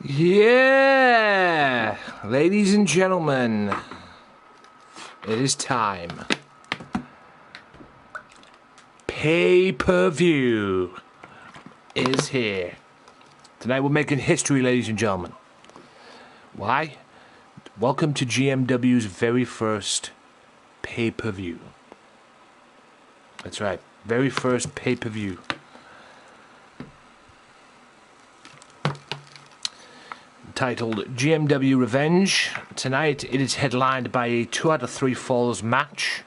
Yeah, ladies and gentlemen, it is time. Pay-per-view is here. Tonight we're making history, ladies and gentlemen. Why? Welcome to GMW's very first pay-per-view. That's right, very first pay-per-view. Titled GMW Revenge. Tonight it is headlined by a 2 out of 3 falls match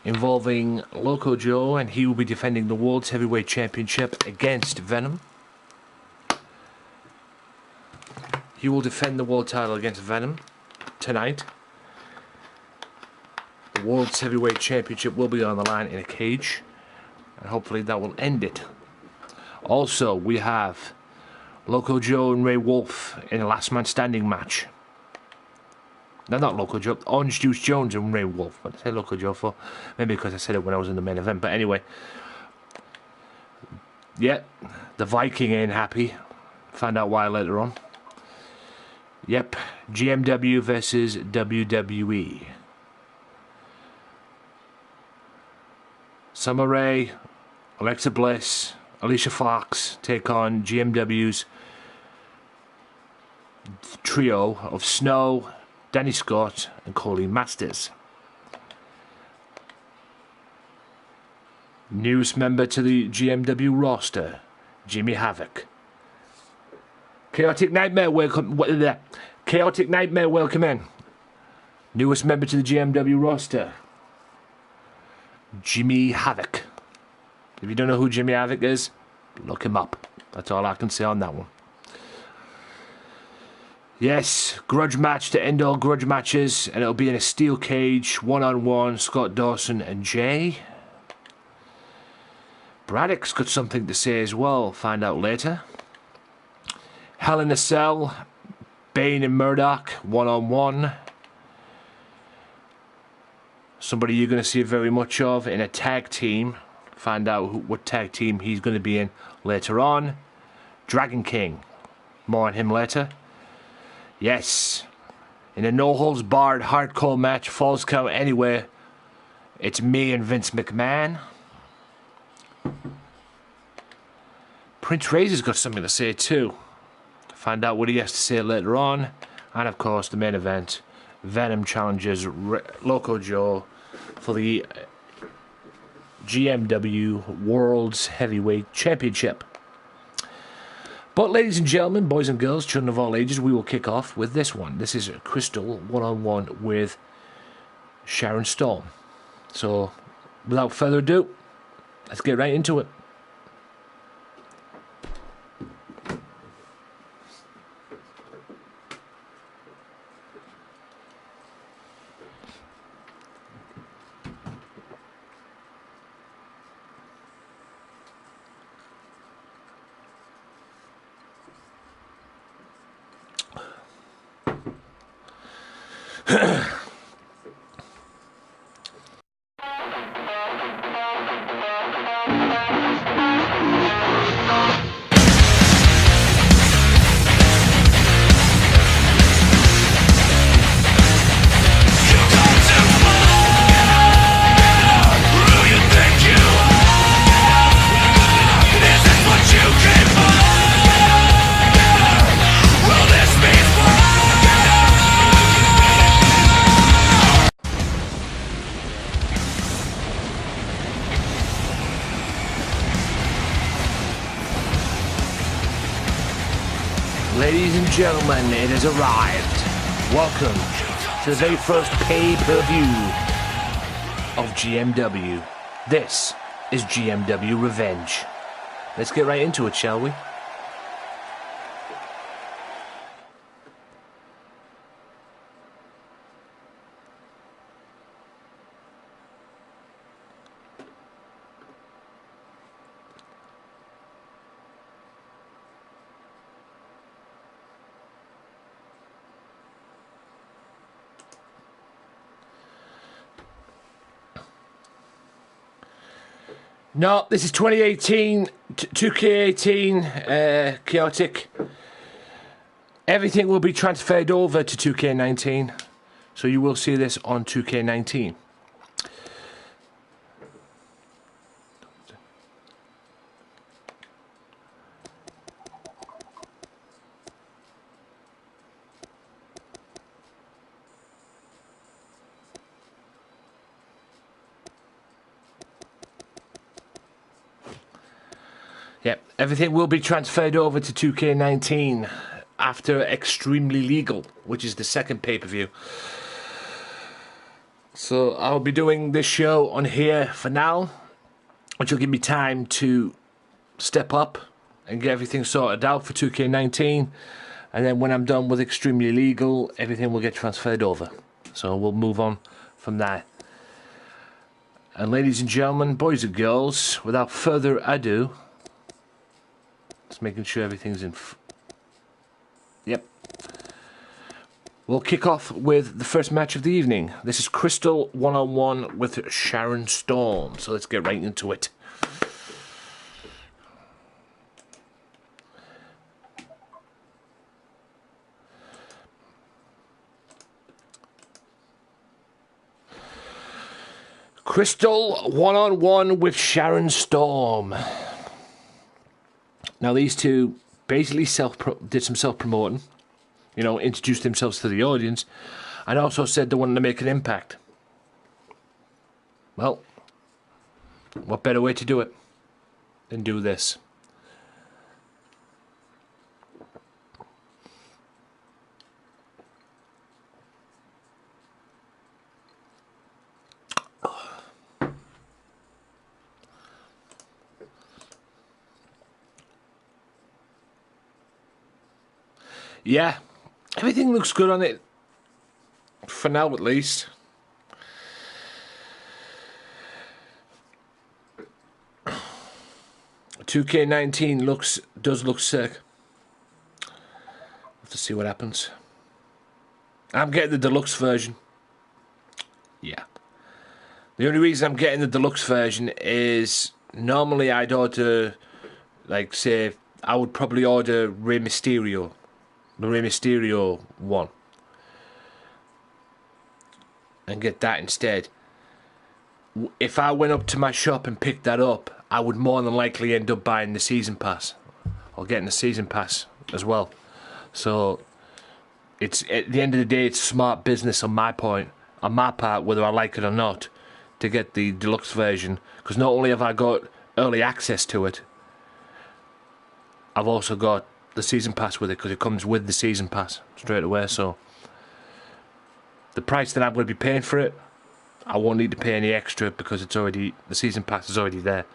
involving Loco Joe, and he will be defending the World's Heavyweight Championship against Venom. He will defend the world title against Venom tonight. The World's Heavyweight Championship will be on the line in a cage, and hopefully that will end it. Also, we have Loco Joe and Ray Wolf in a last man standing match. No, not Loco Joe, Orange Juice Jones and Ray Wolf. What did I say Loco Joe for? Maybe because I said it when I was in the main event. But anyway, yeah, the Viking ain't happy. Find out why later on. Yep, GMW versus WWE. Summer Rae, Alexa Bliss, Alicia Fox take on GMW's trio of Snow, Danny Scott, and Colleen Masters. Newest member to the GMW roster, Jimmy Havoc. Chaotic Nightmare, welcome. Chaotic Nightmare, welcome in. Newest member to the GMW roster, Jimmy Havoc. If you don't know who Jimmy Havoc is, look him up. That's all I can say on that one. Yes, grudge match to end all grudge matches, and it'll be in a steel cage, one-on-one, Scott Dawson and Jay. Braddock's got something to say as well, find out later. Hell in a Cell, Bane and Murdoch, one-on-one. Somebody you're going to see very much of in a tag team. Find out what tag team he's going to be in later on. Dragon King, more on him later. Yes, in a no-holds-barred hardcore match, falls count anywhere, it's me and Vince McMahon. Prince Razor's got something to say too. Find out what he has to say later on. And of course, the main event, Venom challenges Loco Joe for the GMW World's Heavyweight Championship. But ladies and gentlemen, boys and girls, children of all ages, we will kick off with this one. This is Crystal one-on-one with Sharon Storm. So, without further ado, let's get right into it. Ladies and gentlemen, it has arrived. Welcome to the very first pay-per-view of GMW. This is GMW Revenge. Let's get right into it, shall we? No, this is 2018, 2K18, Chaotic. Everything will be transferred over to 2K19, so you will see this on 2K19. Yep, everything will be transferred over to 2K19 after Extremely Legal, which is the second pay-per-view. So I'll be doing this show on here for now, which will give me time to step up and get everything sorted out for 2K19. And then when I'm done with Extremely Legal, everything will get transferred over. So we'll move on from there. And ladies and gentlemen, boys and girls, without further ado, just making sure everything's in. Yep. We'll kick off with the first match of the evening. This is Crystal one-on-one with Sharon Storm. So let's get right into it. Crystal one-on-one with Sharon Storm. Now these two basically did some self-promoting, you know, introduced themselves to the audience, and also said they wanted to make an impact. Well, what better way to do it than do this? Yeah, everything looks good on it, for now at least. $2K19 does look sick. Have to see what happens. I'm getting the deluxe version. Yeah. The only reason I'm getting the deluxe version is normally I'd order, like, say, I would probably order Rey Mysterio. The Rey Mysterio one. And get that instead. If I went up to my shop and picked that up, I would more than likely end up buying the season pass. Or getting the season pass as well. So, it's at the end of the day, it's smart business on my part, whether I like it or not, to get the deluxe version. Because not only have I got early access to it, I've also got the season pass with it, because it comes with the season pass straight away. So the price that I'm going to be paying for it, I won't need to pay any extra, because it's already, the season pass is already there.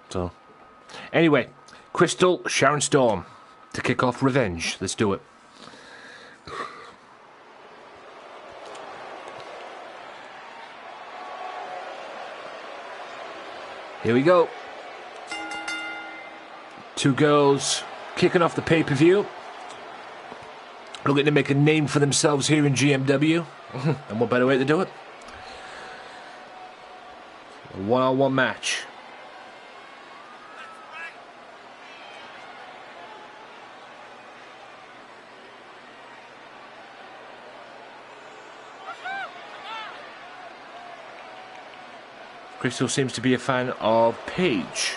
So anyway, Crystal, Sharon Storm to kick off Revenge. Let's do it. Here we go. Two girls kicking off the pay-per-view, looking to make a name for themselves here in GMW. And what better way to do it? A one-on-one match. Crystal seems to be a fan of Paige.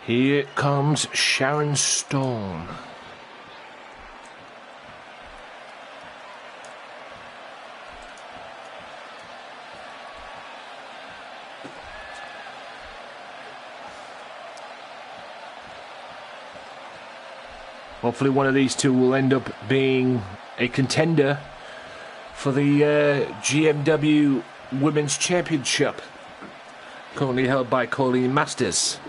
Here comes Sharon Storm. Hopefully one of these two will end up being a contender for the GMW Women's Championship, currently held by Colleen Masters.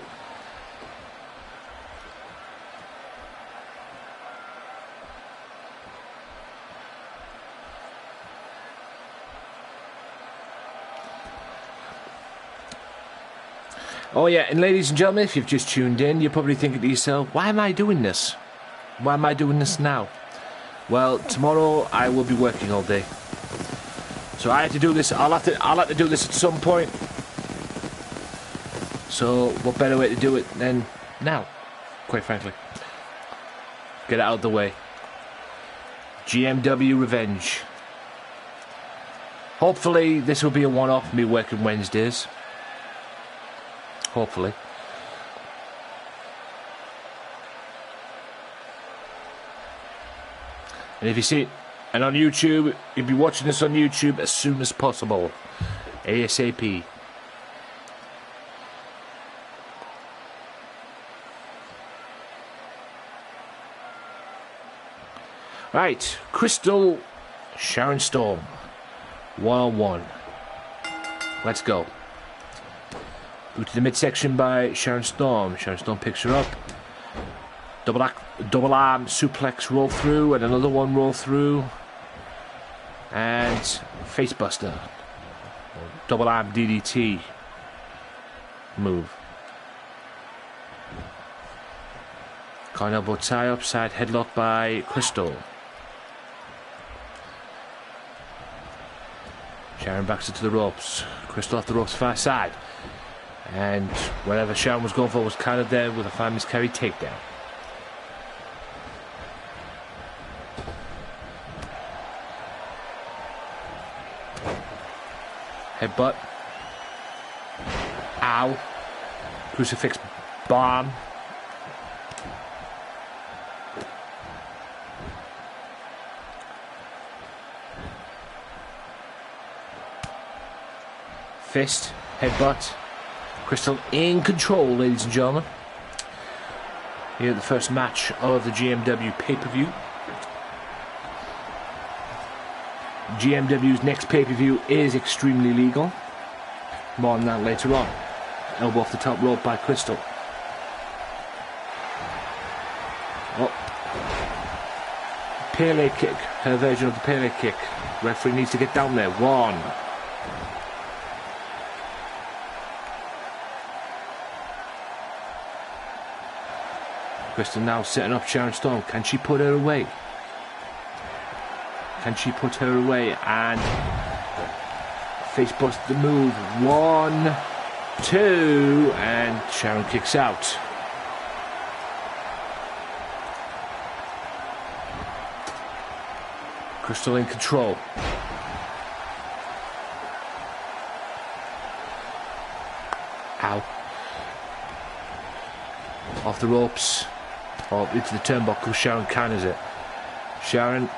Oh yeah, and ladies and gentlemen, if you've just tuned in, you're probably thinking to yourself, why am I doing this? Why am I doing this now? Well, tomorrow I will be working all day. So I have to do this, I'll have to do this at some point. So what better way to do it than now, quite frankly. Get it out of the way. GMW Revenge. Hopefully this will be a one-off, me working Wednesdays. Hopefully. And if you see it, and on YouTube, you'll be watching this on YouTube as soon as possible. ASAP. Right, Crystal, Sharon Storm. 1-on-1. Let's go. Go to the midsection by Sharon Storm. Sharon Storm picks her up. Double arm suplex roll through, and another one roll through. And facebuster. Double arm DDT move. Corner elbow tie up, side headlock by Crystal. Sharon backs it to the ropes. Crystal off the ropes far side. And whatever Sharon was going for was countered there with a fine miscarry takedown. Headbutt. Ow. Crucifix bomb. Fist. Headbutt. Crystal in control, ladies and gentlemen. Here at the first match of the GMW pay-per-view. GMW's next pay-per-view is extremely legal. More on that later on. Elbow off the top rope by Crystal. Oh. Pele kick. Her version of the Pele kick. Referee needs to get down there. 1. Crystal now setting up Sharon Storm. Can she put her away? Can she put her away? And face bust the move. 1, 2, and Sharon kicks out. Crystal in control. Ow. Off the ropes. Oh, into the turnbuckle. Sharon counters it. Sharon,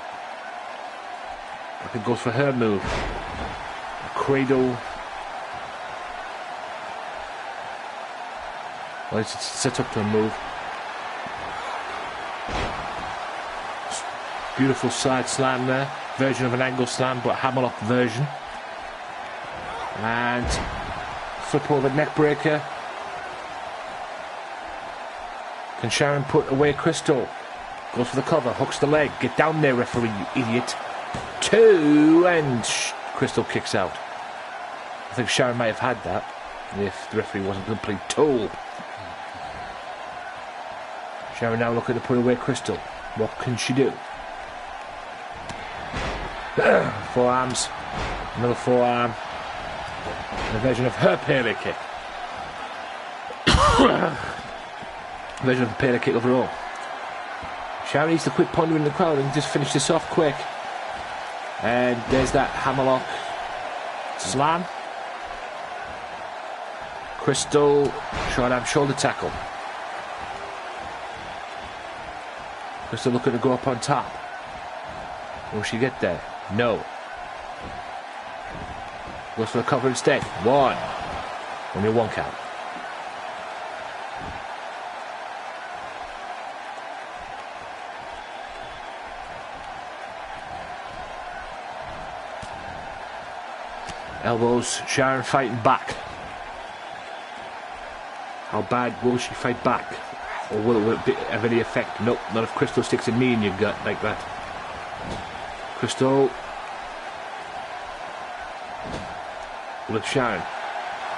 I think, goes for her move. A cradle. Well, it's set up to a move. Beautiful side slam there. Version of an angle slam, but hammerlock version. And flip over neck breaker. Can Sharon put away Crystal? Goes for the cover, hooks the leg. Get down there, referee, you idiot. 2, and Crystal kicks out. I think Sharon might have had that if the referee wasn't a complete tool. Sharon now looking to put away Crystal. What can she do? Forearms. Another forearm. And a version of her Pele kick. Version of the Pele kick overall. Sharon needs to quit pondering the crowd and just finish this off quick. And there's that hammerlock slam. Crystal short arm shoulder tackle. Crystal looking to go up on top. Will she get there? No. Goes for the cover instead. 1. Only a 1 count. Elbows, Sharon fighting back. How bad will she fight back? Or will it have any effect? Nope, not if Crystal sticks a knee in your gut like that. Crystal with Sharon.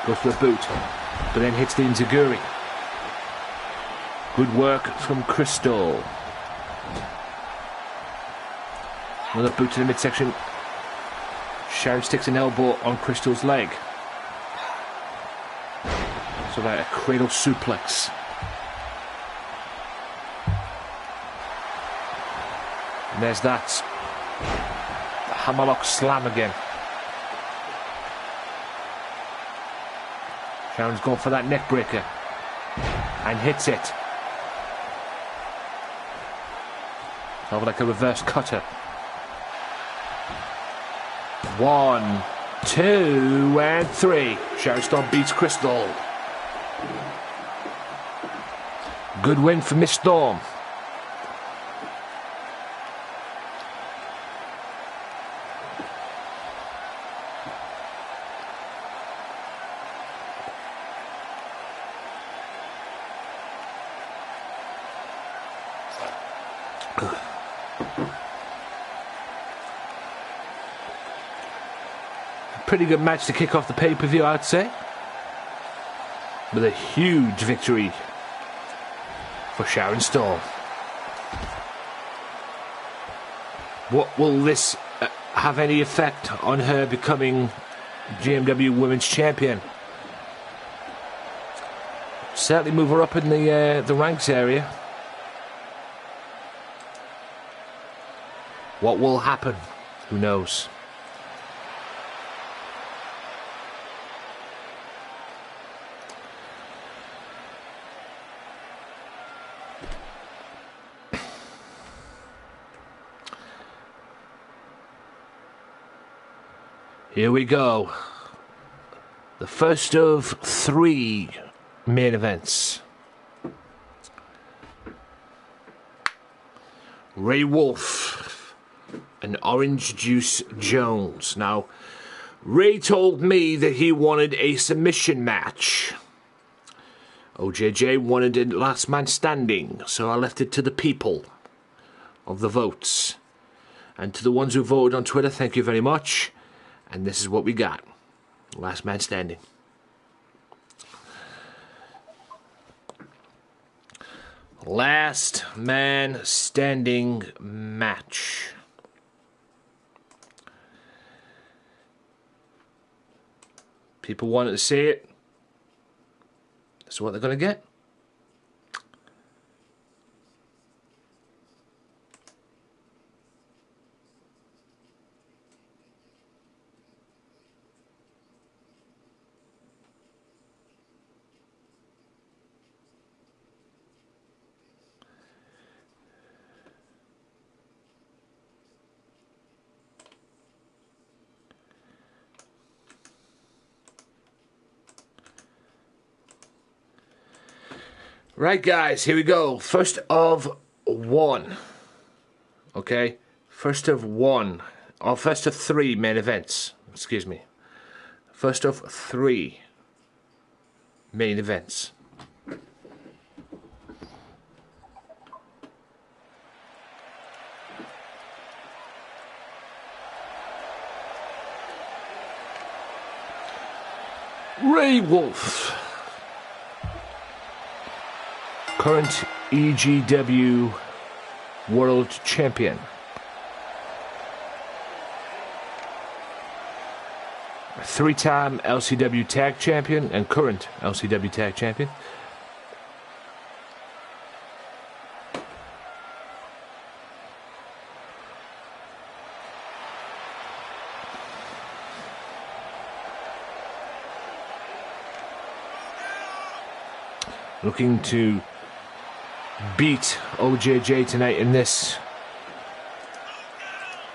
Goes for a boot, but then hits the Inzaguri. Good work from Crystal. Another boot to the midsection. Sharon sticks an elbow on Crystal's leg. So like a cradle suplex. And there's that hammerlock slam again. Sharon's going for that neck breaker and hits it. Over like a reverse cutter. 1, 2, and 3. Sharon Storm beats Crystal. Good win for Miss Storm. Pretty good match to kick off the pay-per-view, I'd say. With a huge victory for Sharon Storm. What will this have any effect on her becoming GMW Women's Champion? Certainly move her up in the ranks area. What will happen? Who knows? Here we go. The first of 3 main events. Ray Wolf and Orange Juice Jones. Now, Ray told me that he wanted a submission match. OJJ wanted a last man standing, so I left it to the people of the votes. And to the ones who voted on Twitter, thank you very much. And this is what we got. Last man standing. Last man standing match. People wanted to see it. That's what they're going to get. Right, guys, here we go. First of 1. Okay? First of 1. Or first of 3 main events. Excuse me. First of 3 main events. Ray Wolf, current EGW World Champion. A 3-time LCW Tag Champion and current LCW Tag Champion. Looking to beat OJJ tonight in this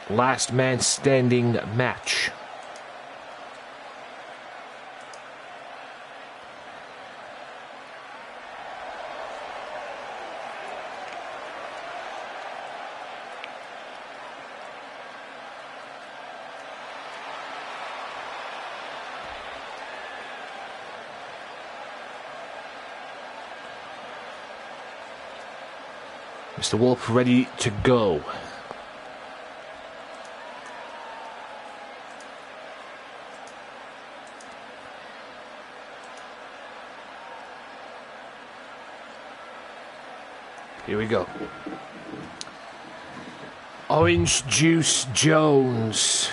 last man standing match. Mr. Wolf ready to go. Here we go. Orange Juice Jones.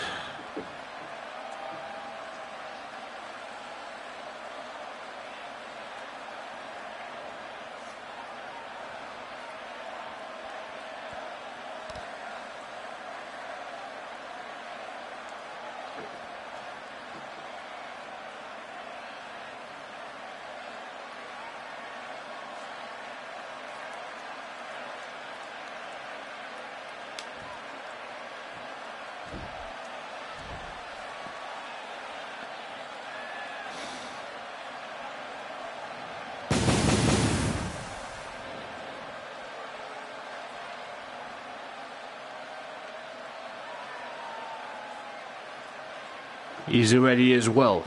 He's ready as well.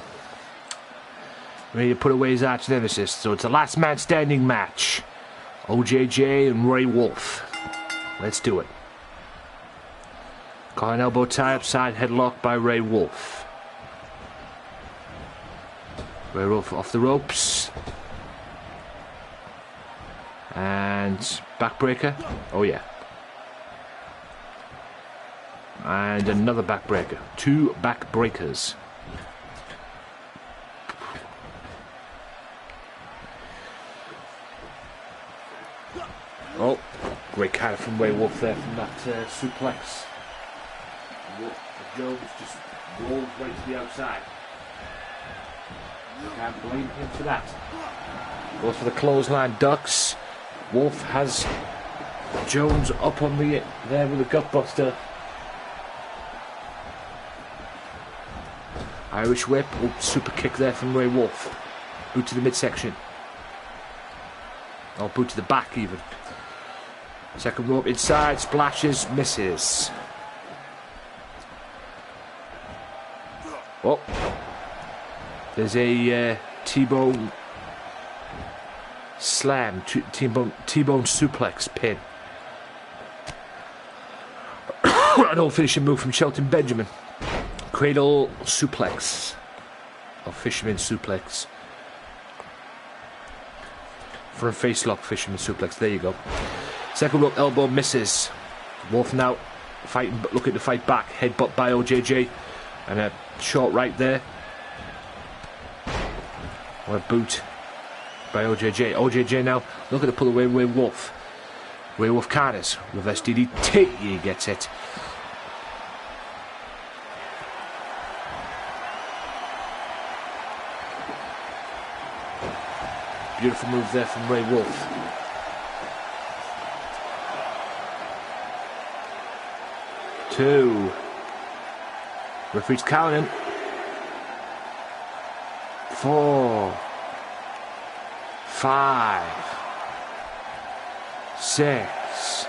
Ready to put away his arch nemesis. So it's a last man standing match. OJJ and Ray Wolf. Let's do it. Caught an elbow tie up, side headlock by Ray Wolf. Ray Wolf off the ropes. And backbreaker. Oh yeah. And another backbreaker. 2 backbreakers. Oh, great counter from Ray Wolf there from that suplex. Jones just rolled right to the outside. Can't blame him for that. Goes for the clothesline, ducks. Wolf has Jones up on the there with a gutbuster. Irish whip. Oh, super kick there from Ray Wolf. Boot to the midsection. Oh, boot to the back even. Second rope inside, splashes, misses. Oh, there's a T-bone slam, T-bone suplex pin. An old finishing move from Shelton Benjamin. Cradle suplex. Or fisherman suplex. Front face lock, fisherman suplex. There you go. Second rope elbow misses. Wolf now fighting, looking to fight back. Headbutt by OJJ. And a short right there. Or a boot by OJJ. OJJ now looking to pull away Ray Wolf. Ray Wolf counters. Reverse DDT. He gets it. Beautiful move there from Ray Wolf. Two. Referee's counting. 4, 5, 6,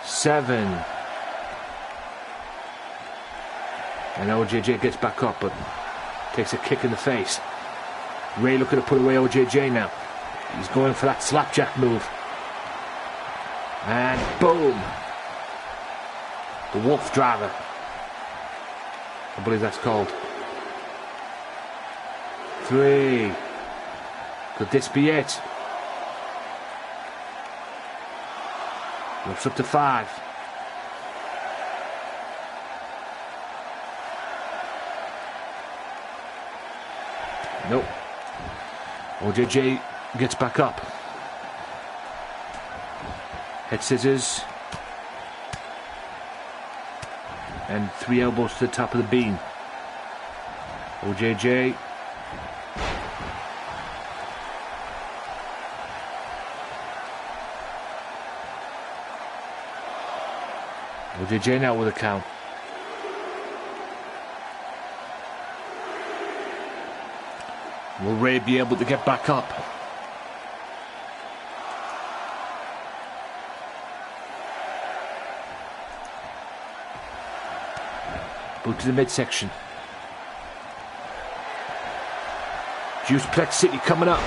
7. And OJJ gets back up, but takes a kick in the face. Ray looking to put away OJJ now. He's going for that slapjack move. And boom. The Wolf Driver. I believe that's called. 3. Could this be it? Looks up to 5. Nope. OJJ gets back up. Head scissors. And 3 elbows to the top of the beam. OJJ. OJJ now with a count. Will Ray be able to get back up? Boot to the midsection. Juiceplex City coming up.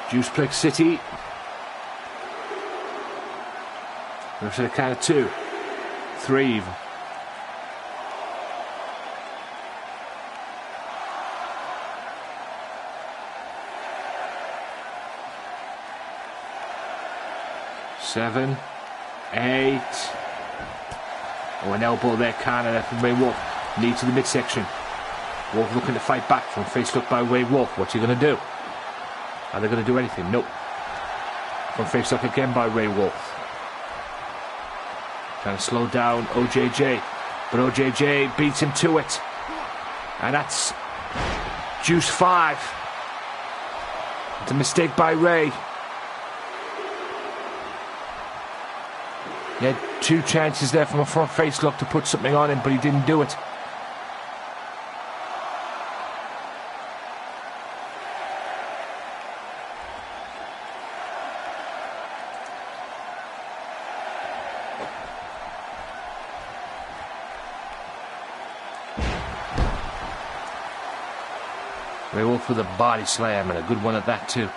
Juiceplex City. We're to the count of 2, 3 even. Seven, 8. Oh, an elbow there, Canada from Ray Wolf. Knee to the midsection. Wolf looking to fight back from face look by Ray Wolf. What's he going to do? Are they going to do anything? Nope. From face look again by Ray Wolf. Trying to slow down OJJ. But OJJ beats him to it. And that's Juice 5. It's a mistake by Ray. He had 2 chances there from a front face look to put something on him, but he didn't do it. Ray Wolf with a body slam, and a good one at that too.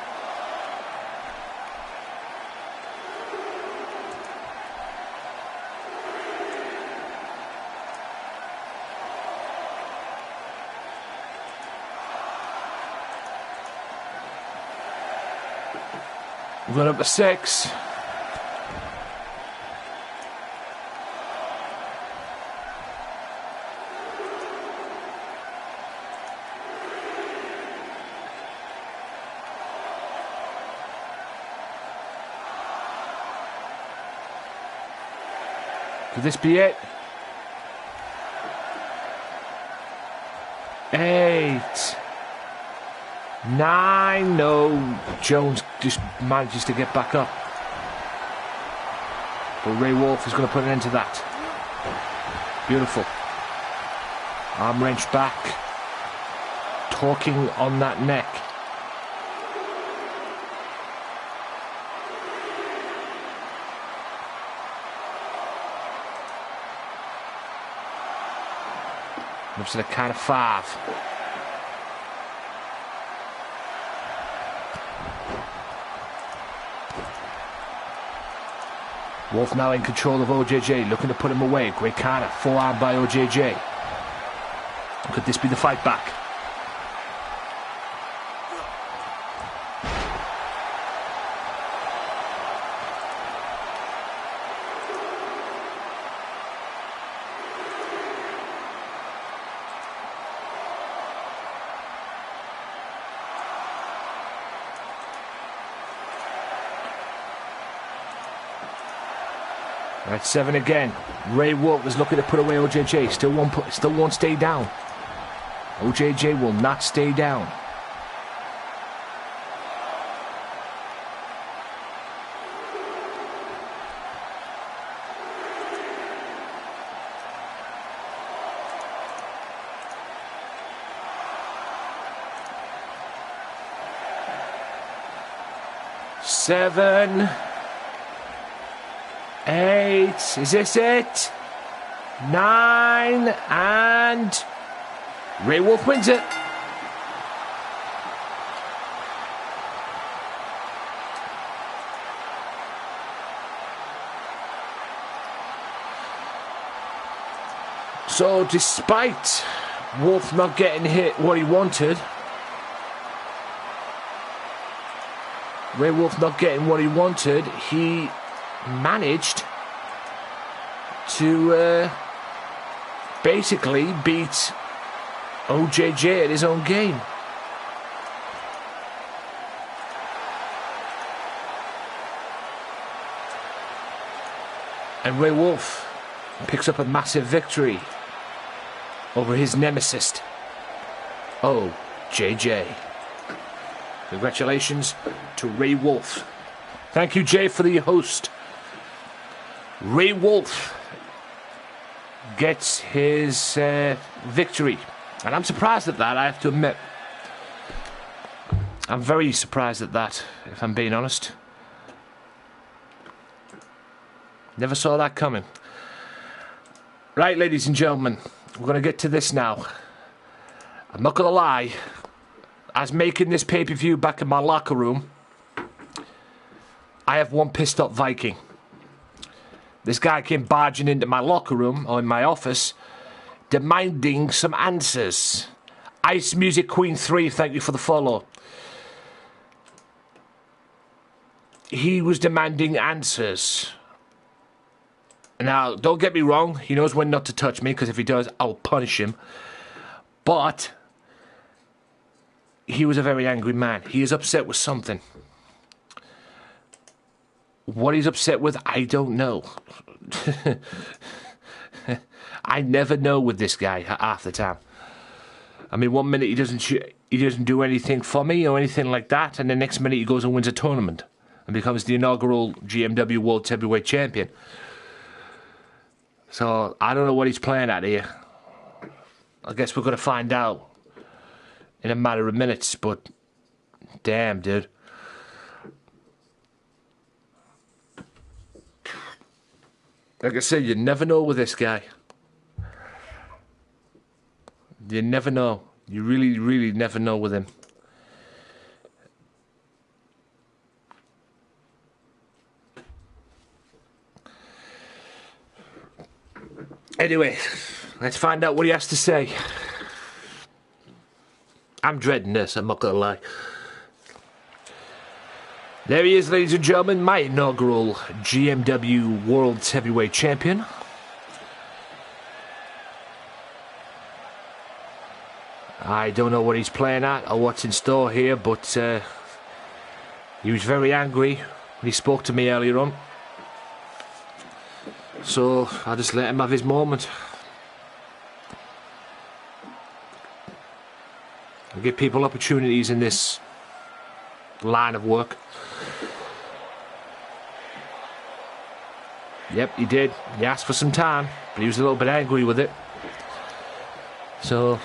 We're going up to 6. Could this be it? 8. 9. No. Jones just manages to get back up. But Ray Wolf is going to put an end to that. Beautiful. Arm wrench back. Talking on that neck. Moves to the count of 5. Wolf now in control of OJJ, looking to put him away. Great counter, forearm by OJJ. Could this be the fight back? At 7 again. Ray Wolf is looking to put away OJJ. Still won't stay down. OJJ will not stay down. Seven. 8, is this it? 9, and Ray Wolf wins it. So despite Wolf not getting hit what he wanted, Ray Wolf not getting what he wanted, he managed to basically beat OJJ at his own game. And Ray Wolf picks up a massive victory over his nemesis, OJJ. Congratulations to Ray Wolf. Thank you, Jay, for the host. Ray Wolf gets his victory. And I'm surprised at that, I have to admit. I'm very surprised at that, if I'm being honest. Never saw that coming. Right, ladies and gentlemen, we're going to get to this now. I'm not going to lie. I was making this pay-per-view back in my locker room. I have one pissed up Viking. This guy came barging into my locker room, or in my office, demanding some answers. Ice Music Queen 3, thank you for the follow. He was demanding answers. Now, don't get me wrong, he knows when not to touch me, because if he does, I'll punish him. But he was a very angry man. He is upset with something. What he's upset with, I don't know. I never know with this guy half the time. I mean, 1 minute he doesn't do anything for me or anything like that, and the next minute he goes and wins a tournament and becomes the inaugural GMW World Heavyweight Champion. So I don't know what he's playing at here. I guess we're going to find out in a matter of minutes, but damn, dude. Like I said, you never know with this guy. You never know. You really, really never know with him. Anyway, let's find out what he has to say. I'm dreading this, I'm not gonna lie. There he is, ladies and gentlemen, my inaugural GMW World Heavyweight Champion. I don't know what he's playing at or what's in store here, but he was very angry when he spoke to me earlier on. So I'll just let him have his moment. I give people opportunities in this line of work. Yep, he did. He asked for some time, but he was a little bit angry with it. So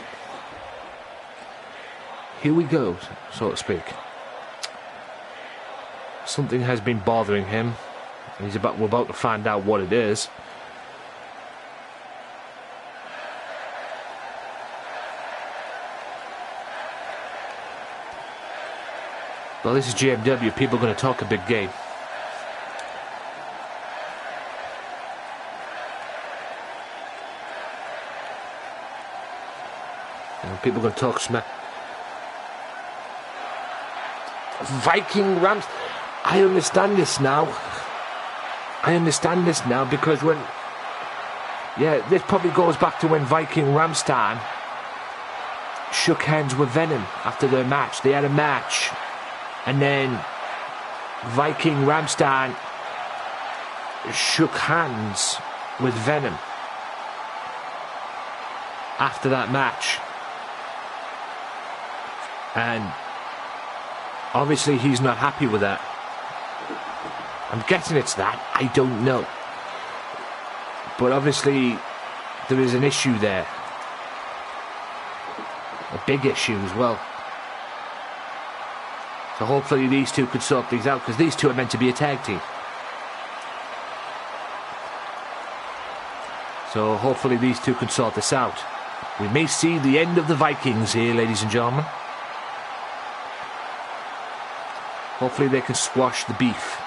here we go, so to speak. Something has been bothering him, and we're about to find out what it is. Well, this is GMW. People are going to talk a big game. And people are going to talk smack. Viking Rams. I understand this now. I understand this now because when... Yeah, this probably goes back to when Viking Ramstein shook hands with Venom after their match. They had a match. And then Viking Ramstein shook hands with Venom after that match. And obviously he's not happy with that. I'm guessing it's that. I don't know. But obviously there is an issue there. A big issue as well. So hopefully these two could sort these out, because these two are meant to be a tag team. So hopefully these two can sort this out. We may see the end of the Vikings here, ladies and gentlemen. Hopefully they can squash the beef.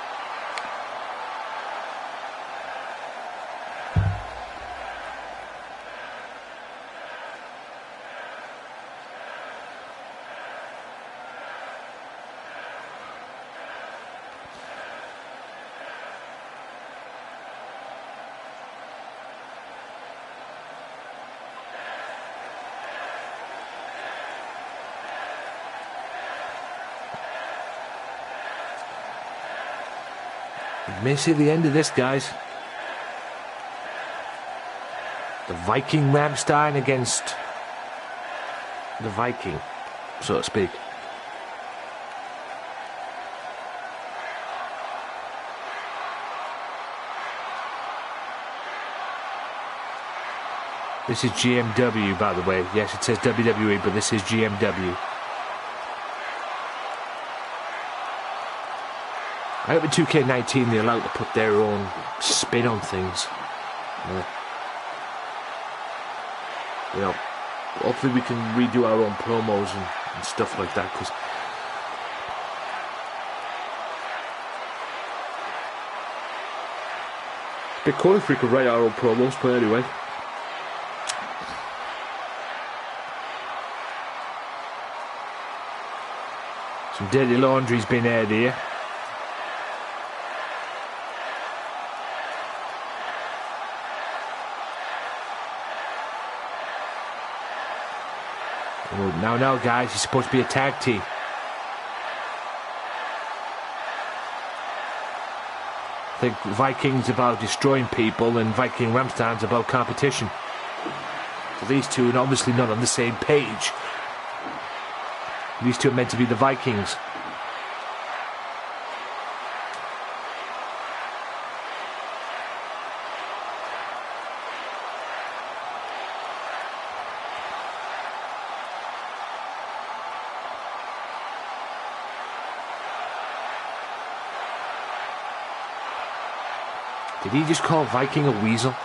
We may see the end of this, guys. The Viking Ramstein against the Viking, so to speak. This is GMW, by the way. Yes, it says WWE, but this is GMW. I hope in 2K19 they're allowed to put their own spin on things. You know, hopefully we can redo our own promos and stuff like that, because Bit cool if we could write our own promos, but anyway. Some dirty laundry's been aired here. Oh, now, guys, it's supposed to be a tag team. I think Viking's about destroying people and Viking Ramstein's about competition. So these two are obviously not on the same page. These two are meant to be the Vikings. Did he just call Viking a weasel?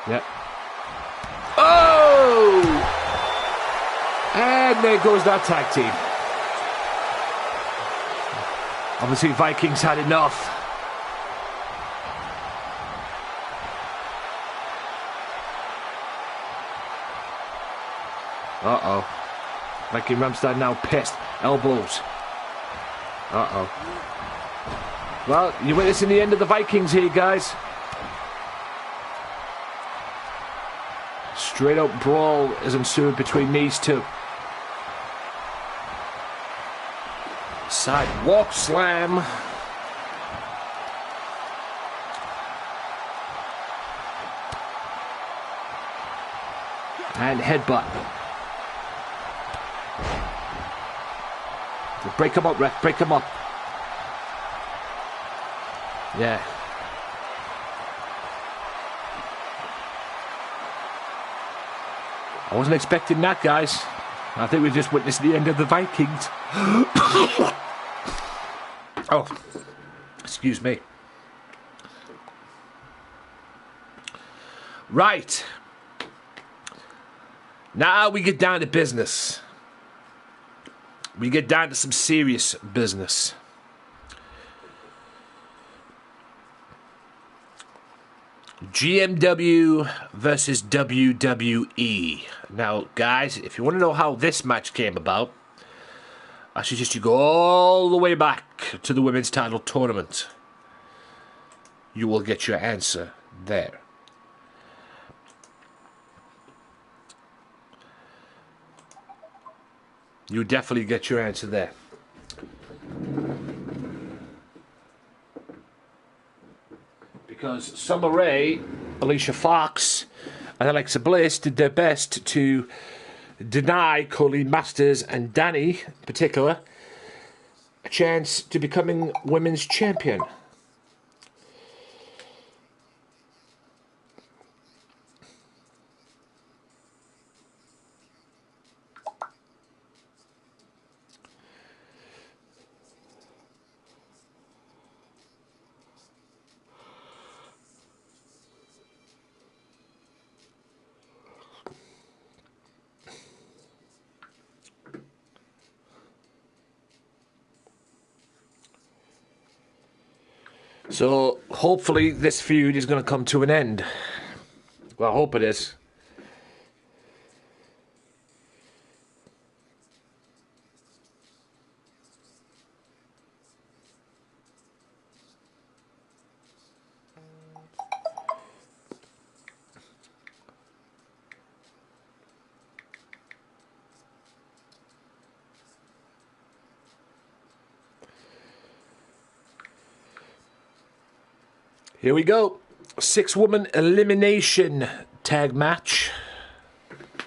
Yep. Oh! And there goes that tag team. Obviously, Vikings had enough. Uh-oh. Viking Ramstein now pissed. Elbows. Uh-oh. Well, you're witnessing the end of the Vikings here, guys. Straight up brawl has ensued between these two. Sidewalk slam. And headbutt. Break him up, ref. Break him up. Yeah. I wasn't expecting that, guys. I think we've just witnessed the end of the Vikings. Oh, excuse me. Right. Now we get down to business. We get down to some serious business. GMW versus WWE. Now, guys, if you want to know how this match came about, I suggest you go all the way back to the women's title tournament. You will get your answer there. You definitely get your answer there. Because Summer Rae, Alicia Fox, and Alexa Bliss did their best to deny Colleen Masters and Danny, in particular, a chance to becoming women's champion. So, hopefully this feud is going to come to an end. Well, I hope it is. Here we go. 6-woman elimination tag match.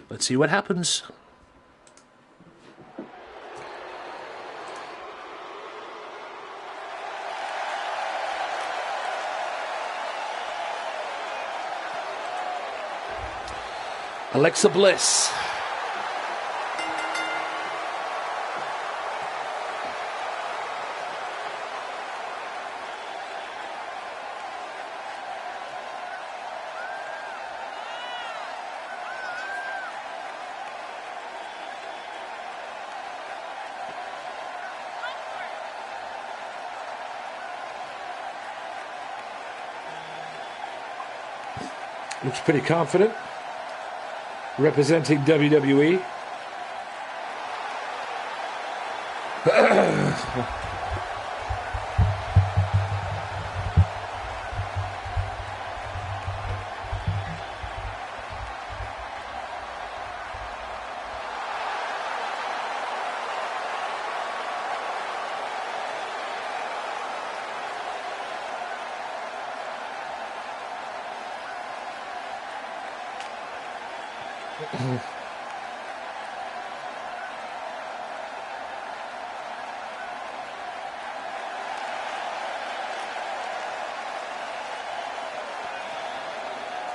Let's see what happens. Alexa Bliss. Looks pretty confident. Representing WWE.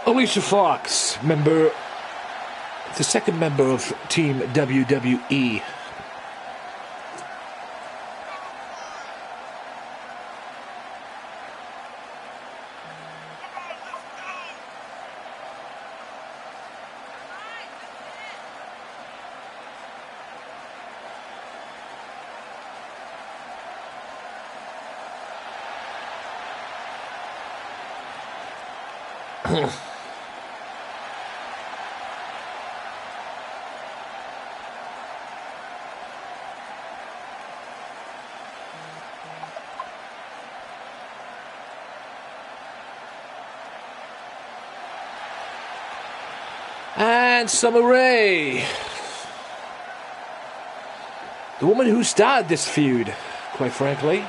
Alicia Fox, the second member of Team WWE. And Summer Rae, the woman who started this feud, quite frankly.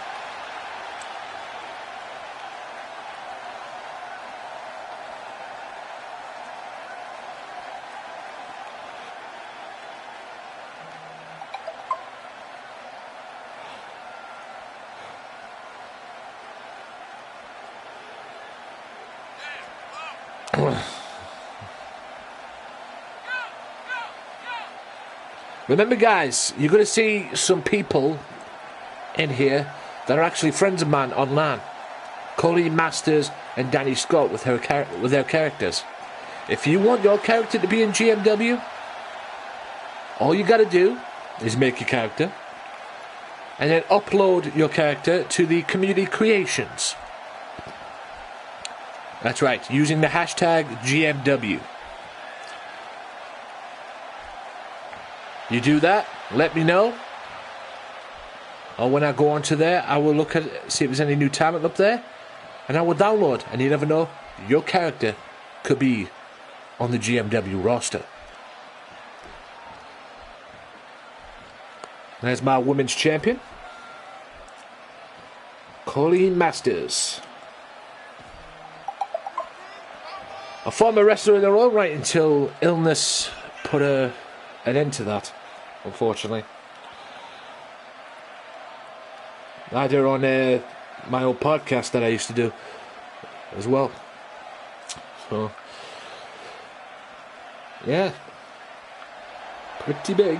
Remember, guys, you're going to see some people in here that are actually friends of mine online. Colleen Masters and Danny Scott with their characters. If you want your character to be in GMW, all you got to do is make your character and then upload your character to the community creations. That's right, using the hashtag GMW. You do that, let me know. Or when I go onto there, I will look at it, see if there's any new talent up there, and I will download. And you never know, your character could be on the GMW roster. There's my women's champion, Colleen Masters. A former wrestler in her own right until illness put an end to that, unfortunately. I had her on my old podcast that I used to do as well. So, yeah, pretty big.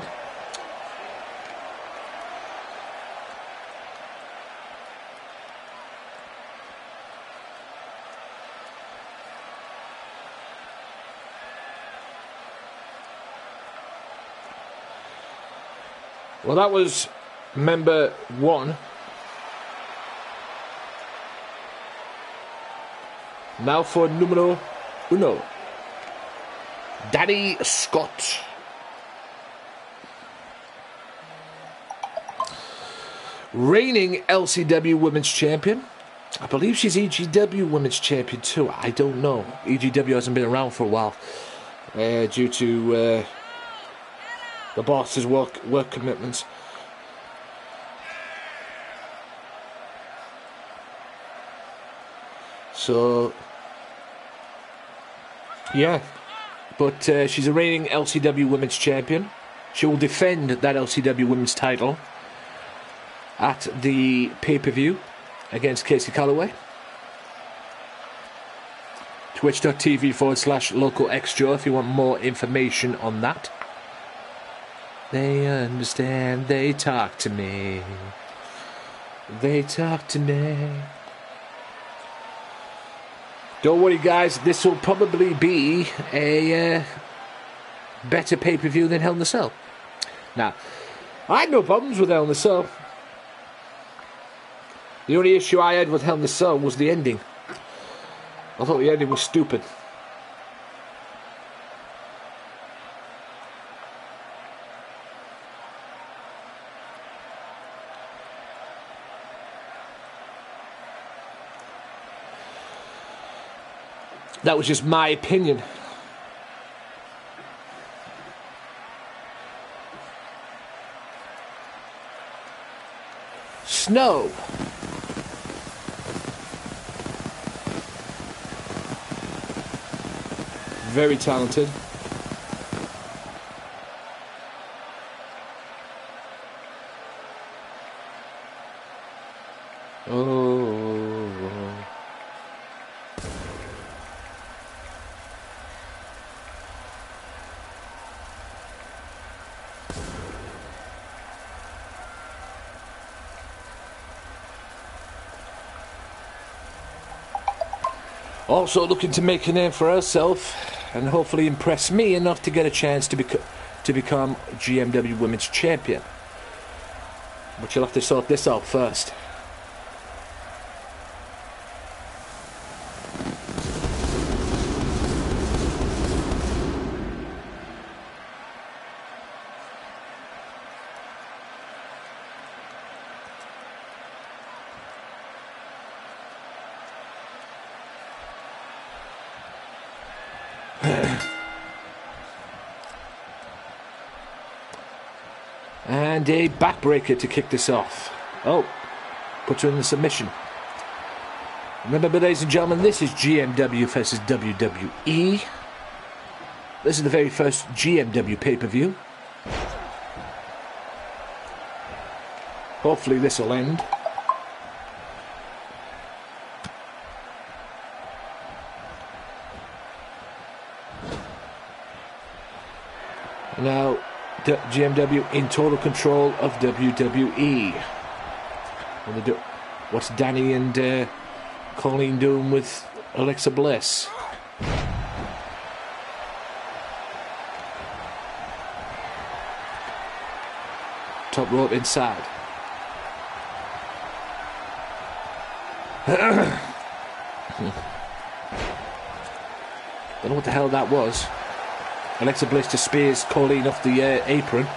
Well, that was member 1. Now for numero 1. Danny Scott. Reigning LCW Women's Champion. I believe she's EGW Women's Champion too. I don't know. EGW hasn't been around for a while due to the boss's work commitments. So, yeah. But she's a reigning LCW Women's Champion. She will defend that LCW Women's title at the pay-per-view against Casey Calloway. Twitch.tv/LocalXJoe if you want more information on that. They understand, they talk to me. They talk to me. Don't worry, guys, this will probably be a better pay-per-view than Hell in a Cell. Now, I had no problems with Hell in a Cell. The only issue I had with Hell in a Cell was the ending. I thought the ending was stupid. that was just my opinion. Snow. Very talented. Oh. Also looking to make a name for herself and hopefully impress me enough to get a chance to become GMW Women's Champion. But you'll have to sort this out first. And a backbreaker to kick this off. Oh, puts her in the submission. Remember, ladies and gentlemen, this is GMW versus WWE. This is the very first GMW pay-per-view. Hopefully this will end. Now, GMW in total control of WWE. What's Danny and Colleen doing with Alexa Bliss? Top rope inside. Don't know what the hell that was. Alexa Bliss just spears Colleen off the apron.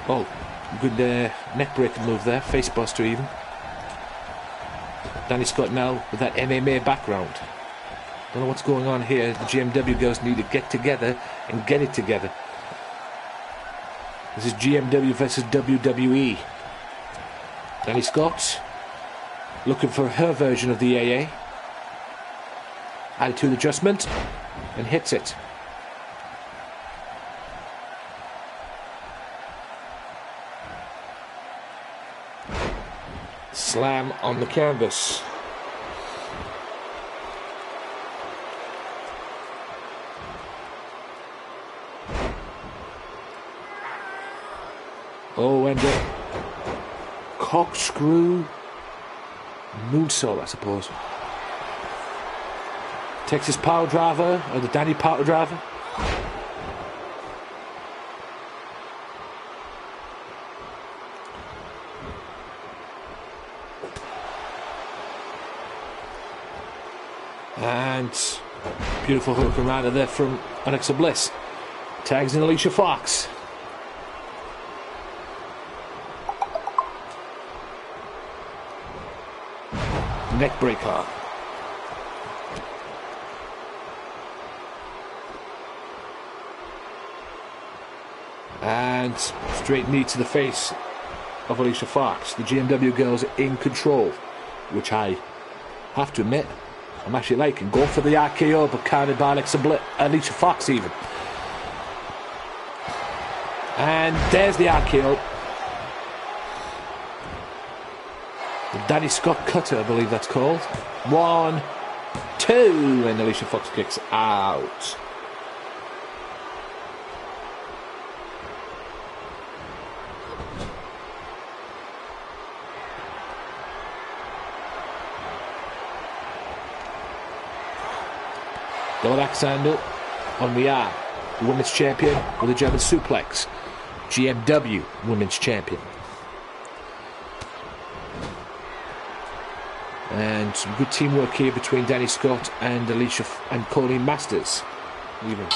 Oh, good neck breaking move there. Face buster even. Danny Scott now with that MMA background. Don't know what's going on here. The GMW girls need to get together and get it together. This is GMW versus WWE. Danny Scott looking for her version of the AA. Attitude adjustment and hits it. Slam on the canvas. Oh, and a corkscrew moonsault, I suppose. Texas power driver, or the Danny power driver. And beautiful hook and rider there from Alexa Bliss. Tags in Alicia Fox. Neck breaker. And straight knee to the face of Alicia Fox. The GMW girls are in control, which I have to admit I'm actually liking. Going for the RKO, but countered by Alicia Fox even. And there's the RKO. The Danny Scott cutter, I believe that's called. 1, 2, and Alicia Fox kicks out. Double axe handle on the arm. The women's champion with a German suplex. GMW women's champion. And some good teamwork here between Danny Scott and Alicia and Colleen Masters. Even.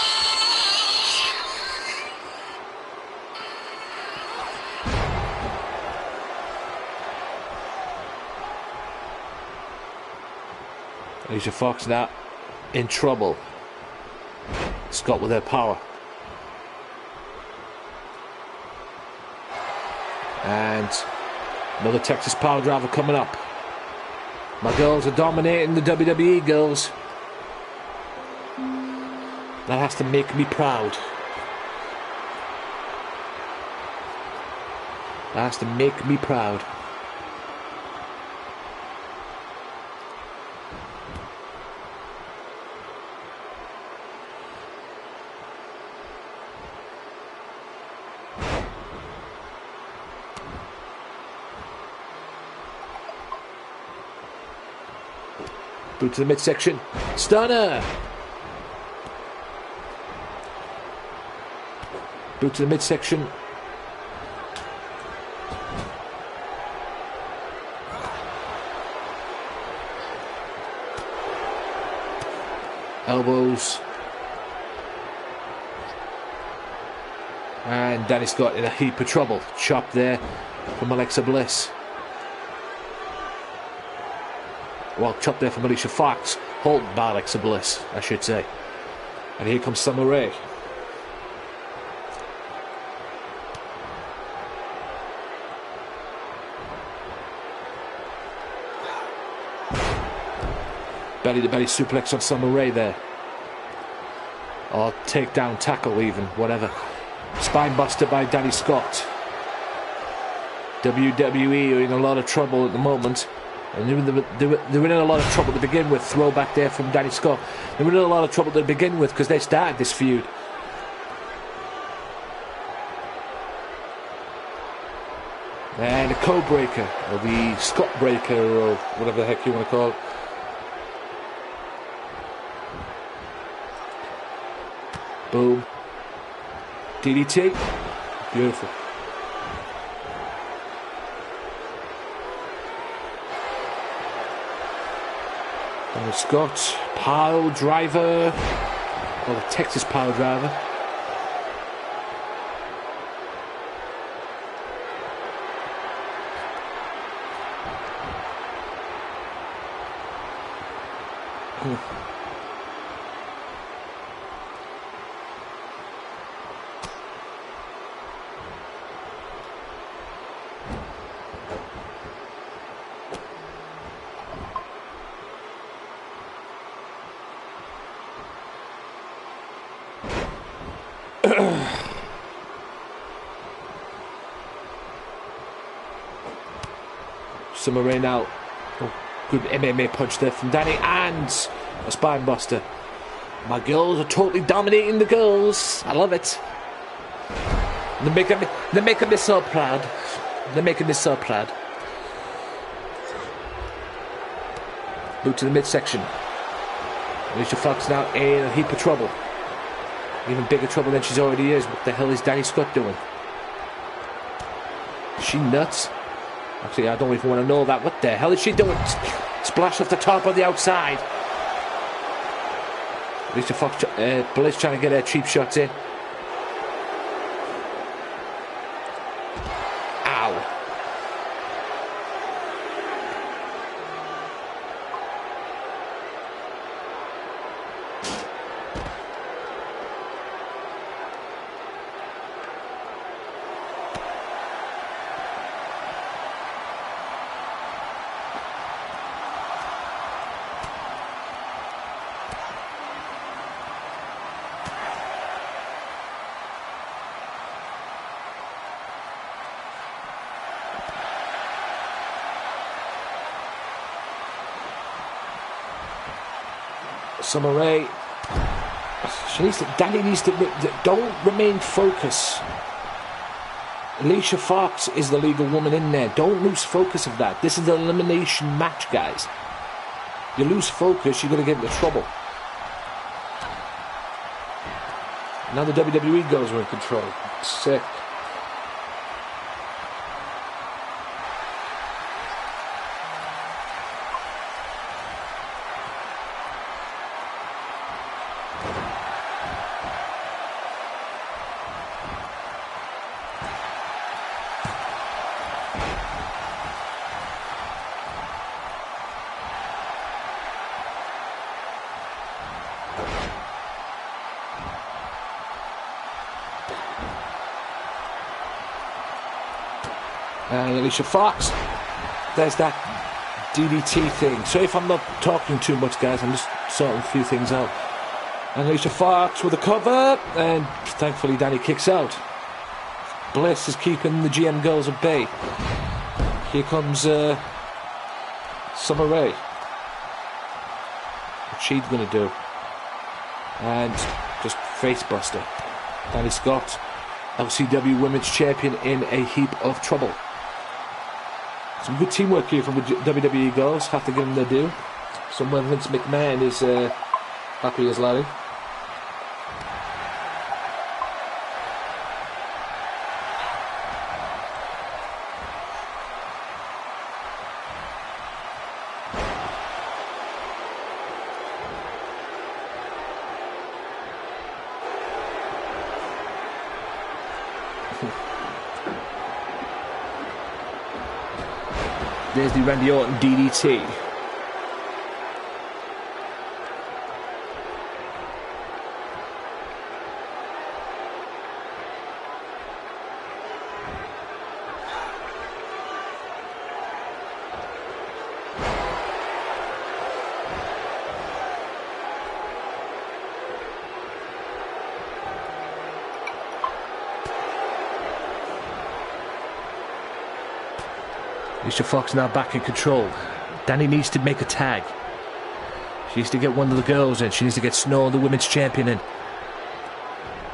Alicia Fox now in trouble. Scott with her power. And another Texas power driver coming up. My girls are dominating the WWE, girls. That has to make me proud. That has to make me proud. Boot to the midsection. Stunner! Boot to the midsection. Elbows. And Danny Scott in a heap of trouble. Chop there from Alexa Bliss. Well, chop there from Alicia Fox. Hold by Alexa Bliss, I should say. And here comes Summer Rae. Belly to belly suplex on Summer Rae there. Or takedown tackle even, whatever. Spine buster by Danny Scott. WWE are in a lot of trouble at the moment. And they were in a lot of trouble to begin with. Throwback there from Danny Scott. They were in a lot of trouble to begin with because they started this feud. And a code breaker, or the Scott breaker, or whatever the heck you want to call it. Boom. DDT. Beautiful. And Scott, pile driver, or the Texas pile driver. Summer Rae now. Oh, good MMA punch there from Danny, and a spine buster. My girls are totally dominating the girls. I love it. They're making me so proud. They're making me so proud. Boot to the midsection. Alicia Fox now in a heap of trouble. Even bigger trouble than she's already is. What the hell is Danny Scott doing? Is she nuts? Actually, I don't even want to know that. What the hell is she doing? Splash off the top or the outside. Alicia Fox, Bliss trying to get her cheap shots in. Ow. Summer Rae, Danny needs to, don't remain focused. Alicia Fox is the legal woman in there. Don't lose focus of that. This is an elimination match, guys. You lose focus, you're going to get into trouble. Now the WWE girls are in control. Sick. And Alicia Fox. There's that DDT thing. So if I'm not talking too much, guys, I'm just sorting a few things out. And Alicia Fox with a cover, and thankfully Danny kicks out. Bliss is keeping the GM girls at bay. Here comes Summer Rae. What's she gonna do? And just face buster. Danny Scott, LCW Women's Champion, in a heap of trouble. Some good teamwork here from the WWE girls. Have to give them their due. Somewhere Vince McMahon is happy as Larry. There's the Randy Orton DDT. Alicia Fox now back in control. Danny needs to make a tag. She needs to get one of the girls in. She needs to get Snow, the women's champion, in.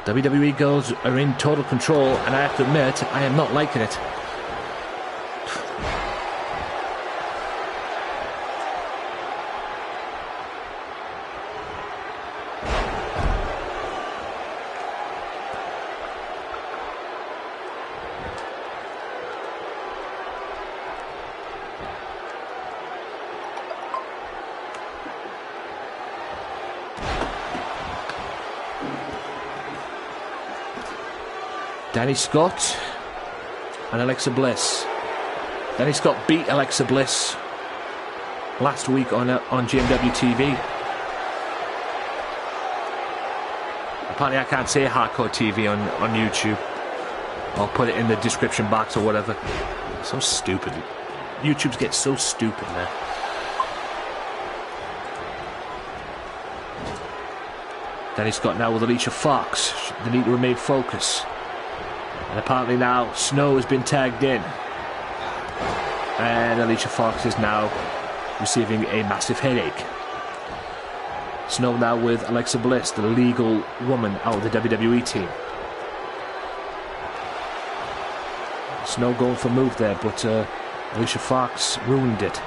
WWE girls are in total control, and I have to admit, I am not liking it. Danny Scott and Alexa Bliss. Danny Scott beat Alexa Bliss last week on GMW TV. Apparently I can't say hardcore TV on YouTube. I'll put it in the description box or whatever. So stupid. YouTube's getting so stupid now. Danny Scott now with Alicia Fox. They need to remain focused. And apparently now Snow has been tagged in. And Alicia Fox is now receiving a massive headache. Snow now with Alexa Bliss, the legal woman out of the WWE team. Snow going for a move there, but Alicia Fox ruined it.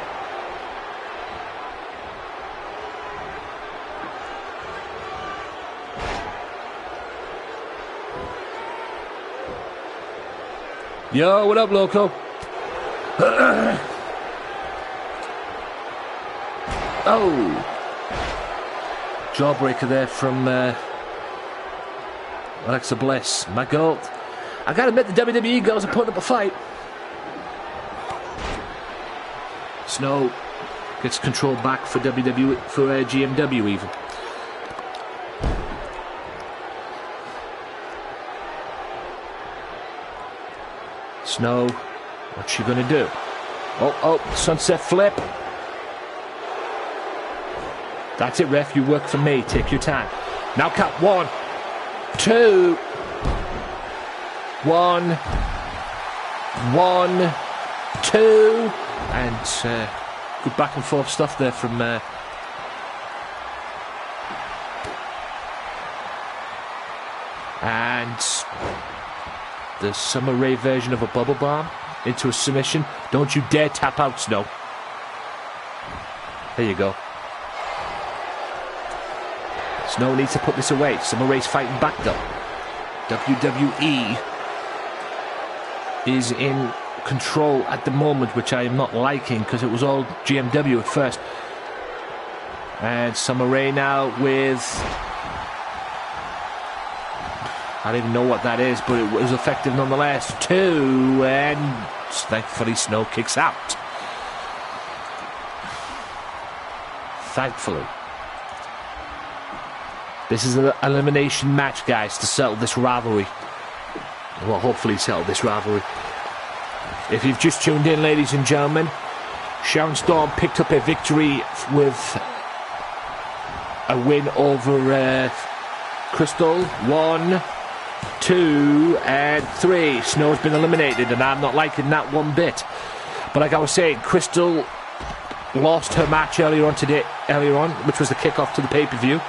Yo, what up, loco? Oh! Jawbreaker there from Alexa Bliss. My God. I gotta admit, the WWE girls are putting up a fight. Snow gets control back for GMW even. Snow, what's she gonna do? Oh, sunset flip. That's it, ref. You work for me. Take your time. Now count 1, 2, 1, 1, 2, and good back and forth stuff there from. And the Summer Rae version of a bubble bomb into a submission. Don't you dare tap out, Snow. There you go. Snow needs to put this away. Summer Rae's fighting back though. WWE is in control at the moment, which I am not liking because it was all GMW at first. And Summer Rae now with... I don't even know what that is, but it was effective nonetheless. 2, and thankfully Snow kicks out. Thankfully. This is an elimination match, guys, to settle this rivalry. Well, hopefully settle this rivalry. If you've just tuned in, ladies and gentlemen, Sharon Storm picked up a victory with a win over Crystal. 1, 2 and 3. Snow's been eliminated, and I'm not liking that one bit. But like I was saying, Crystal lost her match earlier on, which was the kickoff to the pay-per-view,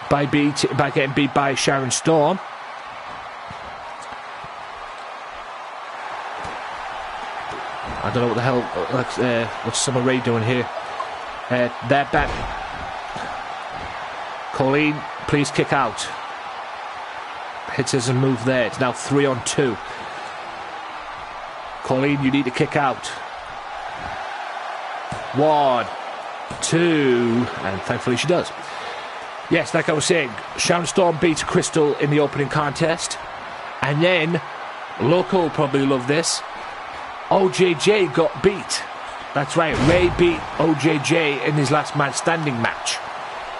by getting beat by Sharon Storm. I don't know what the hell. What's Summer Rae doing here? They're back. Colleen, please kick out. Hits us and move there. It's now 3-on-2. Colleen, you need to kick out. 1, 2, and thankfully she does. Yes, like I was saying, Sharon Storm beats Crystal in the opening contest, and then local probably love this. OJJ got beat. That's right, Ray beat OJJ in his last man standing match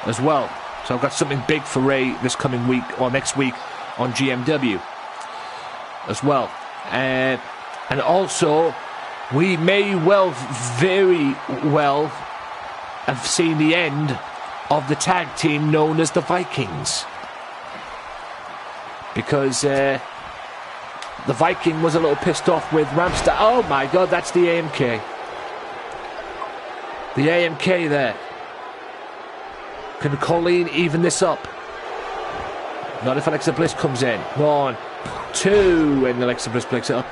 as well. So I've got something big for Ray this coming week or next week on GMW as well. And also, we may well, very well, have seen the end of the tag team known as the Vikings. Because the Viking was a little pissed off with Ramstar. Oh my God, that's the AMK. The AMK there. Can Colleen even this up? Not if Alexa Bliss comes in. 1, 2, and Alexa Bliss breaks it up.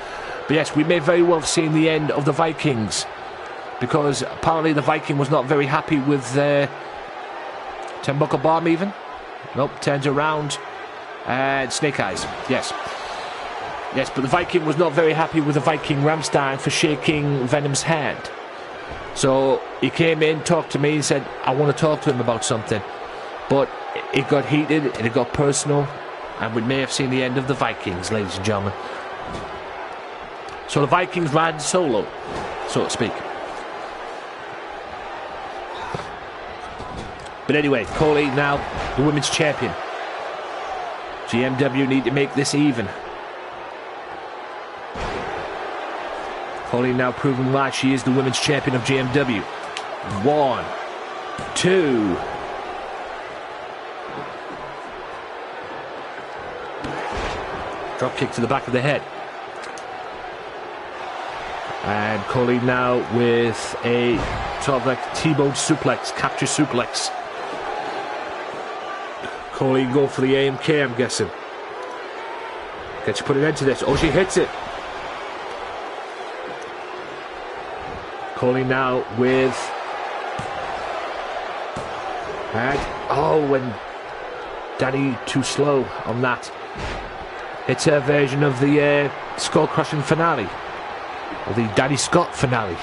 But yes, we may very well have seen the end of the Vikings, because apparently the Viking was not very happy with Turnbuckle Bomb even. Nope, turns around. And Snake Eyes, yes. Yes, but the Viking was not very happy with the Viking Ramstein for shaking Venom's hand. So he came in, talked to me, and said, I want to talk to him about something. But it got heated and it got personal, and we may have seen the end of the Vikings, ladies and gentlemen. So the Vikings ran solo, so to speak. But anyway, Colleen now the women's champion. GMW need to make this even. Colleen now proving why she is the women's champion of GMW. 1, 2. Drop kick to the back of the head. And Colleen now with a sort of like T-bone suplex, capture suplex. Colleen going for the AMK, I'm guessing. Can she put an end to this? Oh, she hits it. Colleen now with... And... Oh, and Danny too slow on that. It's her version of the skull-crushing finale. Or the Danny Scott finale.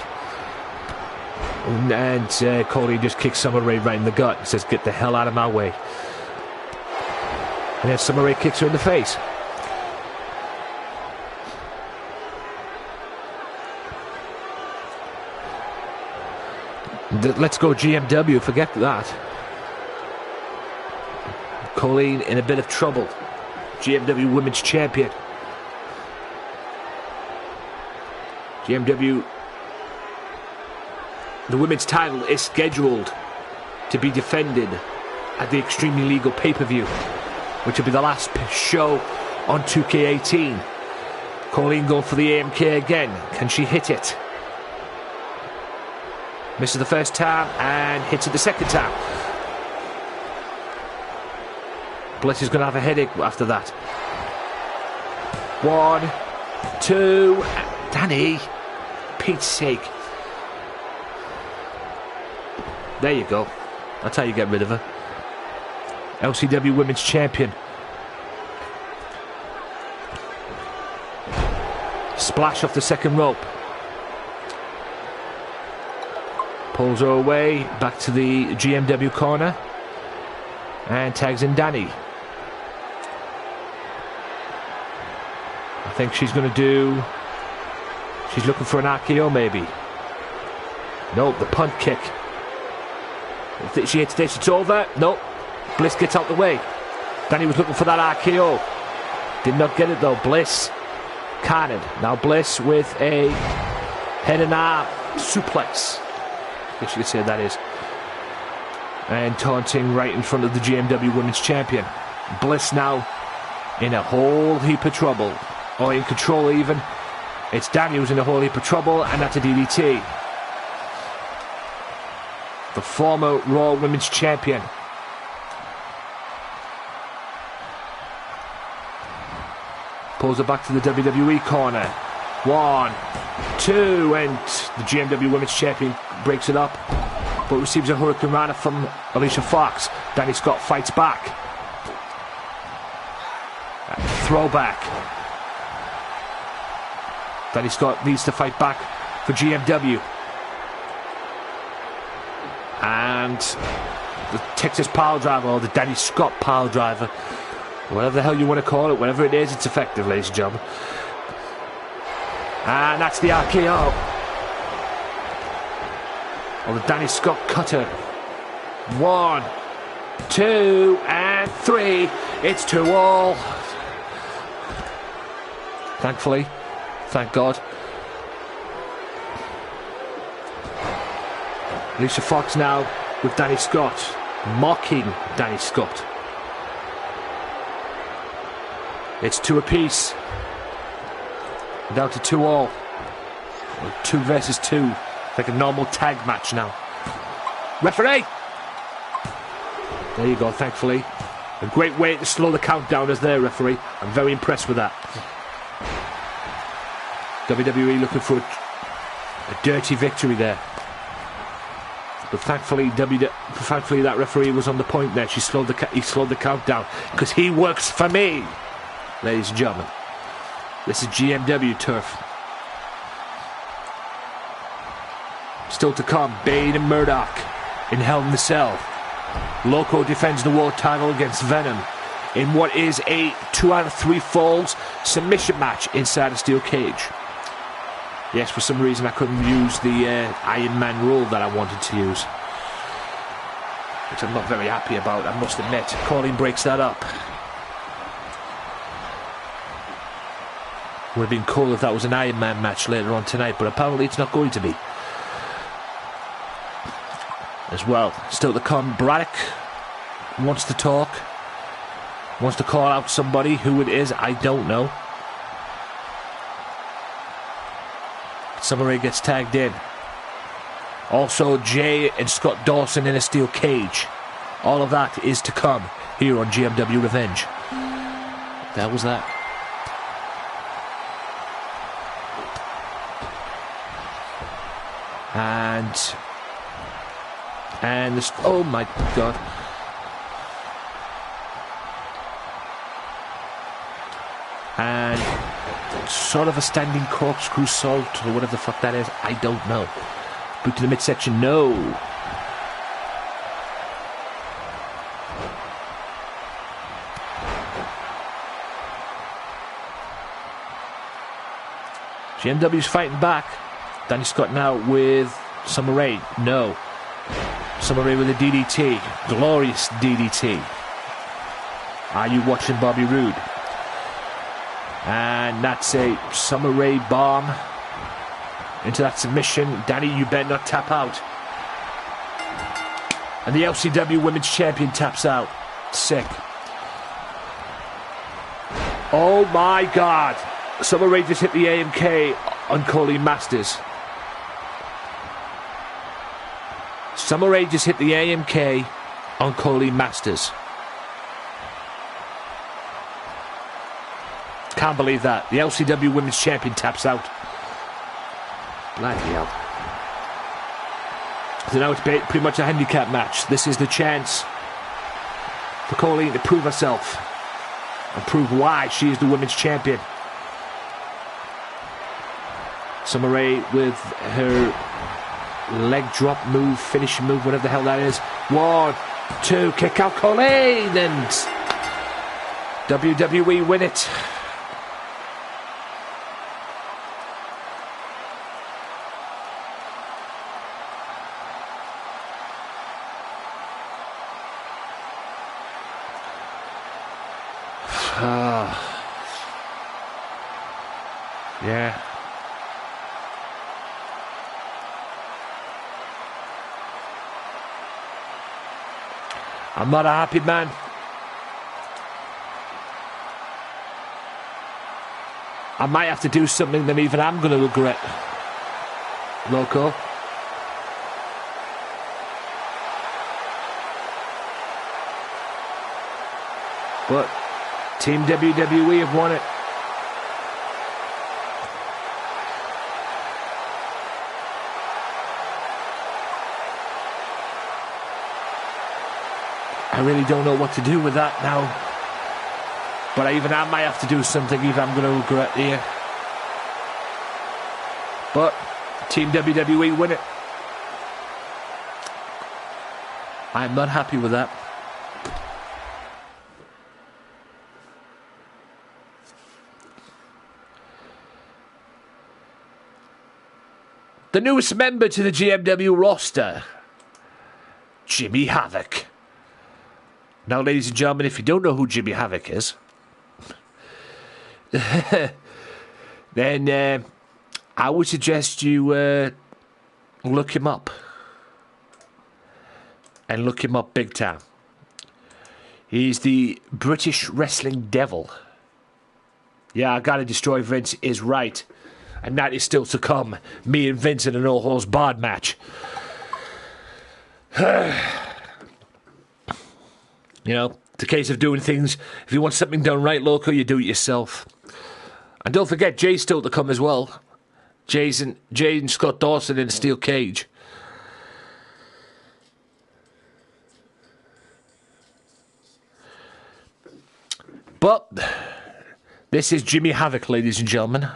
And Colleen just kicks Summer Rae right in the gut and says, get the hell out of my way. And then Summer Rae kicks her in the face. Let's go GMW, forget that. Colleen in a bit of trouble. GMW Women's Champion. GMW, the women's title is scheduled to be defended at the Extremely Legal pay-per-view, which will be the last show on 2K18. Colleen going for the AMK again. Can she hit it? Misses the first time and hits it the second time. Bliss is going to have a headache after that. 1, 2, Danny, Pete's sake. There you go. That's how you get rid of her. LCW Women's Champion. Splash off the second rope. Pulls her away, back to the GMW corner. And tags in Danny. I think she's going to do... She's looking for an RKO maybe. Nope, the punt kick. If she hits this, it's over. Nope. Bliss gets out the way. Danny was looking for that RKO. Did not get it though. Bliss Cannon. Now Bliss with a head and arm suplex. I guess you could say that is. And taunting right in front of the GMW Women's Champion. Bliss now in a whole heap of trouble. Or in control even. It's Danny who's in a whole heap of trouble, and that's a DDT. The former Raw Women's Champion. Pulls it back to the WWE corner. 1, 2, and the GMW Women's Champion breaks it up, but receives a Hurricane Rana from Alicia Fox. Danny Scott fights back. Throwback. Danny Scott needs to fight back for GMW. And the Texas Power Driver, or the Danny Scott Power Driver, whatever the hell you want to call it, whatever it is, it's effective, ladies and gentlemen. And that's the RKO. Or the Danny Scott Cutter. 1, 2, and 3. It's 2-all. Thankfully. Thank God. Alicia Fox now with Danny Scott. Mocking Danny Scott. It's 2 apiece. Down to 2-all. 2 versus 2. Like a normal tag match now. Referee! There you go, thankfully. A great way to slow the countdown as their referee. I'm very impressed with that. WWE looking for a dirty victory there. But thankfully, that referee was on the point there. He slowed the countdown. Because he works for me, ladies and gentlemen. This is GMW turf. Still to come, Bane and Murdoch in Hell in the Cell. Loco defends the world title against Venom in what is a 2 out of 3 falls submission match inside a steel cage. Yes, for some reason I couldn't use the Iron Man rule that I wanted to use, which I'm not very happy about, I must admit. Colleen breaks that up. Would have been cool if that was an Iron Man match later on tonight, but apparently it's not going to be. As well, still to come, Braddock wants to talk, wants to call out somebody. Who it is, I don't know. Summer Rae gets tagged in. Also, Jay and Scott Dawson in a steel cage. All of that is to come here on GMW Revenge. That was that. And this, oh my God. And sort of a standing corkscrew salt or whatever the fuck that is, I don't know. Boot to the midsection, no. GMW's fighting back. Danny Scott now with Summer Rae, no. Summer Rae with a DDT, glorious DDT. Are you watching Bobby Roode? And that's a Summer Rae bomb into that submission. Danny, you better not tap out. And the LCW Women's Champion taps out. Sick. Oh my God. Summer Rae just hit the AMK on Colleen Masters. Summer Rae just hit the AMK on Colleen Masters. Can't believe that. The LCW Women's Champion taps out. Bloody hell. So now it's pretty much a handicap match. This is the chance for Colleen to prove herself and prove why she is the Women's Champion. Summer Rae with her leg drop move, finishing move, whatever the hell that is. 1, 2, kick out Colleen, and WWE win it. Yeah. I'm not a happy man. I might have to do something that even I'm going to regret. Loco. But Team WWE have won it. I really don't know what to do with that now. But even I might have to do something if I'm going to regret here. But Team WWE win it. I'm not happy with that. The newest member to the GMW roster, Jimmy Havoc. Now, ladies and gentlemen, if you don't know who Jimmy Havoc is, then I would suggest you look him up. And look him up big time. He's the British Wrestling Devil. Yeah, I gotta destroy Vince is right. And that is still to come. Me and Vince in a no-holds-barred match. You know, it's a case of doing things. If you want something done right, Loco, you do it yourself. And don't forget, Jay's still to come as well. Jay and Scott Dawson in a steel cage. But this is Jimmy Havoc, ladies and gentlemen.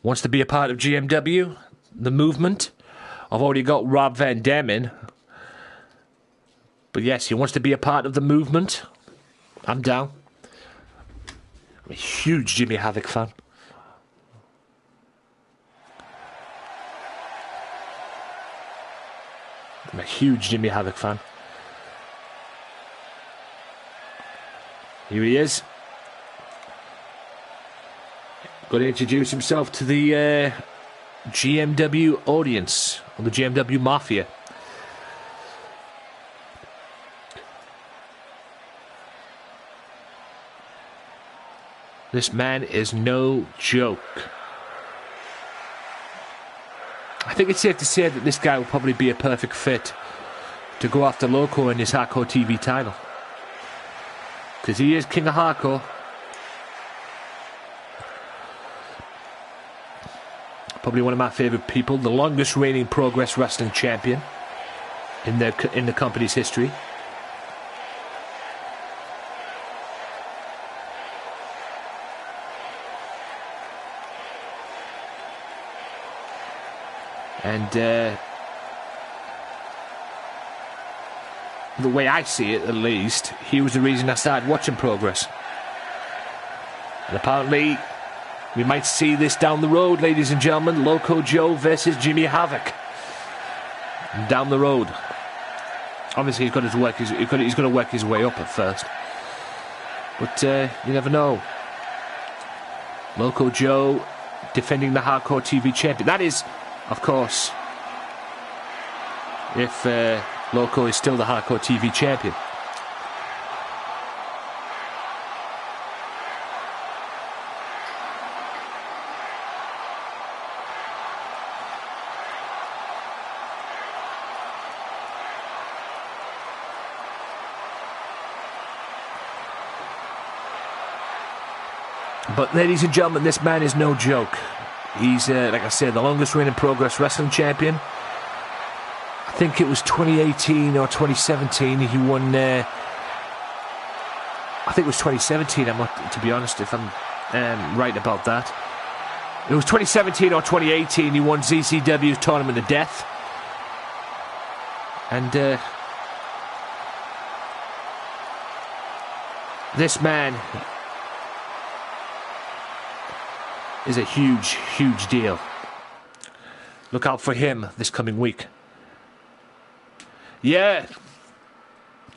Wants to be a part of GMW, the movement. I've already got Rob Van Dam in. But yes, he wants to be a part of the movement. I'm down. I'm a huge Jimmy Havoc fan. I'm a huge Jimmy Havoc fan. Here he is. Got to introduce himself to the GMW audience, or the GMW Mafia. This man is no joke. I think it's safe to say that this guy will probably be a perfect fit to go after Loco in his Hardcore TV title. Because he is King of Hardcore. Probably one of my favourite people. The longest reigning Progress Wrestling champion in the company's history. And the way I see it, at least, he was the reason I started watching Progress. And apparently, we might see this down the road, ladies and gentlemen. Loco Joe versus Jimmy Havoc. Down the road. Obviously, he's got to work his way up at first. But you never know. Loco Joe defending the Hardcore TV champion. That is, of course, if Loco is still the Hardcore TV champion. But ladies and gentlemen, this man is no joke. He's, like I said, the longest reigning Progress Wrestling champion. I think it was 2018 or 2017 he won. I think it was 2017, I'm not, to be honest, if I'm right about that. It was 2017 or 2018 he won ZCW's Tournament of Death. And this man is a huge, huge deal. Look out for him this coming week. Yeah,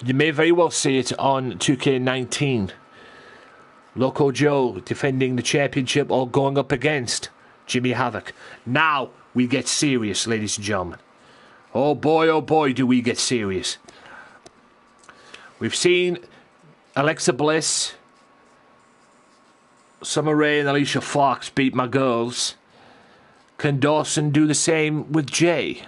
You may very well see it on 2K19. Loco Joe defending the championship or going up against Jimmy Havoc. Now we get serious, ladies and gentlemen. Oh boy, do we get serious. We've seen Alexa Bliss, Summer Rae and Alicia Fox beat my girls. Can Dawson do the same with Jay?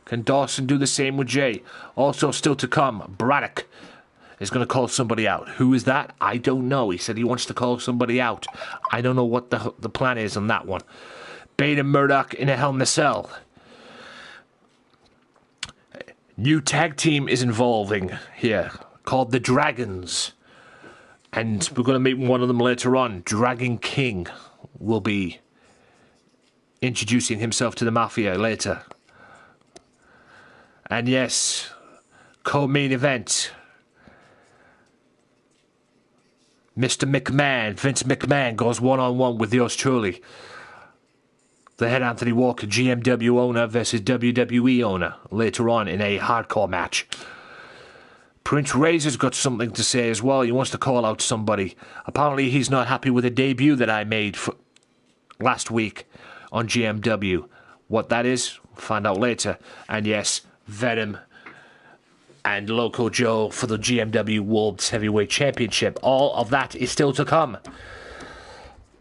Can Dawson do the same with Jay? Also still to come, Braddock is going to call somebody out. Who is that? I don't know. He said he wants to call somebody out. I don't know what the plan is on that one. Bane and Murdoch in a Hell in a Cell. New tag team is involving here called the Dragons. And we're going to meet one of them later on. Dragon King will be introducing himself to the Mafia later. And yes, co-main event. Mr. McMahon, Vince McMahon, goes one-on-one with yours truly. The head Anthony Walker, GMW owner versus WWE owner later on in a hardcore match. Prince Razor's got something to say as well. He wants to call out somebody. Apparently he's not happy with the debut that I made for last week on GMW. What that is, we'll find out later. And yes, Venom and Loco Joe for the GMW World Heavyweight Championship. All of that is still to come.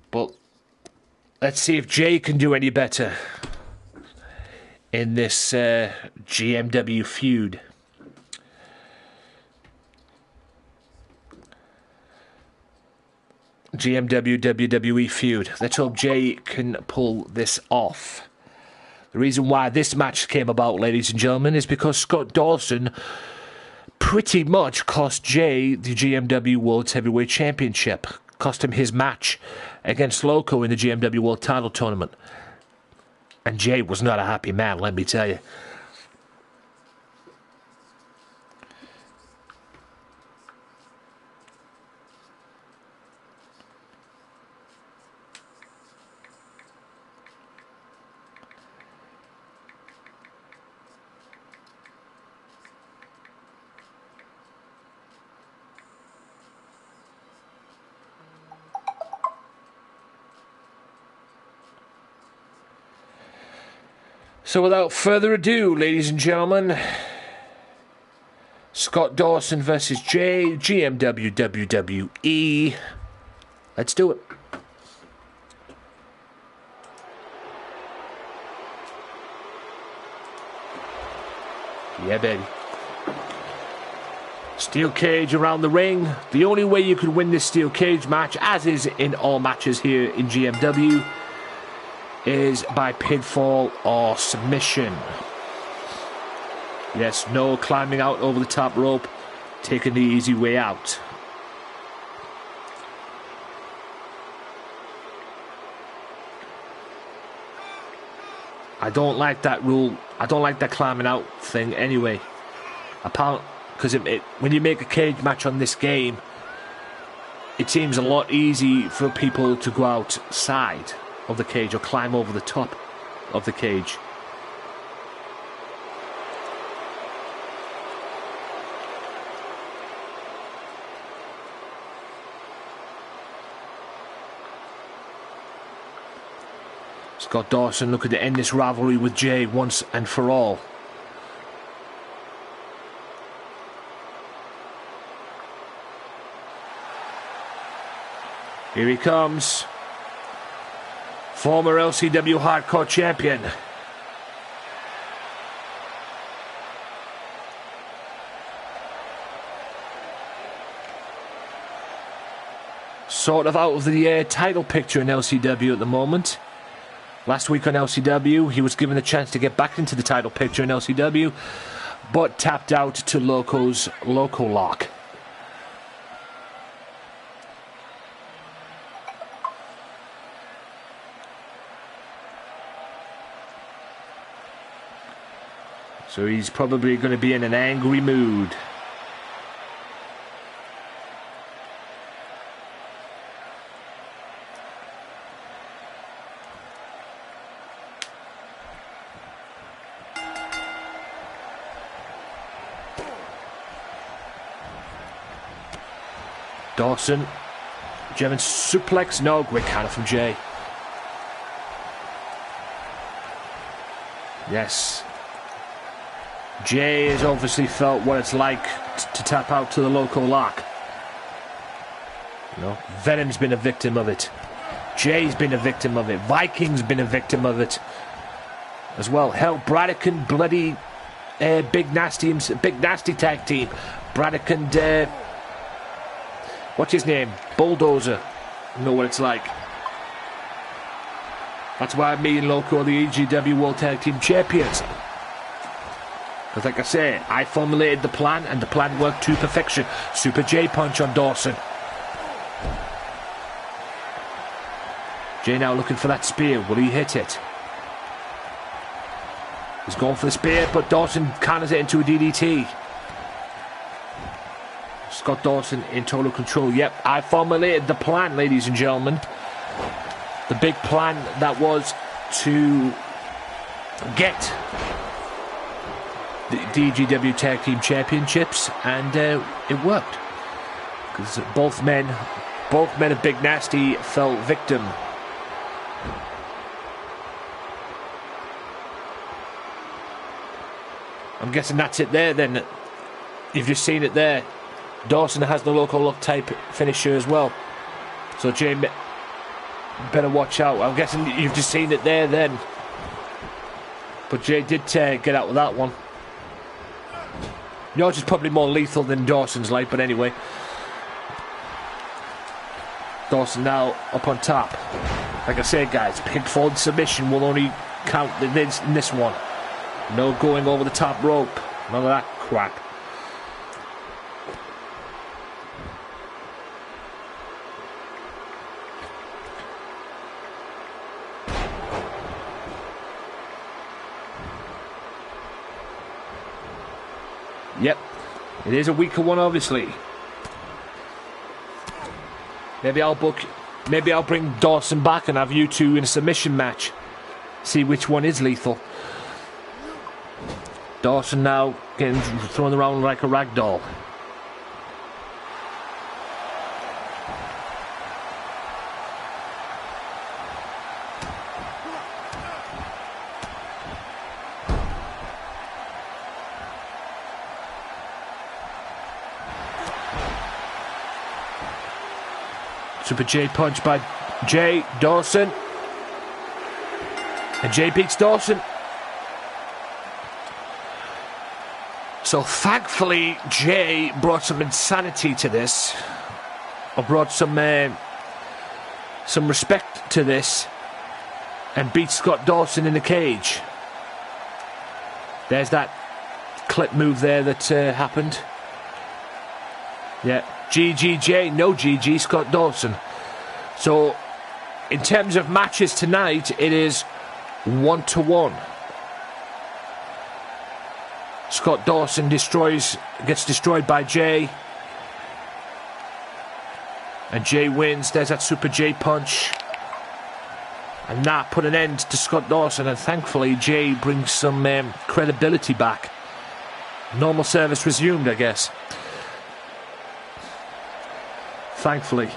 But let's see if Jay can do any better in this GMW feud. GMW WWE feud. Let's hope Jay can pull this off. The reason why this match came about, ladies and gentlemen, is because Scott Dawson pretty much cost Jay the GMW World Heavyweight Championship. Cost him his match against Loco in the GMW World Title Tournament. And Jay was not a happy man, let me tell you. So without further ado, ladies and gentlemen, Scott Dawson versus Jay, GMW WWE. Let's do it. Yeah, baby. Steel cage around the ring. The only way you could win this steel cage match, as is in all matches here in GMW, is by pinfall or submission. Yes, no climbing out over the top rope, taking the easy way out. I don't like that rule. I don't like that climbing out thing anyway. Because when you make a cage match on this game, it seems a lot easy for people to go outside of the cage or climb over the top of the cage. Scott Dawson looking to end this rivalry with Jay once and for all. Here he comes. Former LCW Hardcore Champion. Sort of out of the title picture in LCW at the moment. Last week on LCW, he was given a chance to get back into the title picture in LCW, but tapped out to Loco's Loco Lock. So he's probably going to be in an angry mood. Dawson. German suplex. No, great counter from Jay. Yes. Jay has obviously felt what it's like to tap out to the local lock. You know, Venom's been a victim of it. Jay's been a victim of it. Viking's been a victim of it as well. Hell, Braddock and bloody Big Nasty tag team. Braddock and what's his name? Bulldozer. You know what it's like. That's why me and Loco are the EGW World Tag Team Champions. Because like I say, I formulated the plan and the plan worked to perfection. Super J punch on Dawson. Jay now looking for that spear. Will he hit it? He's going for the spear, but Dawson counters it into a DDT. Scott Dawson in total control. Yep, I formulated the plan, ladies and gentlemen. The big plan that was to get the DGW Tag Team Championships, and it worked. Because both men of Big Nasty fell victim. I'm guessing that's it there then. You've just seen it there. Dawson has the local lock type finisher as well. So Jay better watch out. I'm guessing you've just seen it there then. But Jay did get out with that one. Yours is probably more lethal than Dawson's like, but anyway. Dawson now up on top. Like I said, guys, pinfall submission will only count in this one. No going over the top rope. None of that crap. Yep, it is a weaker one, obviously. Maybe I'll bring Dawson back and have you two in a submission match. See which one is lethal. Dawson now getting thrown around like a rag doll. Super J punch by Jay Dawson. And Jay beats Dawson. So thankfully Jay brought some insanity to this. Or brought some respect to this. And beat Scott Dawson in the cage. There's that clip move there that happened. Yeah. GGJ, no GG, Scott Dawson. So, in terms of matches tonight, it is 1-1. Scott Dawson gets destroyed by Jay. And Jay wins. There's that Super J punch. And that put an end to Scott Dawson. And thankfully, Jay brings some credibility back. Normal service resumed, I guess. Thankfully.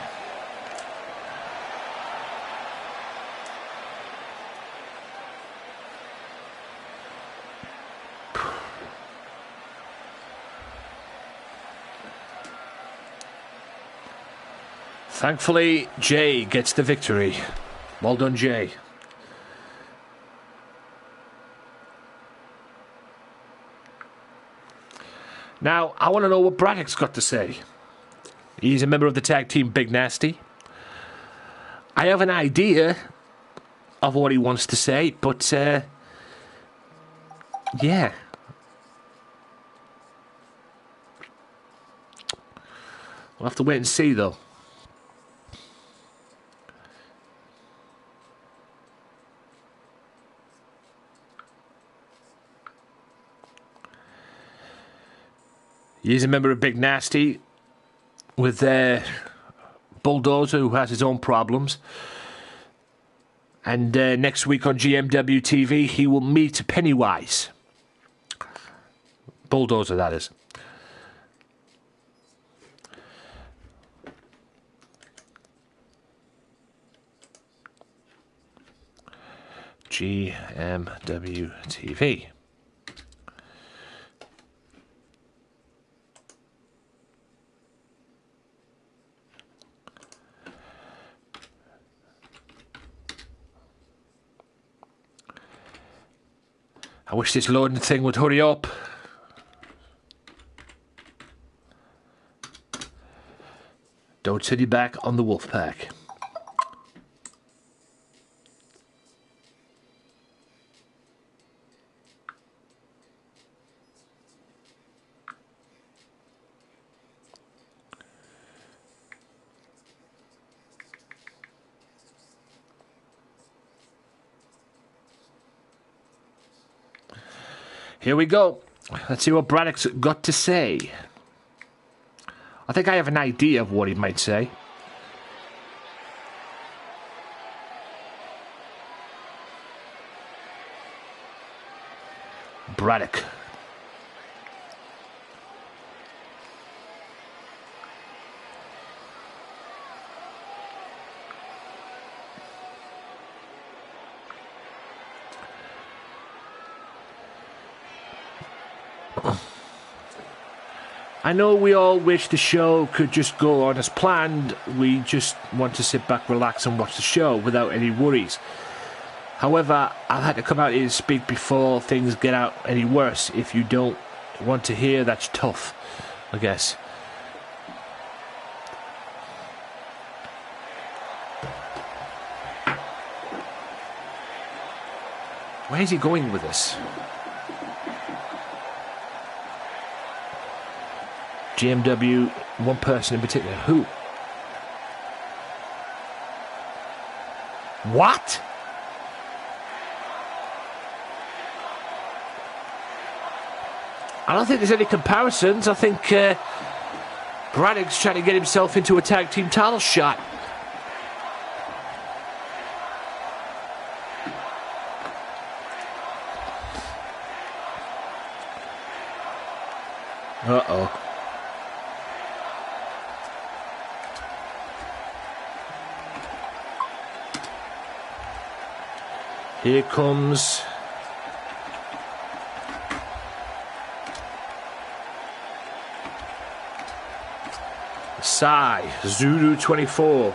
Thankfully, Jay gets the victory. Well done, Jay. Now, I want to know what Braddock's got to say. He's a member of the tag team Big Nasty. I have an idea of what he wants to say, but yeah. We'll have to wait and see, though. He's a member of Big Nasty with Bulldozer, who has his own problems. And next week on GMW TV, he will meet Pennywise. Bulldozer, that is. GMW TV. I wish this loading thing would hurry up. Don't turn your back on the Wolfpack. Here we go. Let's see what Braddock's got to say. I think I have an idea of what he might say. Braddock. I know we all wish the show could just go on as planned. We just want to sit back, relax and watch the show without any worries. However, I've had to come out here and speak before things get out any worse. If you don't want to hear, that's tough, I guess. Where is he going with this? GMW, one person in particular. Who? What? I don't think there's any comparisons. I think Braddock's trying to get himself into a tag team title shot. Uh-oh. Here comes Sai, Zulu 24.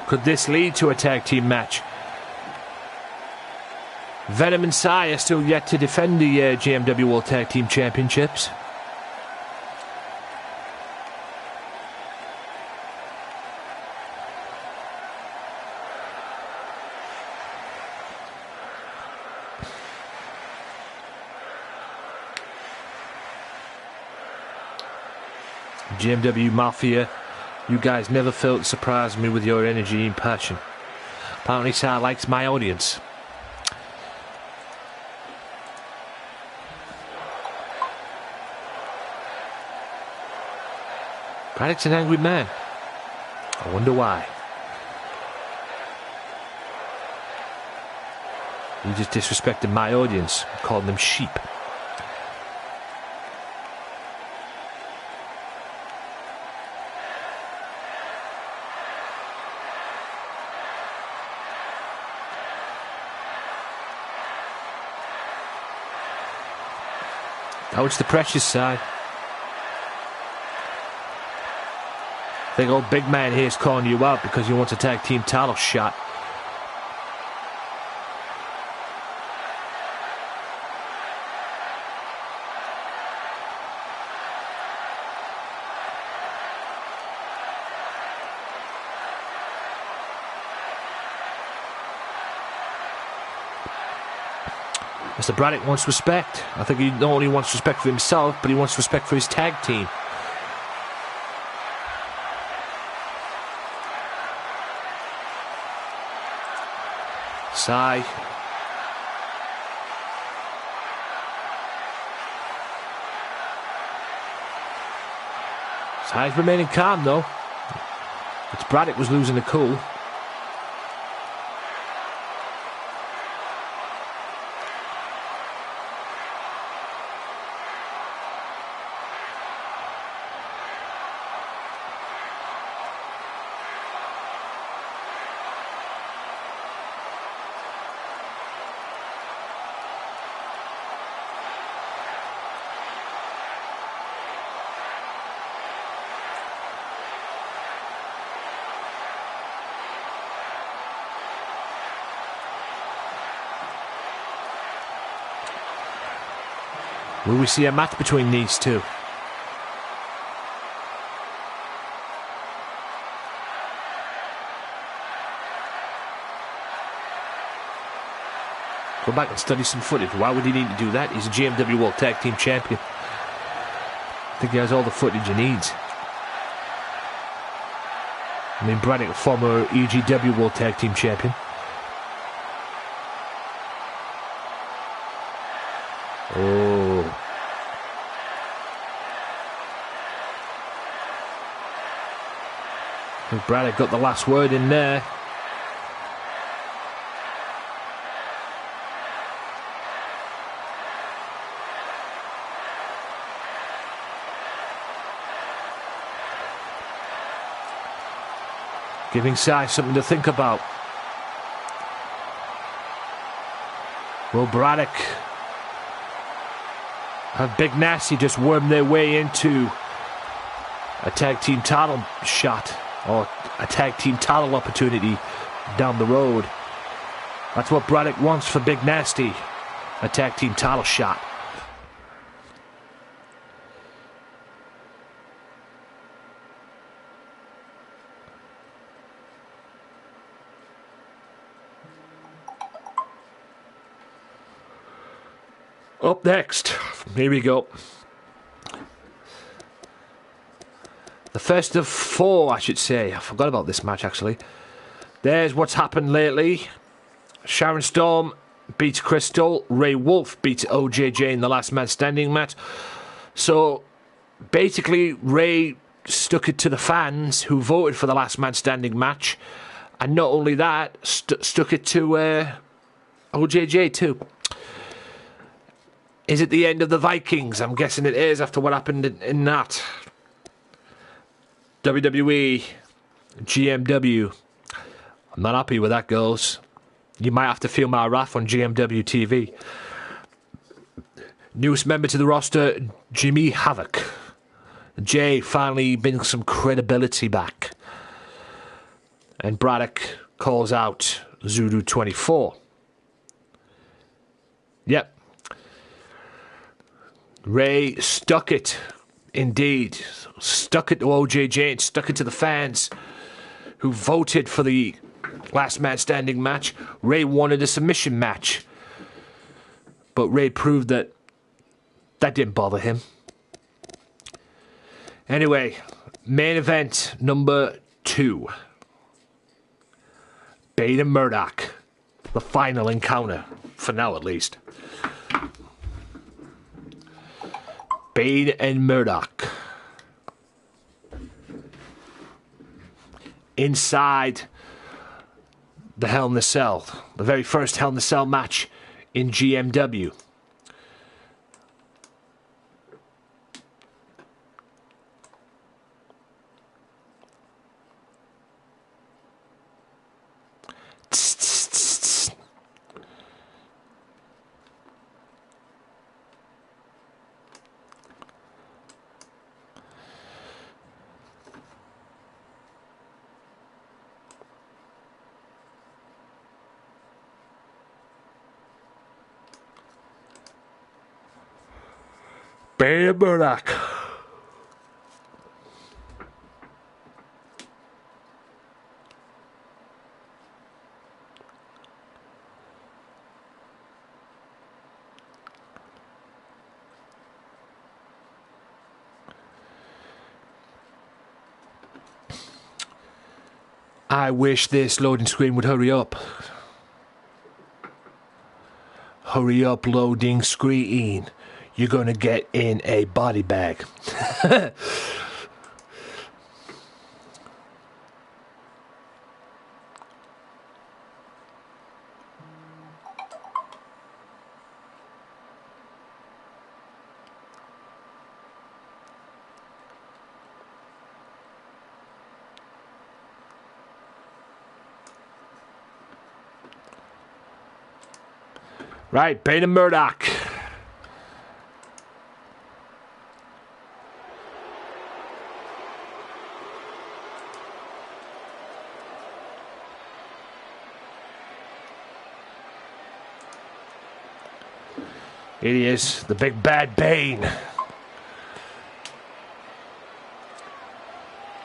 Could this lead to a tag team match? Venom and Sai are still yet to defend the GMW World Tag Team Championships. GMW Mafia, you guys never failed to surprise me with your energy and passion. Apparently Sai likes my audience. Braddock's an angry man. I wonder why. He just disrespected my audience, calling them sheep. Oh, it's the precious side. I think old big man here is calling you out because he wants a tag team title shot. Mr. Braddock wants respect. I think he not only wants respect for himself, but he wants respect for his tag team. Sai. Sai's remaining calm though. It's Braddock was losing the cool. Will we see a match between these two? Go back and study some footage. Why would he need to do that? He's a GMW World Tag Team Champion. I think he has all the footage he needs. I mean, Braddock, former EGW World Tag Team Champion. Oh. I think Braddock got the last word in there. Giving Sai something to think about. Will Braddock have Big Nasty just worm their way into a tag team title shot or a tag team title opportunity down the road? That's what Braddock wants for Big Nasty, a tag team title shot. Up next, here we go. The first of four, I should say. I forgot about this match, actually. There's what's happened lately. Sharon Storm beats Crystal. Ray Wolf beats OJJ in the last man standing match. So, basically, Ray stuck it to the fans who voted for the last man standing match. And not only that, stuck it to OJJ too. Is it the end of the Vikings? I'm guessing it is after what happened in that. WWE, GMW. I'm not happy with that, girls. You might have to feel my wrath on GMW TV. Newest member to the roster, Jimmy Havoc. Jay finally brings some credibility back. And Braddock calls out Zulu 24. Yep. Ray stuck it, indeed. Stuck it to OJJ and stuck it to the fans who voted for the last man standing match. Ray wanted a submission match. But Ray proved that didn't bother him. Anyway, main event number 2. Bane and Murdoch. The final encounter, for now at least. Bane and Murdoch. Inside the Hell in the Cell. The very first Hell in the Cell match in GMW. Bane and Murdoch. I wish this loading screen would hurry up. Hurry up, loading screen. You're gonna get in a body bag. Right, Bane and Murdoch. Here he is, the big bad Bane.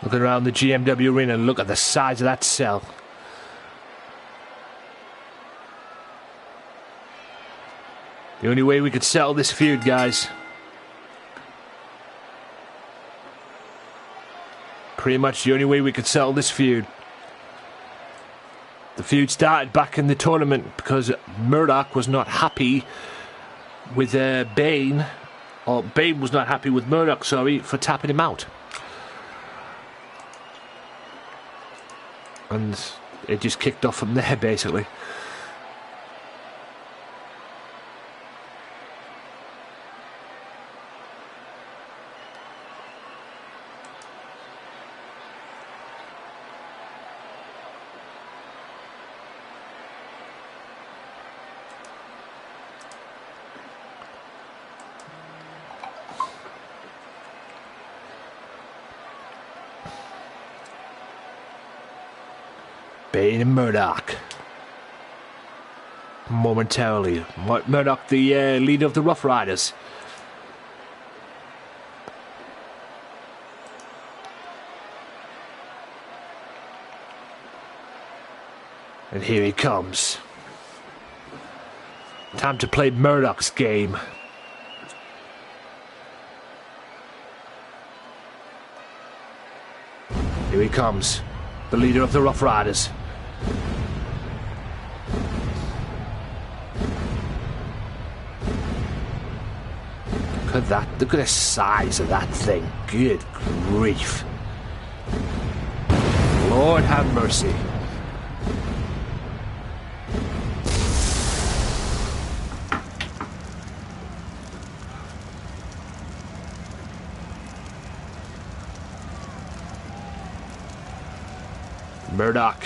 Looking around the GMW arena, look at the size of that cell. The only way we could settle this feud, guys. Pretty much the only way we could settle this feud. The feud started back in the tournament because Murdoch was not happy with Bane. Or Bane was not happy with Murdoch, sorry, for tapping him out. And it just kicked off from there, basically. Bane and Murdoch. Momentarily. Murdoch, the leader of the Rough Riders. And here he comes. Time to play Murdoch's game. Here he comes. The leader of the Rough Riders. Look at that. Look at the size of that thing. Good grief. Lord have mercy. Murdoch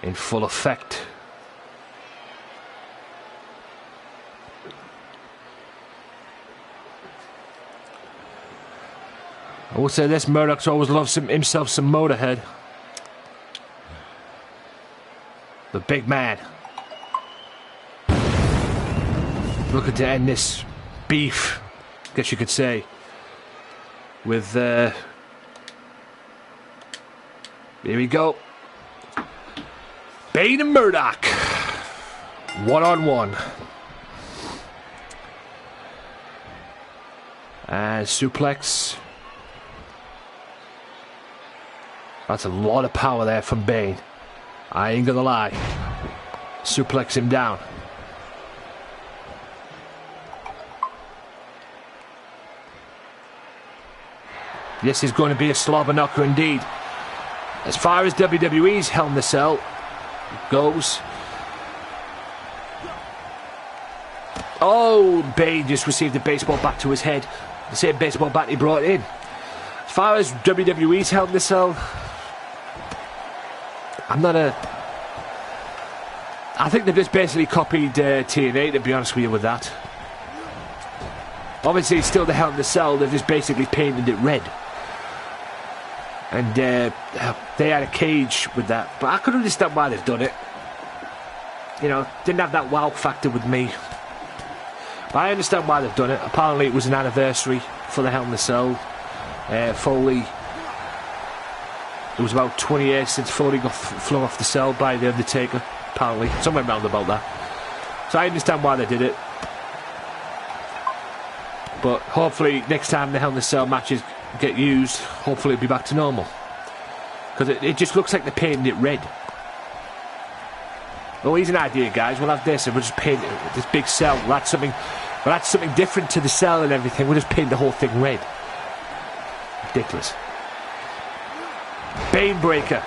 in full effect. I will say this, Murdoch's always loved himself some Motorhead. The big man. Looking to end this beef, I guess you could say, with here we go. Bane and Murdoch. One-on-one. And suplex. That's a lot of power there from Bane. I ain't gonna lie. Suplex him down. This is going to be a slobber knocker indeed. As far as WWE's Hell in the Cell goes. Oh, Bane just received a baseball bat to his head. The same baseball bat he brought in. As far as WWE's Hell in the Cell, I think they've just basically copied TNA, to be honest with you with that. Obviously it's still the Hell in the Cell, they've just basically painted it red. And they had a cage with that, but I could understand why they've done it. You know, didn't have that wow factor with me. But I understand why they've done it. Apparently it was an anniversary for the Hell in the Cell. Foley, it was about 20 years since Foley got flung off the cell by The Undertaker, apparently. Somewhere round about that. So I understand why they did it. But hopefully next time the Hell in the Cell matches get used, hopefully it'll be back to normal. Because it just looks like they're painting it red. Oh, here's an idea, guys. We'll have this and we'll just paint this big cell. We'll add something different to the cell and everything. We'll just paint the whole thing red. Ridiculous. Bane Breaker,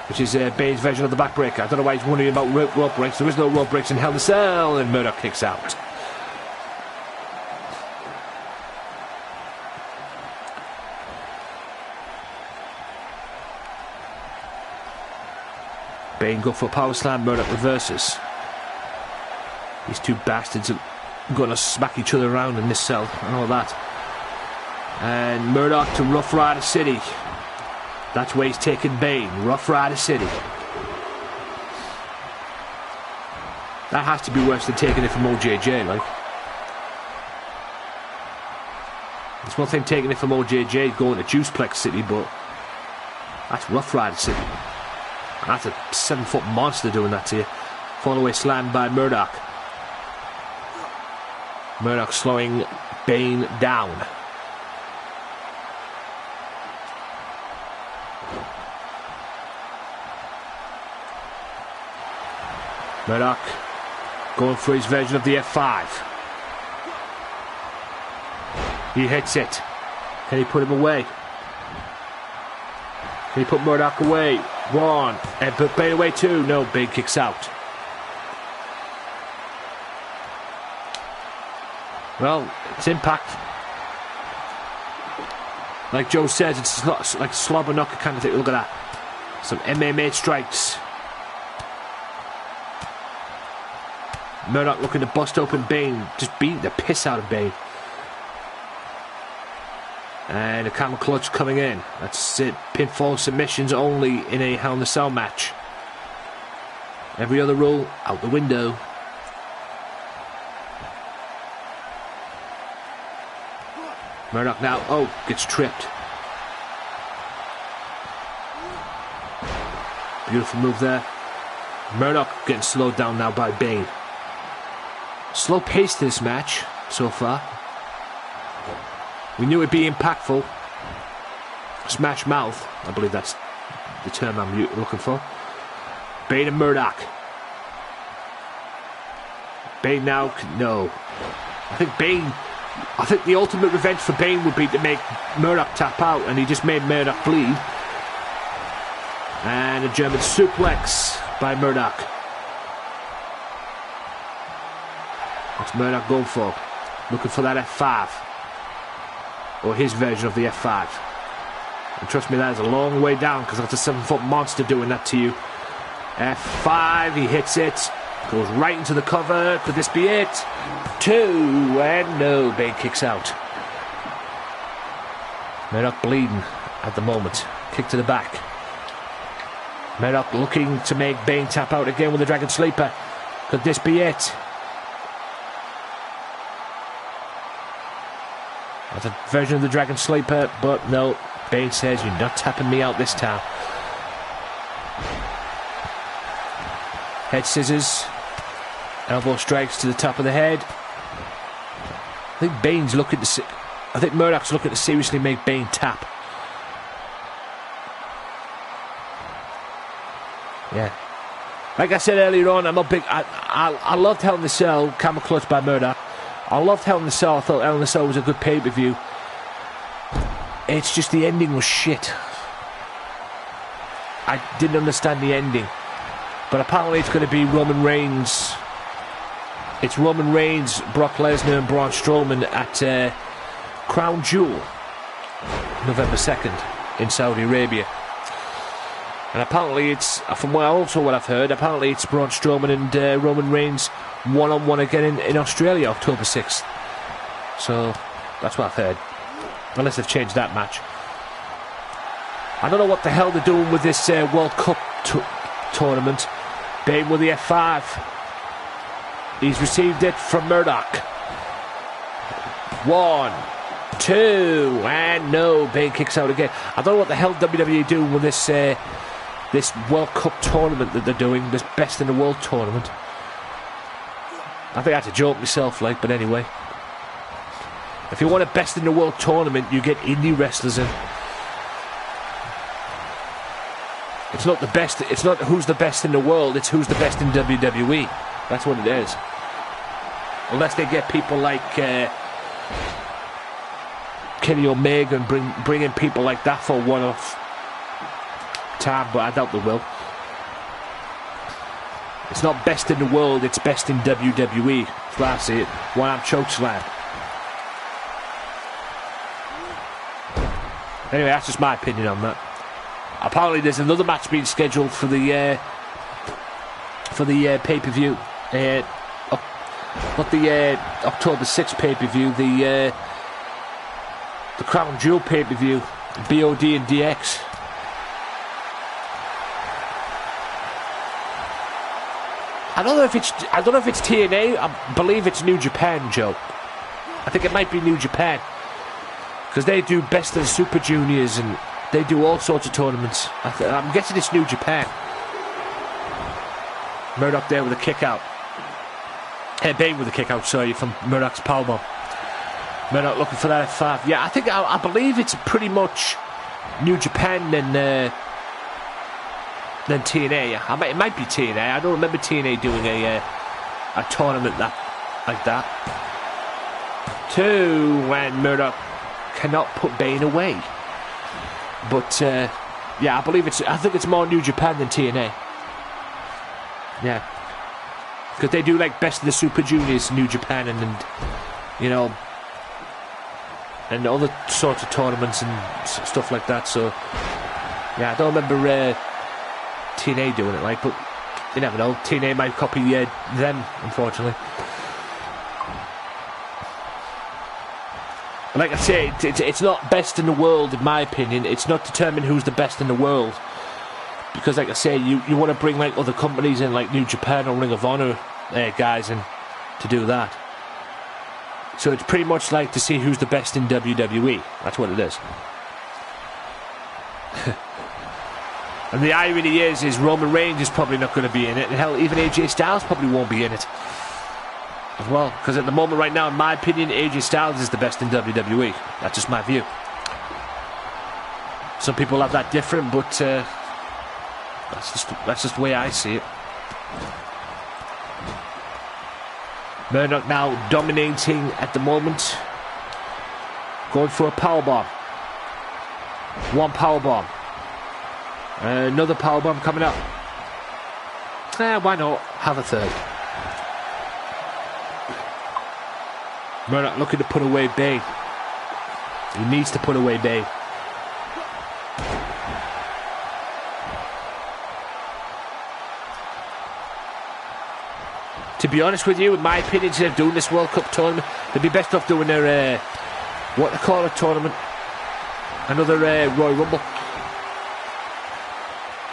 which is Bane's version of the backbreaker. I don't know why he's wondering about rope breaks. There is no rope breaks in Hell in the Cell, and Murdoch kicks out. Bane go for a power slam, Murdoch reverses. These two bastards are going to smack each other around in this cell and all that. And Murdoch to Rough Rider City. That's where he's taking Bane. Rough Rider City. That has to be worse than taking it from OJJ, like. It's one thing taking it from OJJ going to Juiceplex City, but that's Rough Rider City. And that's a 7-foot monster doing that to you. Fall away slammed by Murdoch. Murdoch slowing Bane down. Murdoch going for his version of the F5. He hits it. Can he put him away? Can he put Murdoch away? One. And put Bane away two. No, Bane kicks out. Well, it's Impact. Like Joe says, it's like slobber knocker kind of thing. Look at that. Some MMA strikes. Murdoch looking to bust open Bane. Just beating the piss out of Bane. And a camel clutch coming in. That's it. Pinfall submissions only in a Hell in a Cell match. Every other rule out the window. Murdoch now, gets tripped. Beautiful move there. Murdoch getting slowed down now by Bane. Slow pace this match so far. We knew it'd be impactful. Smash mouth, I believe that's the term I'm looking for. Bane and Murdoch. Bane now, no. I think the ultimate revenge for Bane would be to make Murdoch tap out, and he just made Murdoch bleed. And a German suplex by Murdoch. What's Murdoch going for? Looking for that F5. Or his version of the F5. And trust me, that is a long way down, because that's a 7-foot monster doing that to you. F5, he hits it. Goes right into the cover. Could this be it? Two, and no, Bane kicks out. Murdoch bleeding at the moment. Kick to the back. Murdoch looking to make Bane tap out again with the Dragon Sleeper. Could this be it? That's a version of the Dragon Sleeper, but no. Bane says, you're not tapping me out this time. Head scissors. Elbow strikes to the top of the head. I think Bane's looking to... I think Murdoch's looking to seriously make Bane tap. Yeah. Like I said earlier on, I'm a big... I loved Hell in a Cell, camel clutch by Murdoch. I loved Hell in a Cell. I thought Hell in a Cell was a good pay-per-view. It's just the ending was shit. I didn't understand the ending. But apparently it's going to be Roman Reigns. It's Roman Reigns, Brock Lesnar and Braun Strowman at Crown Jewel, November 2nd in Saudi Arabia. And apparently it's, from what I've heard, apparently it's Braun Strowman and Roman Reigns one-on-one again in Australia, October 6th. So that's what I've heard. Unless they've changed that match. I don't know what the hell they're doing with this World Cup tournament. Bane with the F5. He's received it from Murdoch. 1, 2, and no. Bane kicks out again. I don't know what the hell WWE doing with this this World Cup tournament that they're doing. This Best in the World tournament. I think I had to joke myself, like, but anyway. If you want a Best in the World tournament, you get indie wrestlers in. It's not the best. It's not who's the best in the world. It's who's the best in WWE. That's what it is. Unless they get people like Kenny Omega and bring in people like that for one-off time, but I doubt they will. It's not best in the world. It's best in WWE. That's why I see it. One-arm chokeslam. Anyway, that's just my opinion on that. Apparently, there's another match being scheduled for the pay-per-view. Not the October 6th pay-per-view. The Crown Jewel pay-per-view. BOD and DX. I don't know if it's TNA. I believe it's New Japan, Joe. I think it might be New Japan because they do Best of the Super Juniors and they do all sorts of tournaments. I'm guessing it's New Japan. Murdoch there with a kick out. Bane with a kick out, sorry, from Murdoch's powerbomb. Murdoch looking for that F5. Yeah, I believe it's pretty much New Japan than TNA. It might be TNA. I don't remember TNA doing a tournament like that. To when Murdoch cannot put Bane away. But yeah, I think it's more New Japan than TNA. Yeah, because they do like Best of the Super Juniors, New Japan, and you know, and other sorts of tournaments and stuff like that. So yeah, I don't remember TNA doing it like, but you never know. TNA might copy them, unfortunately. But like I say, it's not best in the world, in my opinion. It's not determined who's the best in the world. Because like I say, you want to bring like other companies in, like New Japan or Ring of Honor guys in to do that. So it's pretty much like to see who's the best in WWE. That's what it is. And the irony is Roman Reigns is probably not going to be in it. And hell, even AJ Styles probably won't be in it as well. Because at the moment right now, in my opinion, AJ Styles is the best in WWE. That's just my view. Some people have that different, but that's just the way I see it. Murdoch now dominating at the moment. Going for a powerbomb. One powerbomb. Another powerbomb coming up. Why not? Have a third. Murdoch looking to put away Bane. He needs to put away Bane. To be honest with you, in my opinion, instead of doing this World Cup tournament, they'd be best off doing their, what they call a tournament. Another Royal Rumble.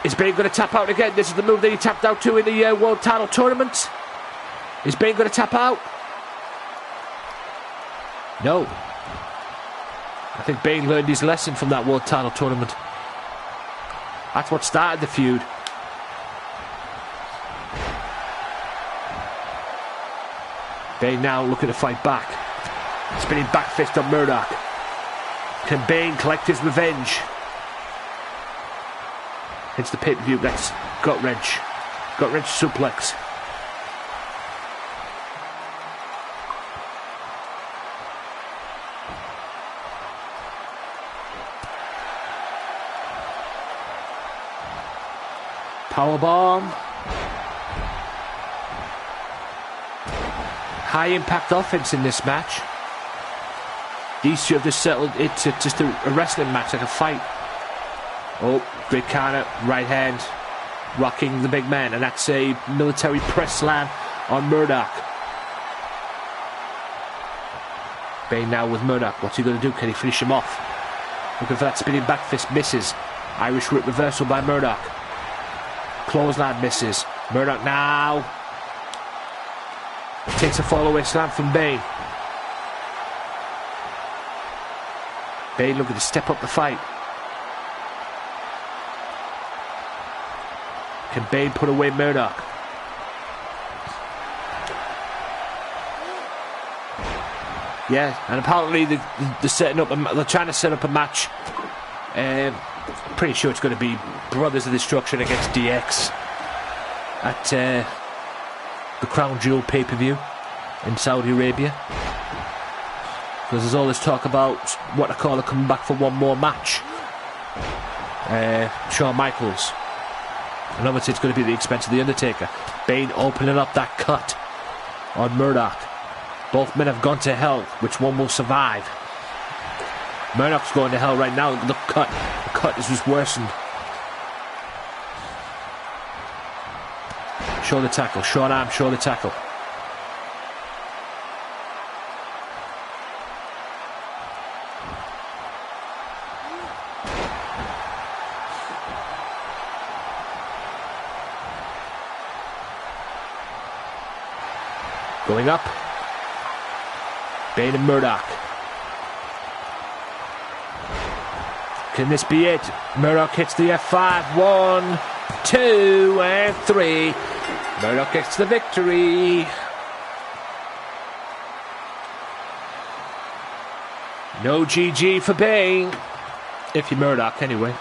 Is Bane going to tap out again? This is the move that he tapped out to in the World Title Tournament. Is Bane going to tap out? No. I think Bane learned his lesson from that World Title Tournament. That's what started the feud. Bane now looking to fight back. Spinning back fist on Murdoch. Can Bane collect his revenge? Hits the pay-per-view. That's gut wrench. Gut wrench suplex. Powerbomb. High impact offense in this match. These two have just settled it to just a wrestling match, like a fight. Oh, great counter, right hand, rocking the big man, and that's a military press slam on Murdoch. Bane now with Murdoch. What's he going to do? Can he finish him off? Looking for that spinning back fist, misses. Irish whip reversal by Murdoch. Clothesline misses. Murdoch now takes a fall-away slam from Bane. Bane looking to step up the fight. Can Bane put away Murdoch? Yeah, and apparently they're setting up. They're trying to set up a match. Pretty sure it's going to be Brothers of Destruction against DX at the Crown Jewel pay-per-view in Saudi Arabia. Because there's all this talk about what I call it coming back for one more match. Shawn Michaels. And obviously it's going to be at the expense of The Undertaker. Bane opening up that cut on Murdoch. Both men have gone to hell. Which one will survive? Murdoch's going to hell right now. The cut is just worsened. Shoulder tackle. Short arm, shoulder tackle. Going up. Bane and Murdoch. Can this be it? Murdoch hits the F5. 1, 2, and 3. Murdoch gets the victory. No GG for Bane. If you're Murdoch, anyway.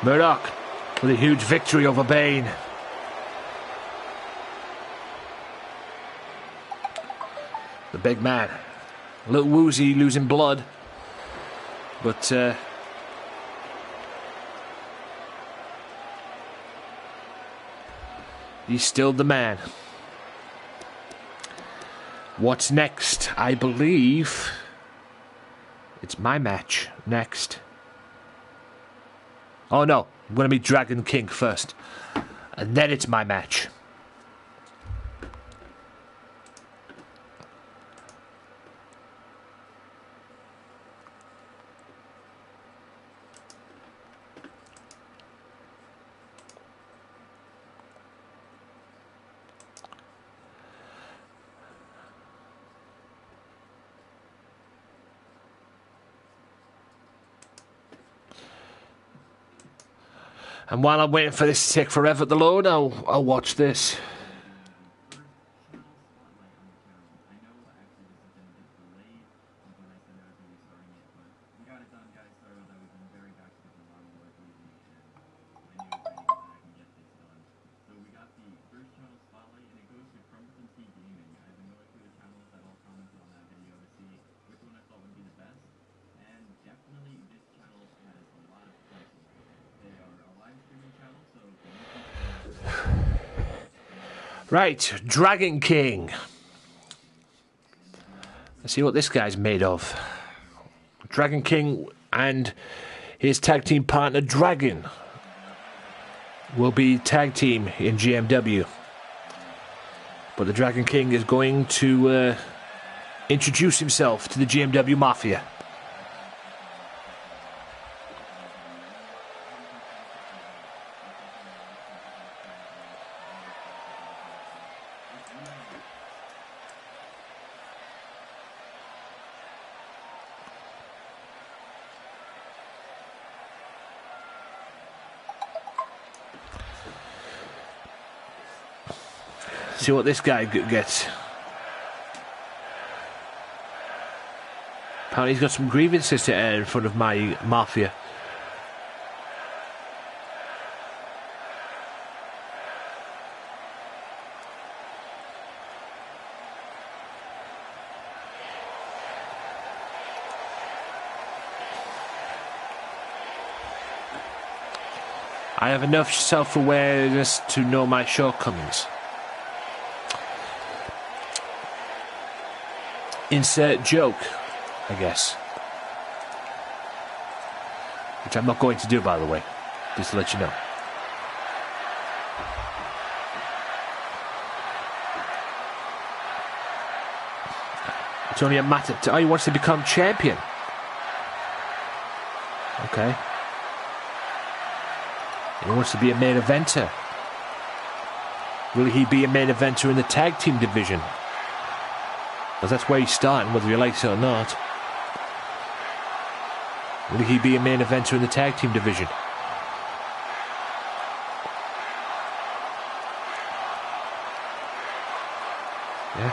Murdoch with a huge victory over Bane. The big man. A little woozy, losing blood. But he's still the man. What's next? I believe it's my match next. Oh no, I'm going to be Dragon King first. And then it's my match. And while I'm waiting for this to take forever to load, I'll watch this. Right, Dragon King. Let's see what this guy's made of. Dragon King and his tag team partner Dragon will be tag team in GMW. But the Dragon King is going to introduce himself to the GMW Mafia. See what this guy gets. Apparently he's got some grievances to air in front of my Mafia. I have enough self-awareness to know my shortcomings. Insert joke, I guess. Which I'm not going to do, by the way. Just to let you know. It's only a matter to... Oh, he wants to become champion. Okay. He wants to be a main eventer. Will he be a main eventer in the tag team division? Because that's where he's starting, whether he likes it or not. Will he be a main eventer in the tag team division? Yeah.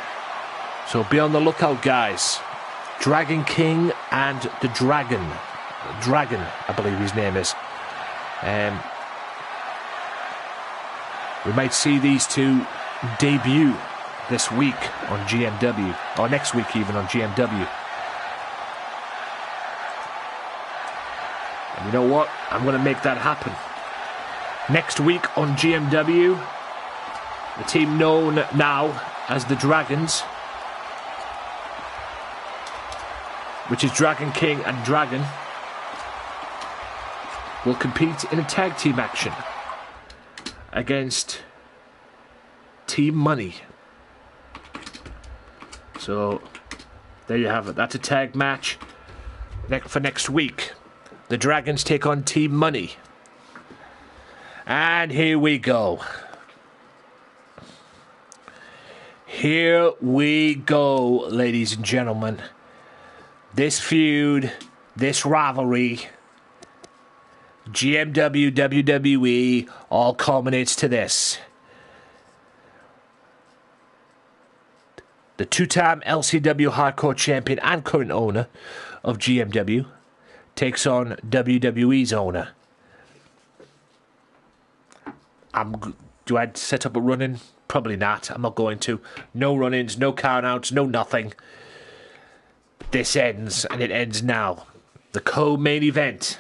So be on the lookout, guys. Dragon King and the Dragon. Dragon, I believe his name is. We might see these two debut this week on GMW, or next week even on GMW. And you know what? I'm going to make that happen. Next week on GMW, the team known now as the Dragons, which is Dragon King and Dragon, will compete in a tag team action against Team Money. So there you have it. That's a tag match for next week. The Dragons take on Team Money. And here we go. Here we go, ladies and gentlemen. This feud, this rivalry, GMW, WWE, all culminates to this. The two-time LCW Hardcore Champion and current owner of GMW takes on WWE's owner. Do I set up a run-in? Probably not. I'm not going to. No run-ins, no count-outs, no nothing. This ends, and it ends now. The co-main event.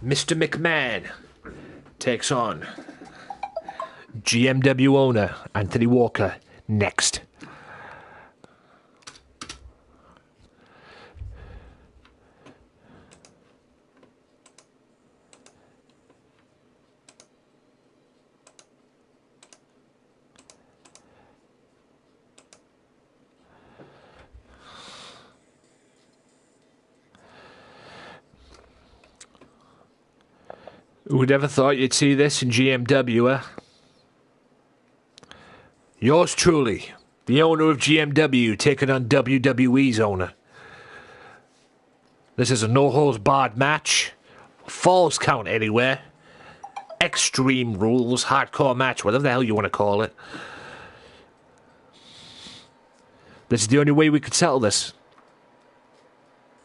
Mr. McMahon takes on GMW owner Anthony Walker next. Who'd ever thought you'd see this in GMW, eh? Yours truly, the owner of GMW, taking on WWE's owner. This is a no-holds-barred match. Falls count anywhere. Extreme rules, hardcore match, whatever the hell you want to call it. This is the only way we could settle this.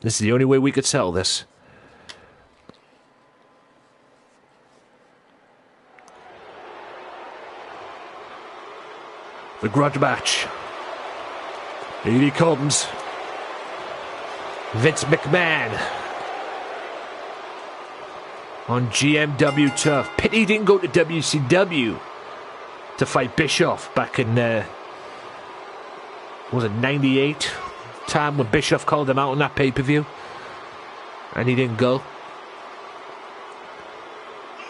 This is the only way we could settle this. The grudge match. Here he comes. Vince McMahon on GMW turf. Pity he didn't go to WCW to fight Bischoff back in, was it 98? Time when Bischoff called him out on that pay-per-view. And he didn't go.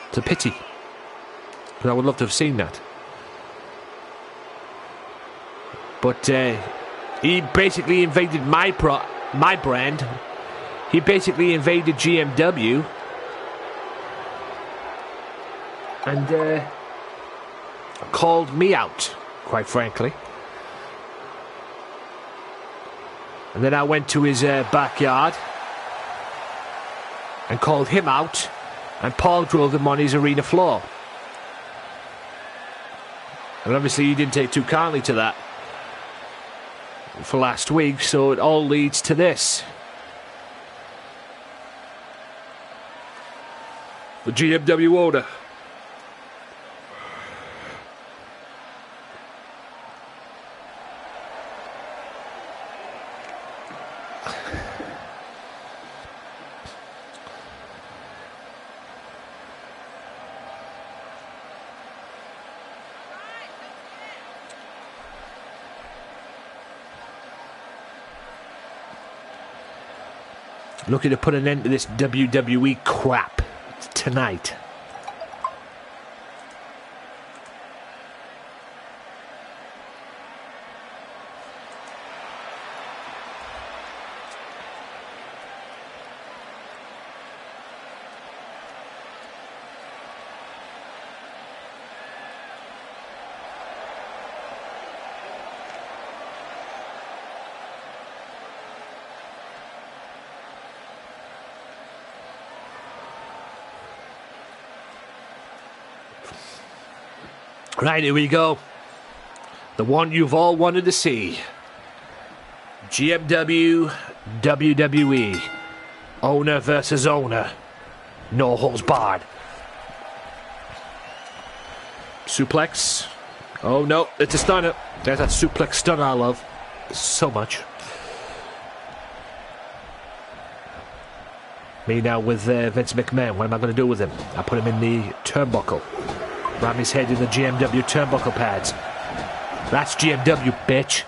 It's a pity. Because I would love to have seen that. But he basically invaded my brand. He basically invaded GMW. And called me out, quite frankly. And then I went to his backyard and called him out. And Paul drove him on his arena floor. And obviously he didn't take too kindly to that for last week, so it all leads to this. The GMW order. Looking to put an end to this WWE crap tonight. Right, here we go. The one you've all wanted to see. GMW, WWE. Owner versus owner. No holds barred. Suplex. Oh no, it's a stunner. There's that suplex stunner I love so much. Me now with Vince McMahon. What am I going to do with him? I put him in the turnbuckle. Ram his head in the GMW turnbuckle pads. That's GMW, bitch.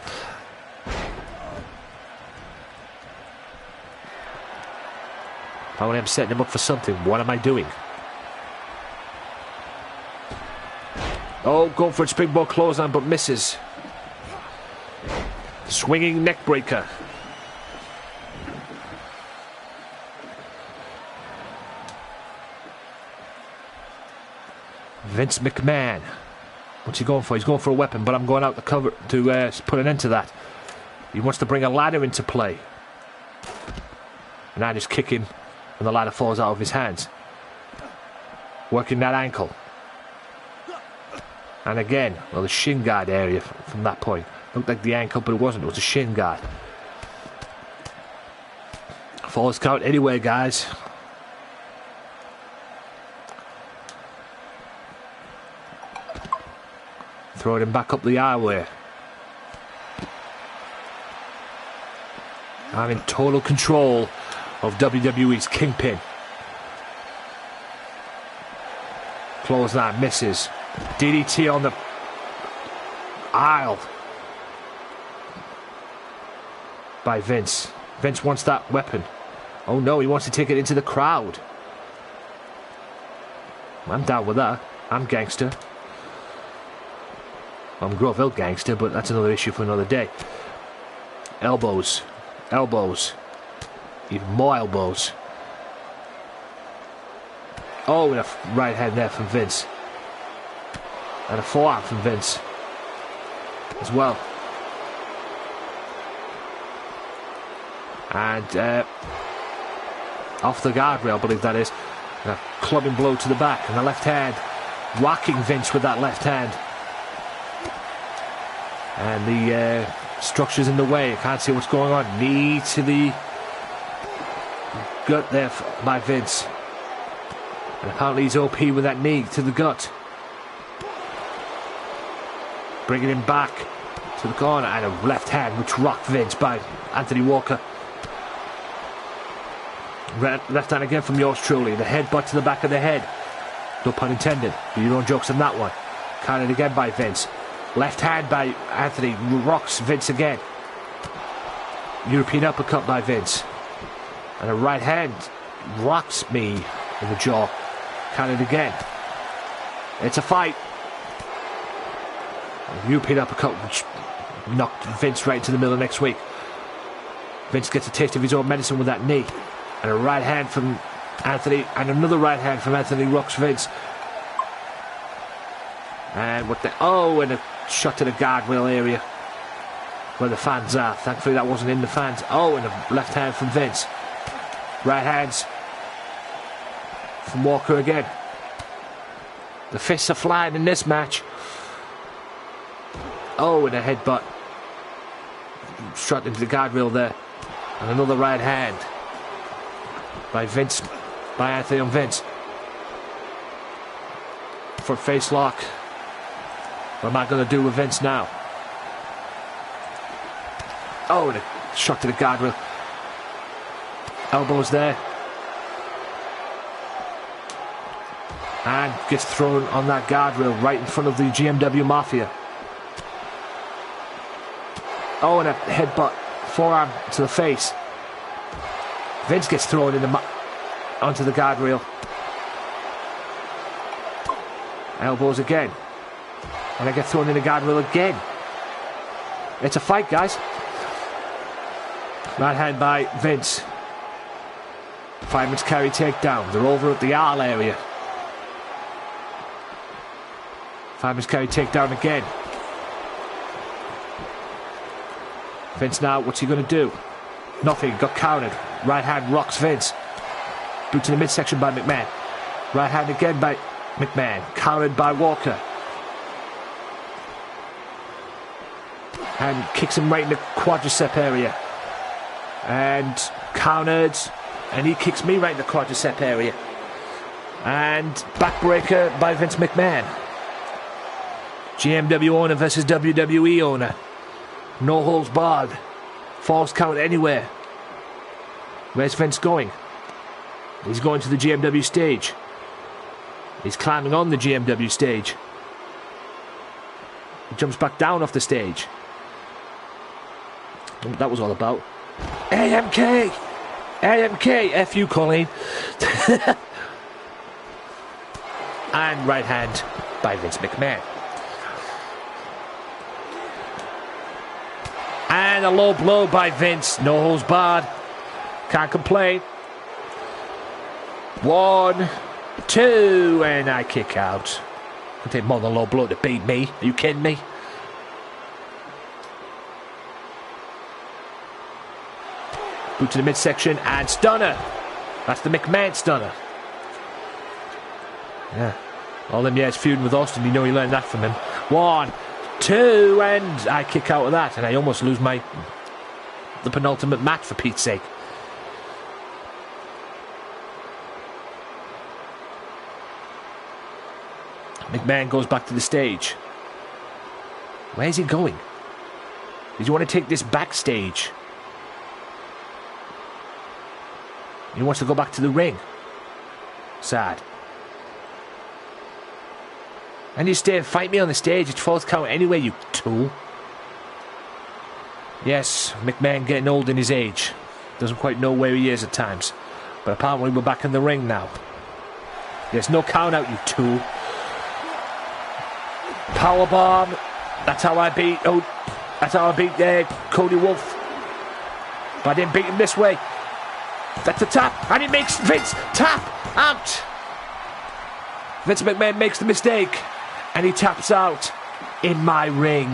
If I am setting him up for something, what am I doing? Oh, going for a springboard clothesline, but misses. Swinging neck breaker. Vince McMahon. What's he going for? He's going for a weapon, but I'm going out the cover to put an end to that. He wants to bring a ladder into play. And I just kick him, and the ladder falls out of his hands. Working that ankle. And again, well, the shin guard area from that point. Looked like the ankle, but it wasn't. It was a shin guard. Falls count anyway, guys. Throwing him back up the aisleway. I'm in total control of WWE's Kingpin. Clothesline misses. DDT on the aisle by Vince. Vince wants that weapon. Oh no, he wants to take it into the crowd. I'm down with that. I'm gangster. I'm Groville gangster, but that's another issue for another day. Elbows. Elbows. Even more elbows. Oh, and a right hand there from Vince. And a forearm from Vince as well. And off the guardrail, I believe that is. And a clubbing blow to the back. And the left hand. Whacking Vince with that left hand. And the structure's in the way. I can't see what's going on. Knee to the gut there by Vince. And apparently he's OP with that knee to the gut. Bringing him back to the corner. And a left hand which rocked Vince by Anthony Walker. Left hand again from yours truly. The headbutt to the back of the head. No pun intended. Do your own jokes on that one. Counted again by Vince. Left hand by Anthony rocks Vince again. European uppercut by Vince. And a right hand rocks me in the jaw. Counted again. It's a fight. A European uppercut which knocked Vince right into the middle of next week. Vince gets a taste of his own medicine with that knee. And a right hand from Anthony. And another right hand from Anthony rocks Vince. And what the... Oh, and a shot to the guardrail area where the fans are. Thankfully that wasn't in the fans. Oh, and a left hand from Vince. Right hands from Walker again. The fists are flying in this match. Oh, and a headbutt. Shot into the guardrail there. And another right hand by Vince, by Anthony on Vince. For face lock. What am I going to do with Vince now? Oh, and a shot to the guardrail. Elbows there. And gets thrown on that guardrail right in front of the GMW Mafia. Oh, and a headbutt. Forearm to the face. Vince gets thrown in onto the guardrail. Elbows again. And I get thrown in the guardrail again. It's a fight, guys. Right hand by Vince. Fireman's carry takedown. They're over at the aisle area. Fireman's carry takedown again. Vince now, what's he going to do? Nothing. Got countered. Right hand rocks Vince. Boot to the midsection by McMahon. Right hand again by McMahon. Countered by Walker. And kicks him right in the quadricep area. And countered. And he kicks me right in the quadricep area. And backbreaker by Vince McMahon. GMW owner versus WWE owner. No holds barred. False count anywhere. Where's Vince going? He's going to the GMW stage. He's climbing on the GMW stage. He jumps back down off the stage. What that was all about. AMK! AMK! F you, Colleen. And right hand by Vince McMahon. And a low blow by Vince. No holds barred. Can't complain. 1, 2, and I kick out. I'll take more than a low blow to beat me. Are you kidding me? Boot to the midsection and stunner. That's the McMahon stunner. Yeah. All them years feuding with Austin, you know he learned that from him. 1, 2, and I kick out of that, and I almost lose the penultimate match for Pete's sake. McMahon goes back to the stage. Where's he going? Does he want to take this backstage? He wants to go back to the ring. Sad. And you stay and fight me on the stage. It's false count anyway, you tool. Yes, McMahon getting old in his age. Doesn't quite know where he is at times. But apparently we're back in the ring now. There's no count out, you tool. Powerbomb. That's how I beat. Oh, that's how I beat Cody Wolf. But I didn't beat him this way. That's a tap, and it makes Vince tap out. Vince McMahon makes the mistake, and he taps out in my ring.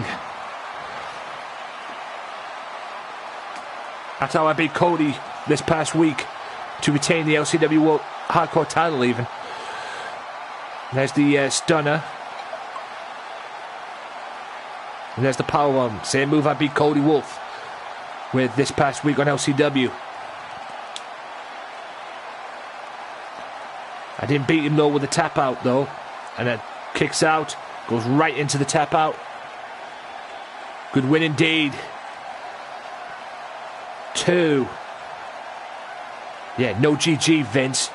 That's how I beat Cody this past week to retain the LCW World Hardcore title even. There's the stunner. And there's the powerbomb. Same move I beat Cody Wolf with this past week on LCW. I didn't beat him though with the tap out though. And then kicks out. Goes right into the tap out. Good win indeed. 2. Yeah, no GG, Vince.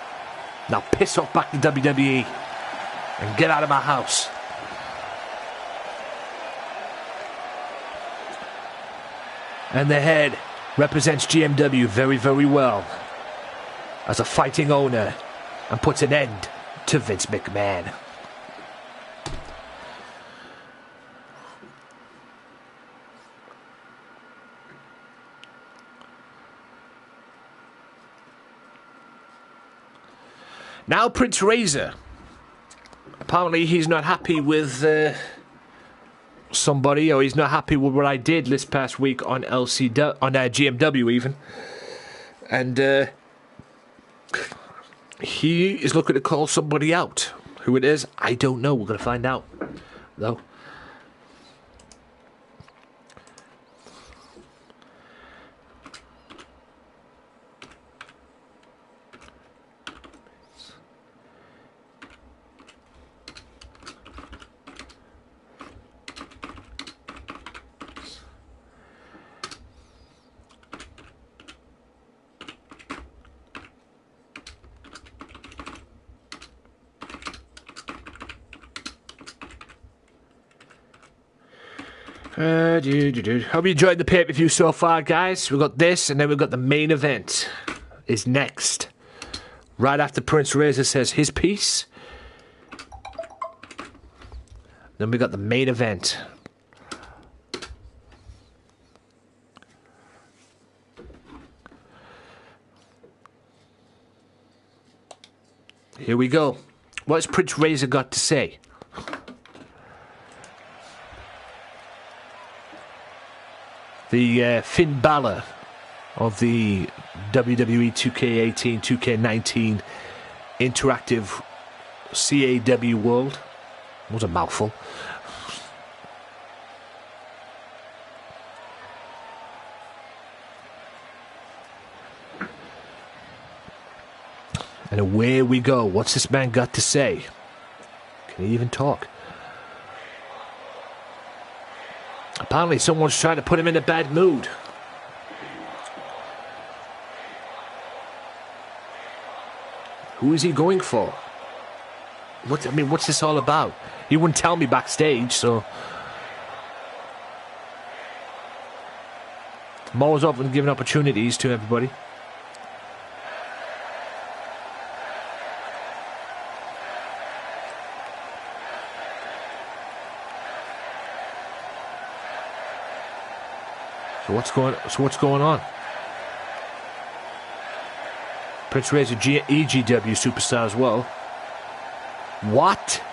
Now piss off back to WWE. And get out of my house. And the head represents GMW very, very well. As a fighting owner. And puts an end to Vince McMahon. Now Prince Razor. Apparently he's not happy with somebody, or he's not happy with what I did this past week on GMW even. And he is looking to call somebody out. Who it is, I don't know. We're going to find out, though. Hope you enjoyed the pay-per-view so far, guys. We've got this, and then we've got the main event is next. Right after Prince Razor says his piece. Then we got the main event. Here we go. What's Prince Razor got to say? The Finn Balor of the WWE 2K18, 2K19 interactive CAW world. That was a mouthful. And away we go. What's this man got to say? Can he even talk? Apparently someone's trying to put him in a bad mood. Who is he going for? What's this all about? He wouldn't tell me backstage, so... I'm always open to giving opportunities to everybody. So what's going on? Prince Ray's a EGW superstar as well. What?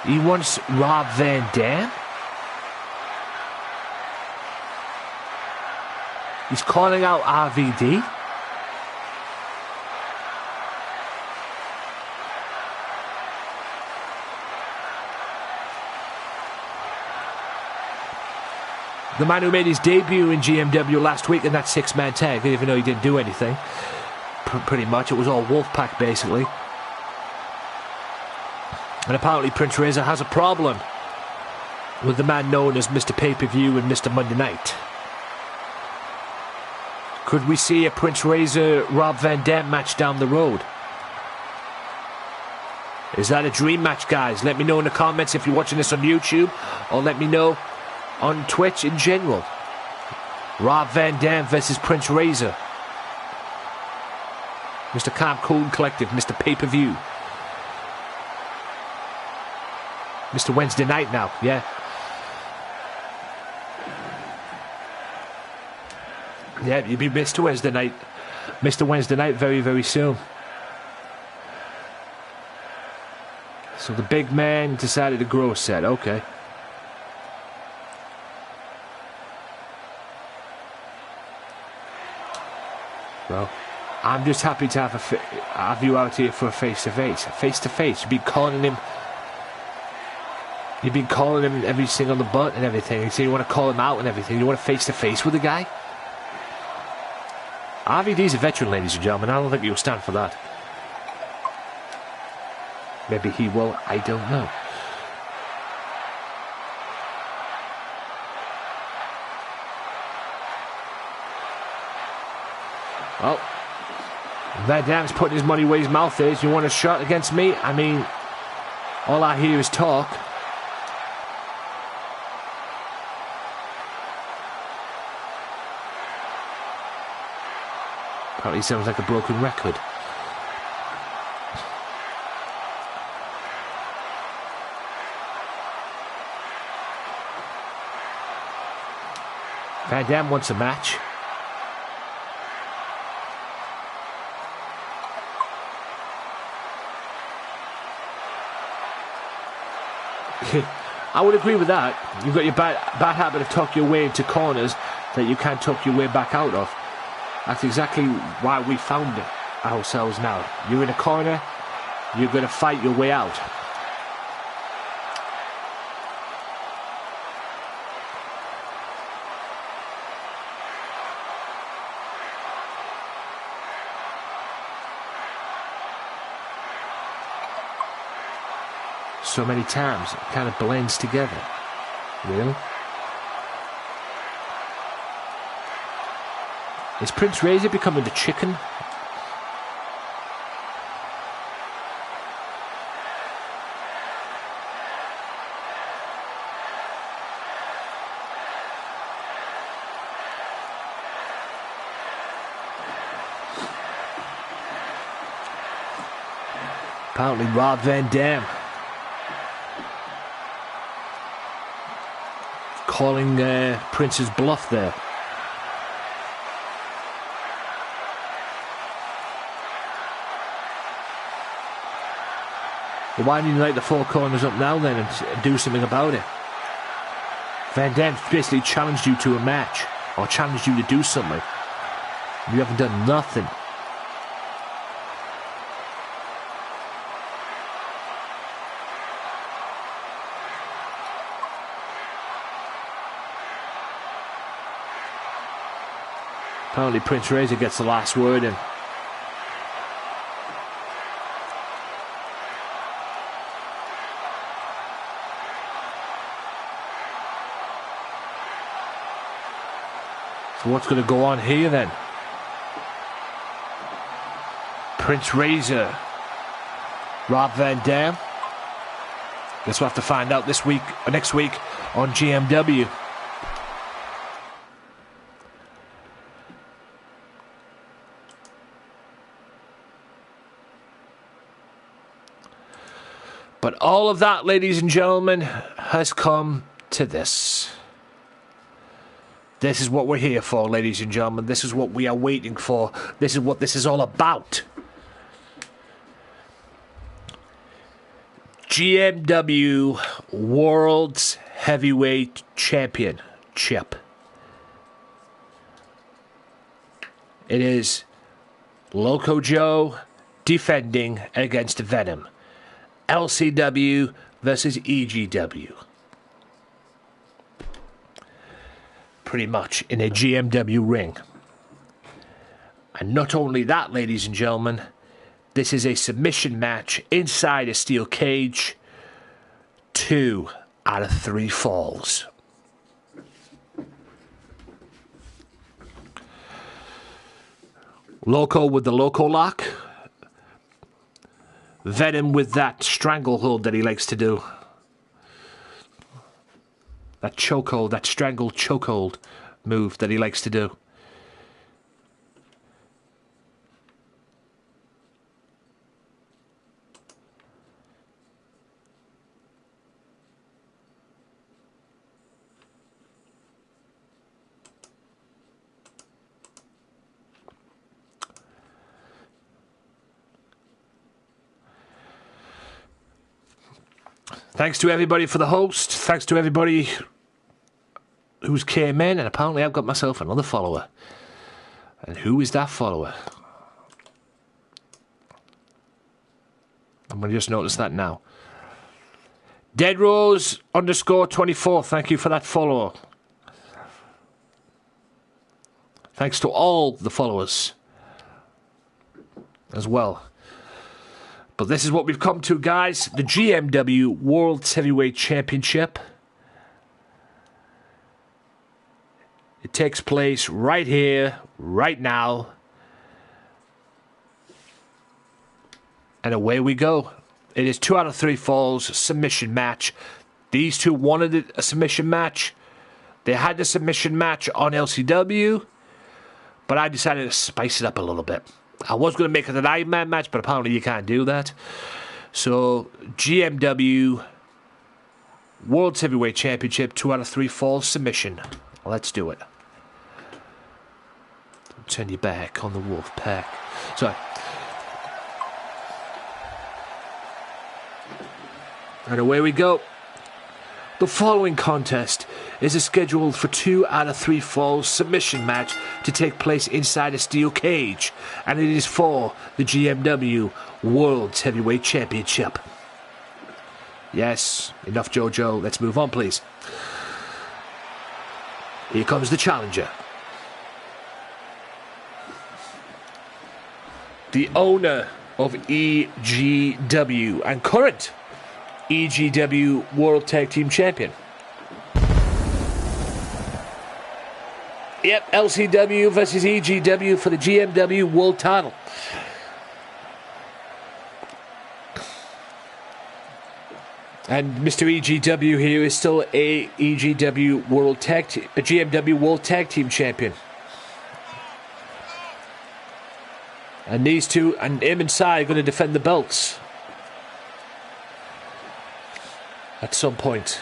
He wants Rob Van Dam? He's calling out RVD? The man who made his debut in GMW last week in that six-man tag, even though he didn't do anything. Pretty much, it was all Wolfpack basically. And apparently Prince Razor has a problem with the man known as Mr. Pay-Per-View and Mr. Monday Night. Could we see a Prince Razor Rob Van Dam match down the road? Is that a dream match, guys? Let me know in the comments if you're watching this on YouTube, or let me know on Twitch in general. Rob Van Dam versus Prince Razor. Mr. Calm Cool Collective, Mr. Pay-Per-View. Mr. Wednesday Night now, yeah. Yeah, you'll be Mr. Wednesday Night. Mr. Wednesday Night very, very soon. So the big man decided to grow a set, okay. Well, I'm just happy to have you out here for a face-to-face. Face-to-face. You've been calling him everything on the butt and everything. You say you want to call him out and everything. You want a face-to-face with the guy? RVD's a veteran, ladies and gentlemen. I don't think he'll stand for that. Maybe he will. I don't know. Well, Van Dam's putting his money where his mouth is. You want a shot against me? I mean, all I hear is talk. Apparently sounds like a broken record. Van Dam wants a match. I would agree with that. You've got your bad habit of tucking your way into corners that you can't tuck your way back out of. That's exactly why we found it ourselves now. You're in a corner, you're going to fight your way out. So many times, it kind of blends together. Really? Is Prince Razor becoming the chicken? Apparently Rob Van Dam calling Prince's bluff there. Well, why didn't you light the four corners up now then and do something about it? Van Dam basically challenged you to a match, or challenged you to do something. You haven't done nothing. Apparently Prince Razor gets the last word in. So what's going to go on here then? Prince Razor, Rob Van Dam. Guess we'll have to find out this week or next week on GMW. But all of that, ladies and gentlemen, has come to this. This is what we're here for, ladies and gentlemen. This is what we are waiting for. This is what this is all about. GMW World's Heavyweight Championship. It is Loco Joe defending against Venom. LCW versus EGW. Pretty much in a GMW ring. And not only that, ladies and gentlemen, this is a submission match inside a steel cage. 2 out of 3 falls. Loco with the Loco Lock. Venom with that stranglehold that he likes to do. That chokehold, that strangle chokehold move that he likes to do. Thanks to everybody for the host. Thanks to everybody who's came in. And apparently I've got myself another follower. And who is that follower? I'm going to just notice that now. Deadrose_24. Thank you for that follow. Thanks to all the followers as well. But this is what we've come to, guys. The GMW World Heavyweight Championship. It takes place right here, right now. And away we go. It is 2 out of 3 falls, submission match. These two wanted a submission match. They had the submission match on LCW. But I decided to spice it up a little bit. I was going to make it an Iron Man match, but apparently you can't do that. So, GMW World Heavyweight Championship, 2 out of 3 falls submission. Let's do it. Turn your back on the wolf pack. Sorry. And away we go. The following contest is scheduled for 2 out of 3 falls submission match to take place inside a steel cage, and it is for the GMW World Heavyweight Championship. Yes, enough JoJo. Let's move on, please. Here comes the challenger. The owner of EGW and current EGW World Tag Team Champion. Yep, LCW versus EGW for the GMW World title. And Mr. EGW here is still a EGW World Tag Team, a GMW World Tag Team Champion. And these two, and him and Sai, are going to defend the belts at some point.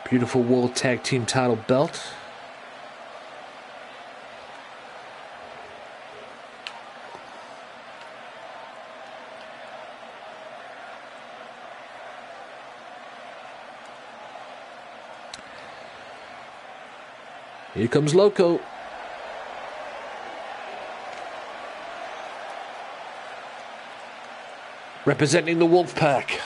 Beautiful World Tag Team title belt. Here comes Loco. Representing the Wolfpack.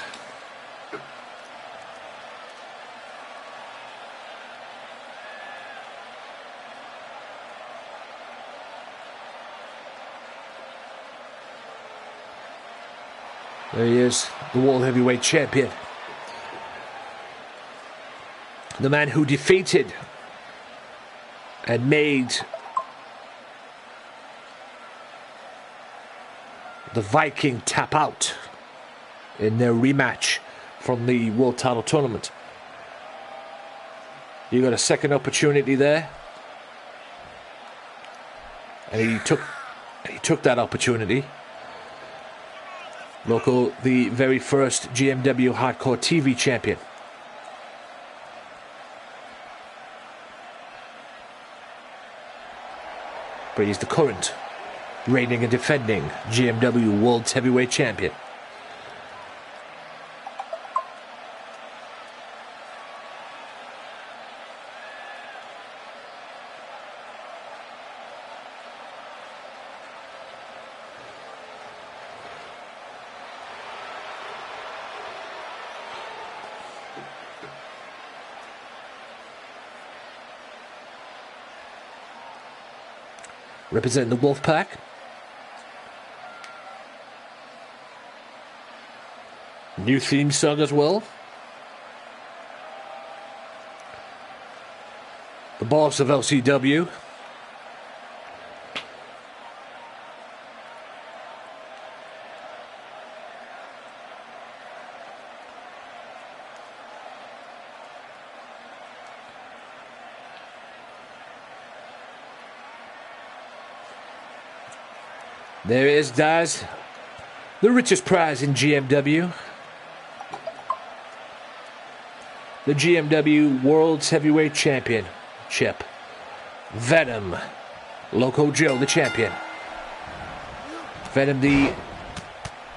There he is, the World Heavyweight Champion. The man who defeated and made the Viking tap out in their rematch from the World Title Tournament. You got a second opportunity there, and he took that opportunity. Loco, the very first GMW Hardcore TV champion. But he's the current reigning and defending GMW World Heavyweight Champion. Representing the Wolfpack. New theme song as well. The boss of LCW. There is Daz, the richest prize in GMW. The GMW World's Heavyweight Championship. Venom, Loco Joe, the champion. Venom, the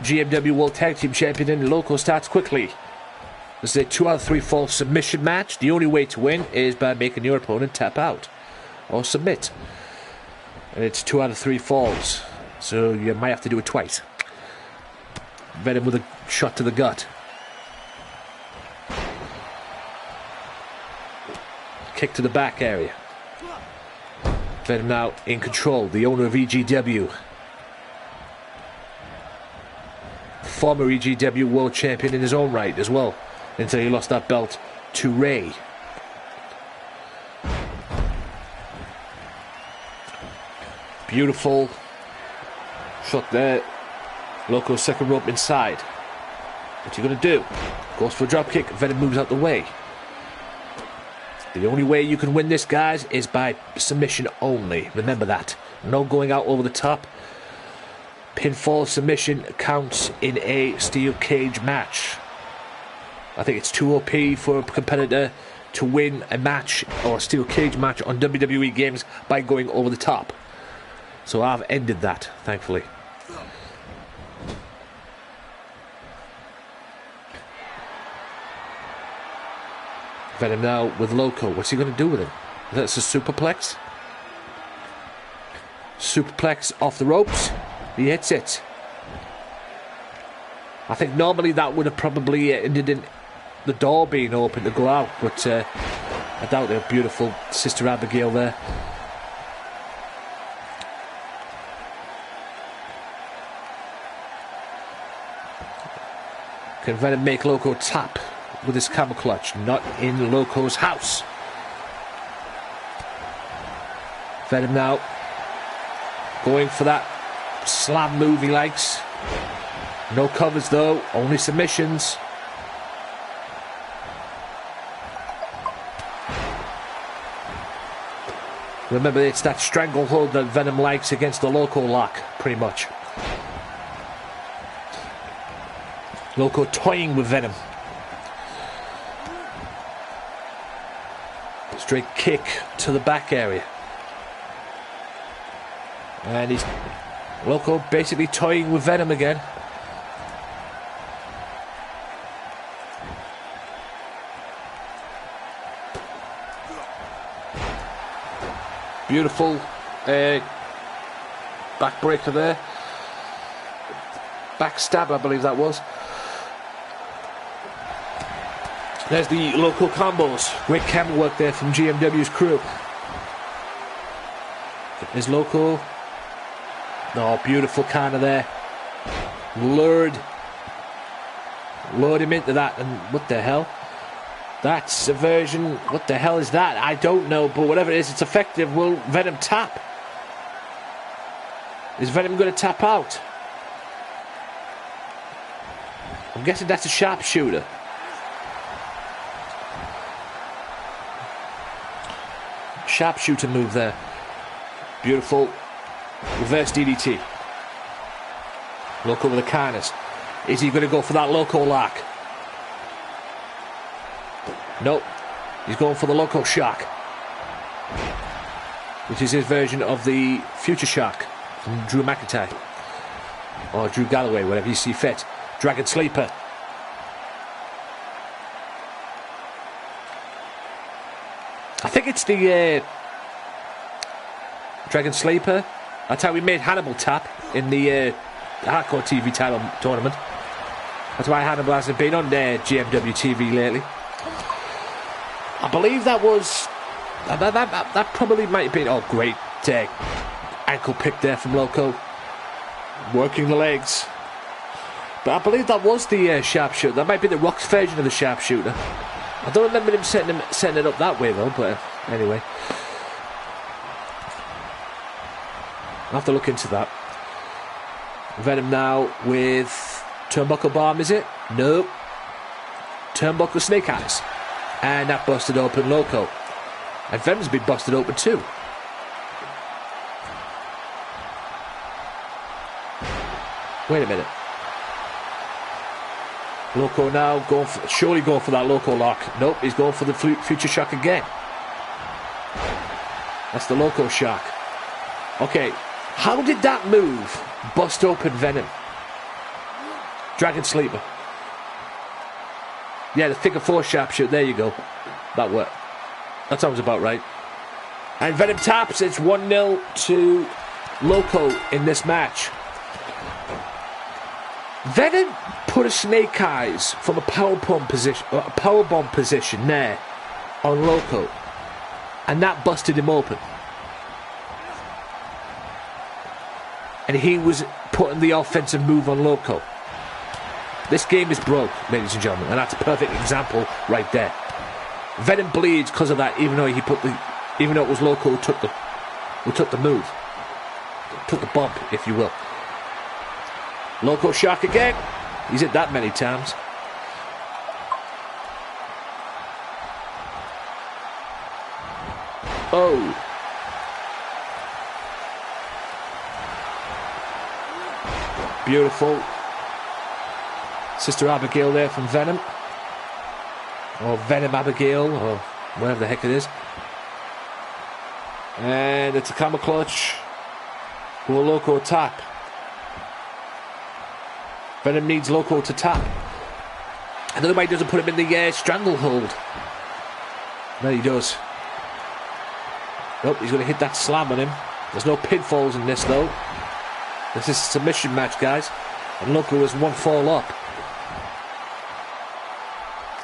GMW World Tag Team Champion, and Loco starts quickly. This is a 2 out of 3 fall submission match. The only way to win is by making your opponent tap out or submit. And it's 2 out of 3 falls. So you might have to do it twice. Venom with a shot to the gut. Kick to the back area. Venom now in control. The owner of EGW. Former EGW World Champion in his own right as well. Until he lost that belt to Ray. Beautiful shot there. Loco's second rope inside. What's he going to do? Goes for a drop kick. Venom moves out the way. The only way you can win this, guys, is by submission only. Remember that. No going out over the top. Pinfall submission counts in a steel cage match. I think it's too OP for a competitor to win a match or a steel cage match on WWE games by going over the top. So I've ended that, thankfully. Venom now with Loco. What's he going to do with him? That's a superplex. Superplex off the ropes. He hits it. I think normally that would have probably ended in the door being open to go out, but I doubt they're beautiful Sister Abigail there. Can Venom make Loco tap with his camel clutch? Not in Loco's house. Venom now going for that slam move he likes. No covers though, only submissions. Remember, it's that stranglehold that Venom likes against the Loco lock, pretty much. Loco toying with Venom. Straight kick to the back area. And he's Loco basically toying with Venom again. Beautiful backbreaker there. Backstab, I believe that was. There's the Loco combos. Great camera work there from GMW's crew. There's Loco. Oh, beautiful corner there. Lured Load him into that, and what the hell? That's a version. What the hell is that? I don't know, but whatever it is, it's effective. Will Venom tap? Is Venom going to tap out? I'm guessing that's a sharpshooter. Sharpshooter move there. Beautiful. Reverse DDT. Loco with the kindness. Is he going to go for that Loco lock? Nope. He's going for the Loco Shock, which is his version of the Future Shock from Drew McIntyre. Or Drew Galloway, whatever you see fit. Dragon Sleeper. I think it's the Dragon Sleeper. That's how we made Hannibal tap in the Hardcore TV title tournament. That's why Hannibal hasn't been on GMW TV lately. I believe that was... That probably might have been... Oh, great ankle pick there from Loco. Working the legs. But I believe that was the sharpshooter. That might be the Rock's version of the sharpshooter. I don't remember him setting it up that way, though. But anyway. I'll have to look into that. Venom now with Turnbuckle Bomb, is it? Nope. Turnbuckle Snake Eyes. And that busted open Loco. And Venom's been busted open too. Wait a minute. Loco now surely going for that Loco lock. Nope, he's going for the Future Shock again. That's the Loco Shock. Okay, how did that move bust open Venom? Dragon Sleeper. Yeah, the figure 4 sharpshooter. There you go. That worked. That sounds about right. And Venom taps. It's 1-0 to Loco in this match. Venom put a Snake Eyes from a powerbomb position there on Loco, and that busted him open. And he was putting the offensive move on Loco. This game is broke, ladies and gentlemen, and that's a perfect example right there. Venom bleeds because of that, even though it was Loco who took the move, took the bump, if you will. Loco Shock again. He's hit that many times. Oh. Beautiful. Sister Abigail there from Venom. Or Venom Abigail, or whatever the heck it is. And it's a camel clutch. Will Loco tap? Venom needs Loco to tap. I don't know why he doesn't put him in the stranglehold. No, he does. Nope, he's going to hit that slam on him. There's no pinfalls in this, though. This is a submission match, guys. And Loco is one fall up.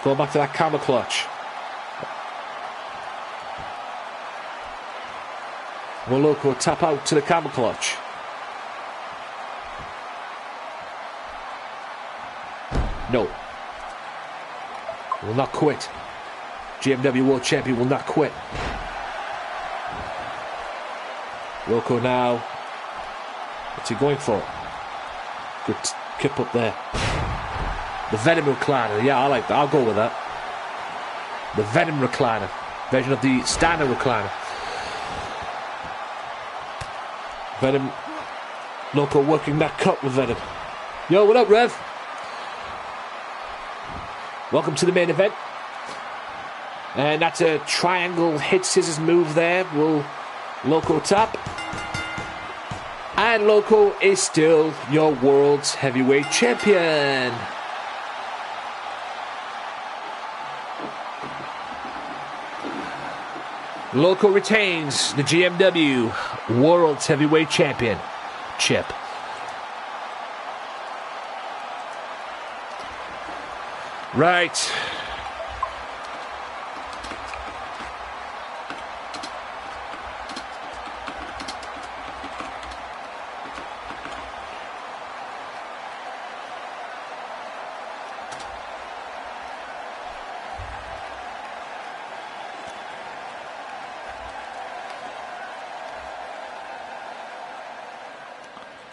Going back to that camel clutch. Will Loco tap out to the camel clutch? No. Will not quit. GMW World Champion will not quit. Loco now. What's he going for? Good kip up there. The Venom Recliner. Yeah, I like that. I'll go with that. The Venom Recliner. Version of the standard recliner. Venom. Loco working that cut with Venom. Yo, what up, Rev? Welcome to the main event. And that's a triangle hit scissors move there. Will Loco tap? And Loco is still your world's heavyweight champion. Loco retains the GMW World's Heavyweight Championship. Right.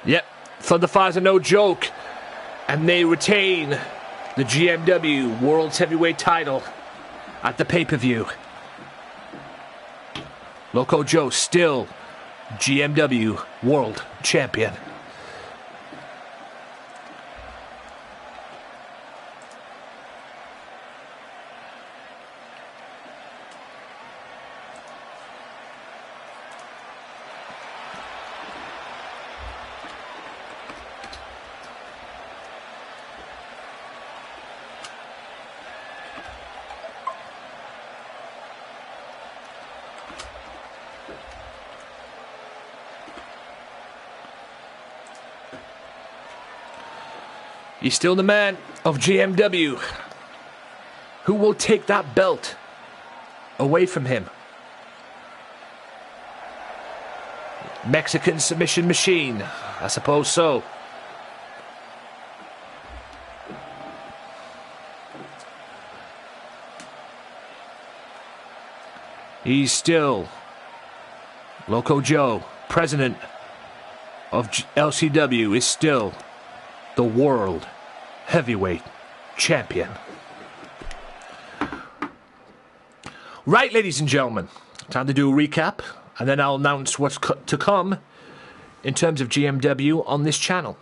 Yep, Thunderfires are no joke. And they retain the GMW World's Heavyweight title at the pay-per-view. Loco Joe still GMW World Champion. He's still the man of GMW. Who will take that belt away from him? Mexican submission machine. I suppose so. He's still Loco Joe, president of LCW, is still the World Heavyweight Champion. Right, ladies and gentlemen, time to do a recap, and then I'll announce what's to come in terms of GMW on this channel.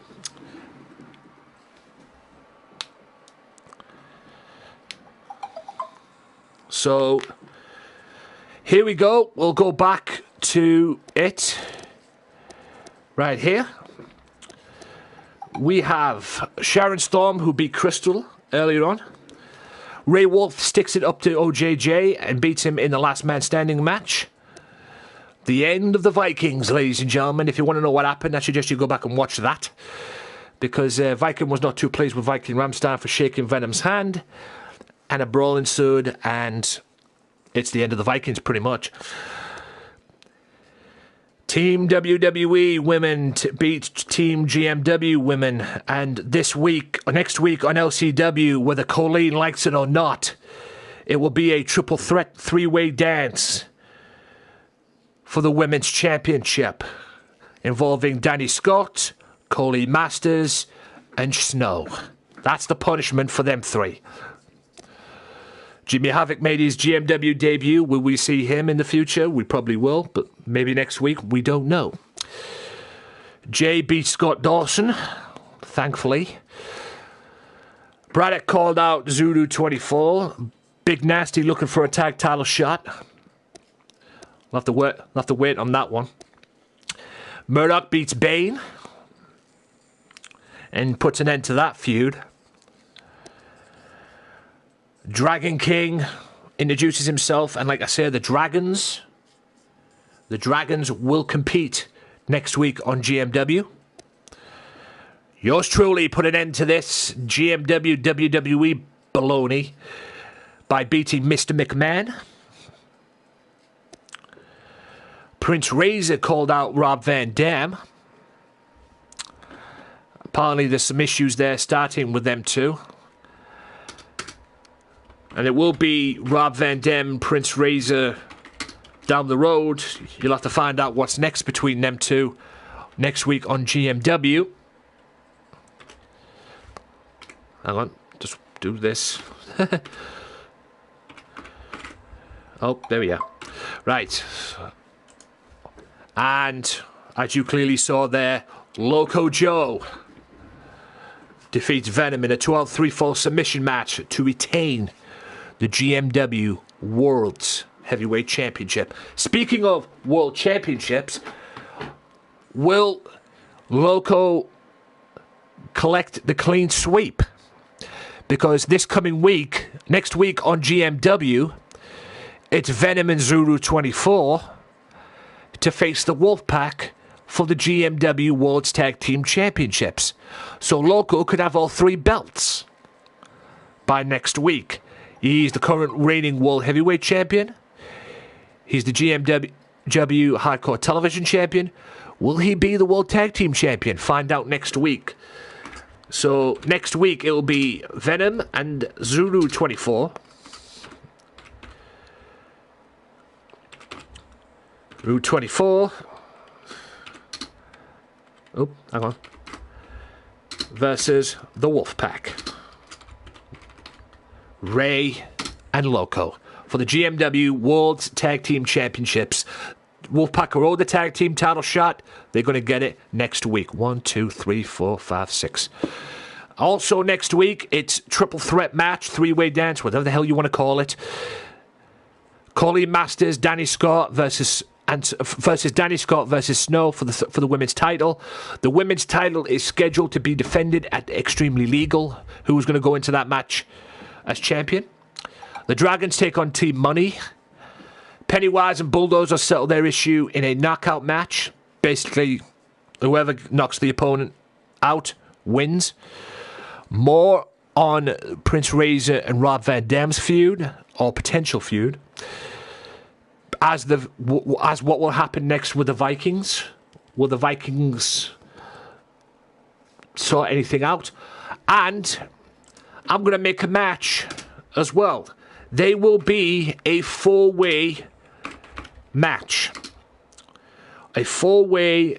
So, here we go. We'll go back to it right here. We have Sharon Storm, who beat Crystal earlier on. Ray Wolf sticks it up to OJJ and beats him in the last man standing match. The end of the Vikings, ladies and gentlemen. If you want to know what happened, I suggest you go back and watch that. Because Viking was not too pleased with Viking Ramstein for shaking Venom's hand. And a brawl ensued, and it's the end of the Vikings, pretty much. Team WWE women beat Team GMW women, and next week on LCW, whether Colleen likes it or not, it will be a triple threat three-way dance for the women's championship, involving Danny Scott, Colleen Masters, and Snow. That's the punishment for them three. Jimmy Havoc made his GMW debut. Will we see him in the future? We probably will, but maybe next week. We don't know. Jay beat Scott Dawson, thankfully. Braddock called out Zulu 24. Big Nasty looking for a tag title shot. We'll have to wait on that one. Murdoch beats Bane and puts an end to that feud. Dragon King introduces himself, and like I said, the Dragons will compete next week on GMW. Yours truly put an end to this GMW WWE baloney by beating Mr. McMahon. Prince Razor called out Rob Van Dam. Apparently there's some issues there starting with them two. And it will be Rob Van Dam, Prince Razor down the road. You'll have to find out what's next between them two next week on GMW. Hang on, just do this. Oh, there we are. Right. And as you clearly saw there, Loco Joe defeats Venom in a 12-3-fall submission match to retain the GMW World's Heavyweight Championship. Speaking of World Championships, will Loco collect the clean sweep? Because this coming week, next week on GMW, it's Venom and Zulu 24 to face the Wolfpack for the GMW World's Tag Team Championships. So Loco could have all three belts by next week. He's the current reigning World Heavyweight Champion. He's the GMW Hardcore Television Champion. Will he be the World Tag Team Champion? Find out next week. So next week it will be Venom and Zulu 24. Zulu 24 Oh, hang on. Versus the Wolfpack. Ray and Loco for the GMW World Tag Team Championships. Wolfpack are owed the tag team title shot. They're going to get it next week. 1, 2, 3, 4, 5, 6. Also next week, it's triple threat match, three-way dance, whatever the hell you want to call it. Colleen Masters, Danny Scott versus Danny Scott versus Snow for the women's title. The women's title is scheduled to be defended at Extremely Legal. Who's going to go into that match as champion? The Dragons take on Team Money. Pennywise and Bulldozer settle their issue in a knockout match. Basically, whoever knocks the opponent out wins. More on Prince Razor and Rob Van Dam's feud, or potential feud. As what will happen next with the Vikings. Will the Vikings sort anything out? And I'm going to make a match as well. They will be a four-way match. A four-way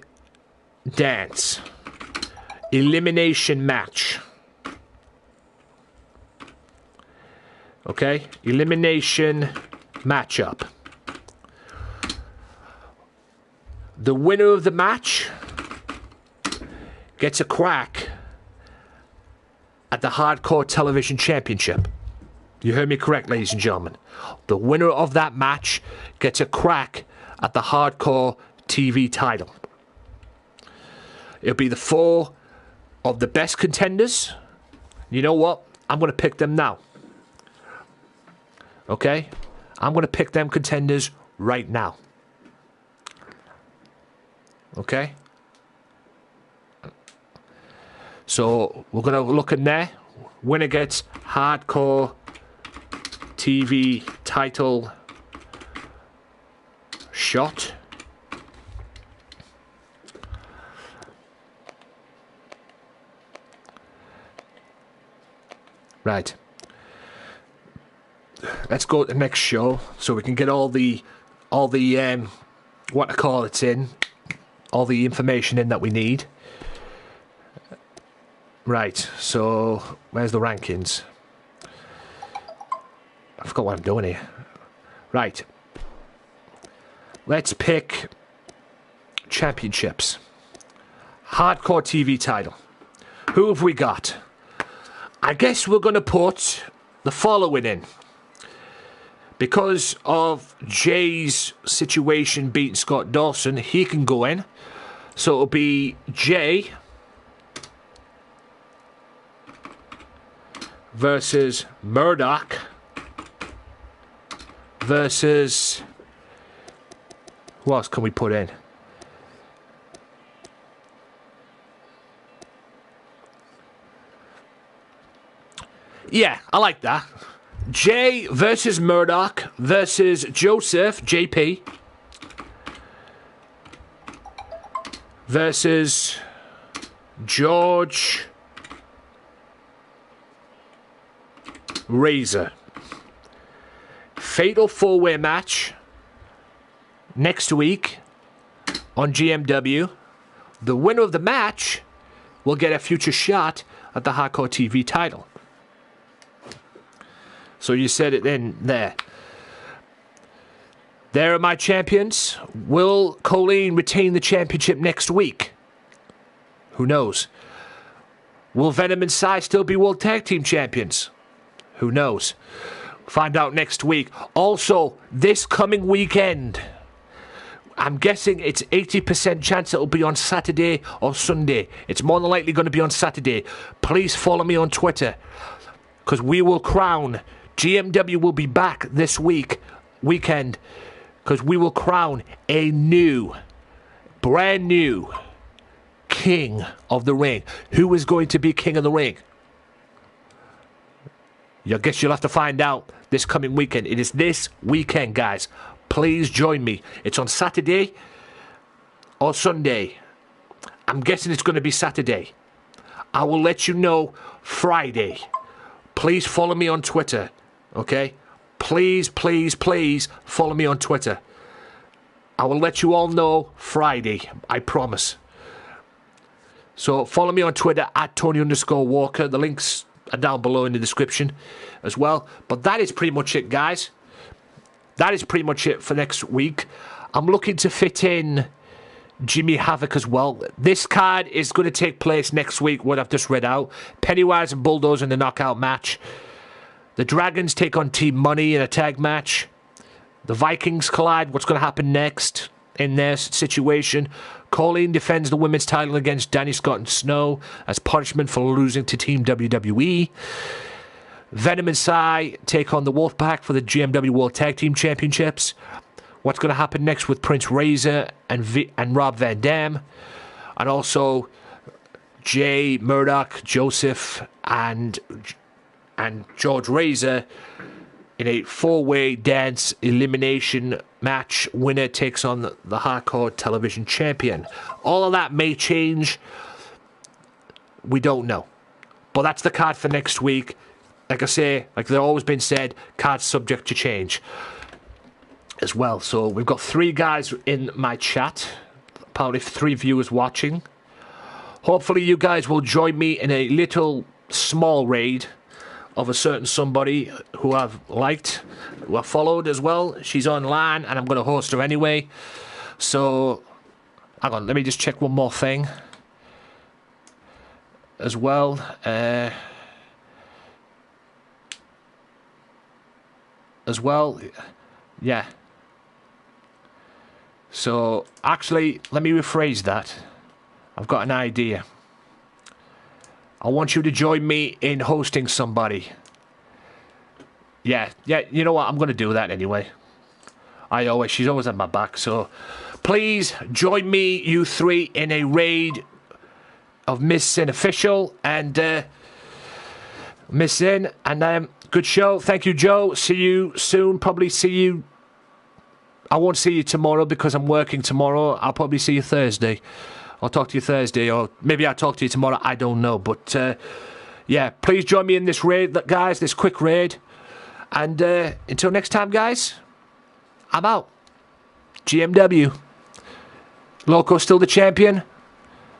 dance. Elimination match. Okay? Elimination matchup. The winner of the match gets a crack at the Hardcore Television Championship. You heard me correct, ladies and gentlemen. The winner of that match gets a crack at the Hardcore TV title. It'll be the 4 of the best contenders. You know what? I'm going to pick them now. Okay? I'm going to pick them contenders right now. Okay? So, we're going to look in there. Winner gets Hardcore TV title shot. Right. Let's go to the next show so we can get all the what to call it's in, all the information in that we need. Right. So where's the rankings? I forgot what I'm doing here. Right. Let's pick championships. Hardcore TV title. Who have we got? I guess we're going to put the following in. Because of Jay's situation beating Scott Dawson, he can go in. So it'll be Jay versus Murdoch versus... Who else can we put in? Yeah, I like that. Jay versus Murdoch versus Joseph, JP, versus George Razor. Fatal 4-way match next week on GMW. The winner of the match will get a future shot at the Hardcore TV title. So you said it in there. There are my champions. Will Colleen retain the championship next week? Who knows? Will Venom and Sai still be World Tag Team Champions? Who knows? Find out next week. Also, this coming weekend, I'm guessing it's 80% chance it'll be on Saturday or Sunday. It's more than likely going to be on Saturday. Please follow me on Twitter, because we will crown... GMW will be back this weekend, because we will crown a brand new King of the Ring. Who is going to be King of the Ring? I guess you'll have to find out this coming weekend. It is this weekend, guys. Please join me. It's on Saturday or Sunday. I'm guessing it's going to be Saturday. I will let you know Friday. Please follow me on Twitter. Okay? Please, please, please follow me on Twitter. I will let you all know Friday. I promise. So follow me on Twitter at Tony_Walker. The links are down below in the description as well. But that is pretty much it, guys. That is pretty much it for next week. I'm looking to fit in Jimmy Havoc as well. This card is going to take place next week, what I've just read out. Pennywise and Bulldozer in the knockout match. The Dragons take on Team Money in a tag match. The Vikings collide. What's going to happen next in their situation? Colleen defends the women's title against Danny Scott and Snow as punishment for losing to Team WWE. Venom and Psy take on the Wolfpack for the GMW World Tag Team Championships. What's going to happen next with Prince Razor and Rob Van Dam? And also Jay, Murdoch, Joseph, and George Razor in a four-way dance elimination match. Winner takes on the Hardcore Television Champion. All of that may change. We don't know. But that's the card for next week. Like I say, like they've always been said, cards subject to change as well. So we've got 3 guys in my chat. Apparently 3 viewers watching. Hopefully you guys will join me in a little small raid of a certain somebody who I've liked, who I've followed as well. She's online and I'm going to host her anyway. So, hang on, let me just check one more thing as well. Yeah. So, actually, let me rephrase that. I've got an idea. I want you to join me in hosting somebody. Yeah, you know what? I'm going to do that anyway. She's always at my back, so please join me, you 3, in a raid of Miss Sin Official and Miss Sin. And good show. Thank you, Joe. See you soon. Probably see you. I won't see you tomorrow because I'm working tomorrow. I'll probably see you Thursday. I'll talk to you Thursday, or maybe I'll talk to you tomorrow. I don't know. But, yeah, please join me in this raid, guys, this quick raid. And until next time, guys, I'm out. GMW. Loco's still the champion,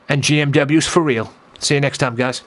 and GMW's for real. See you next time, guys.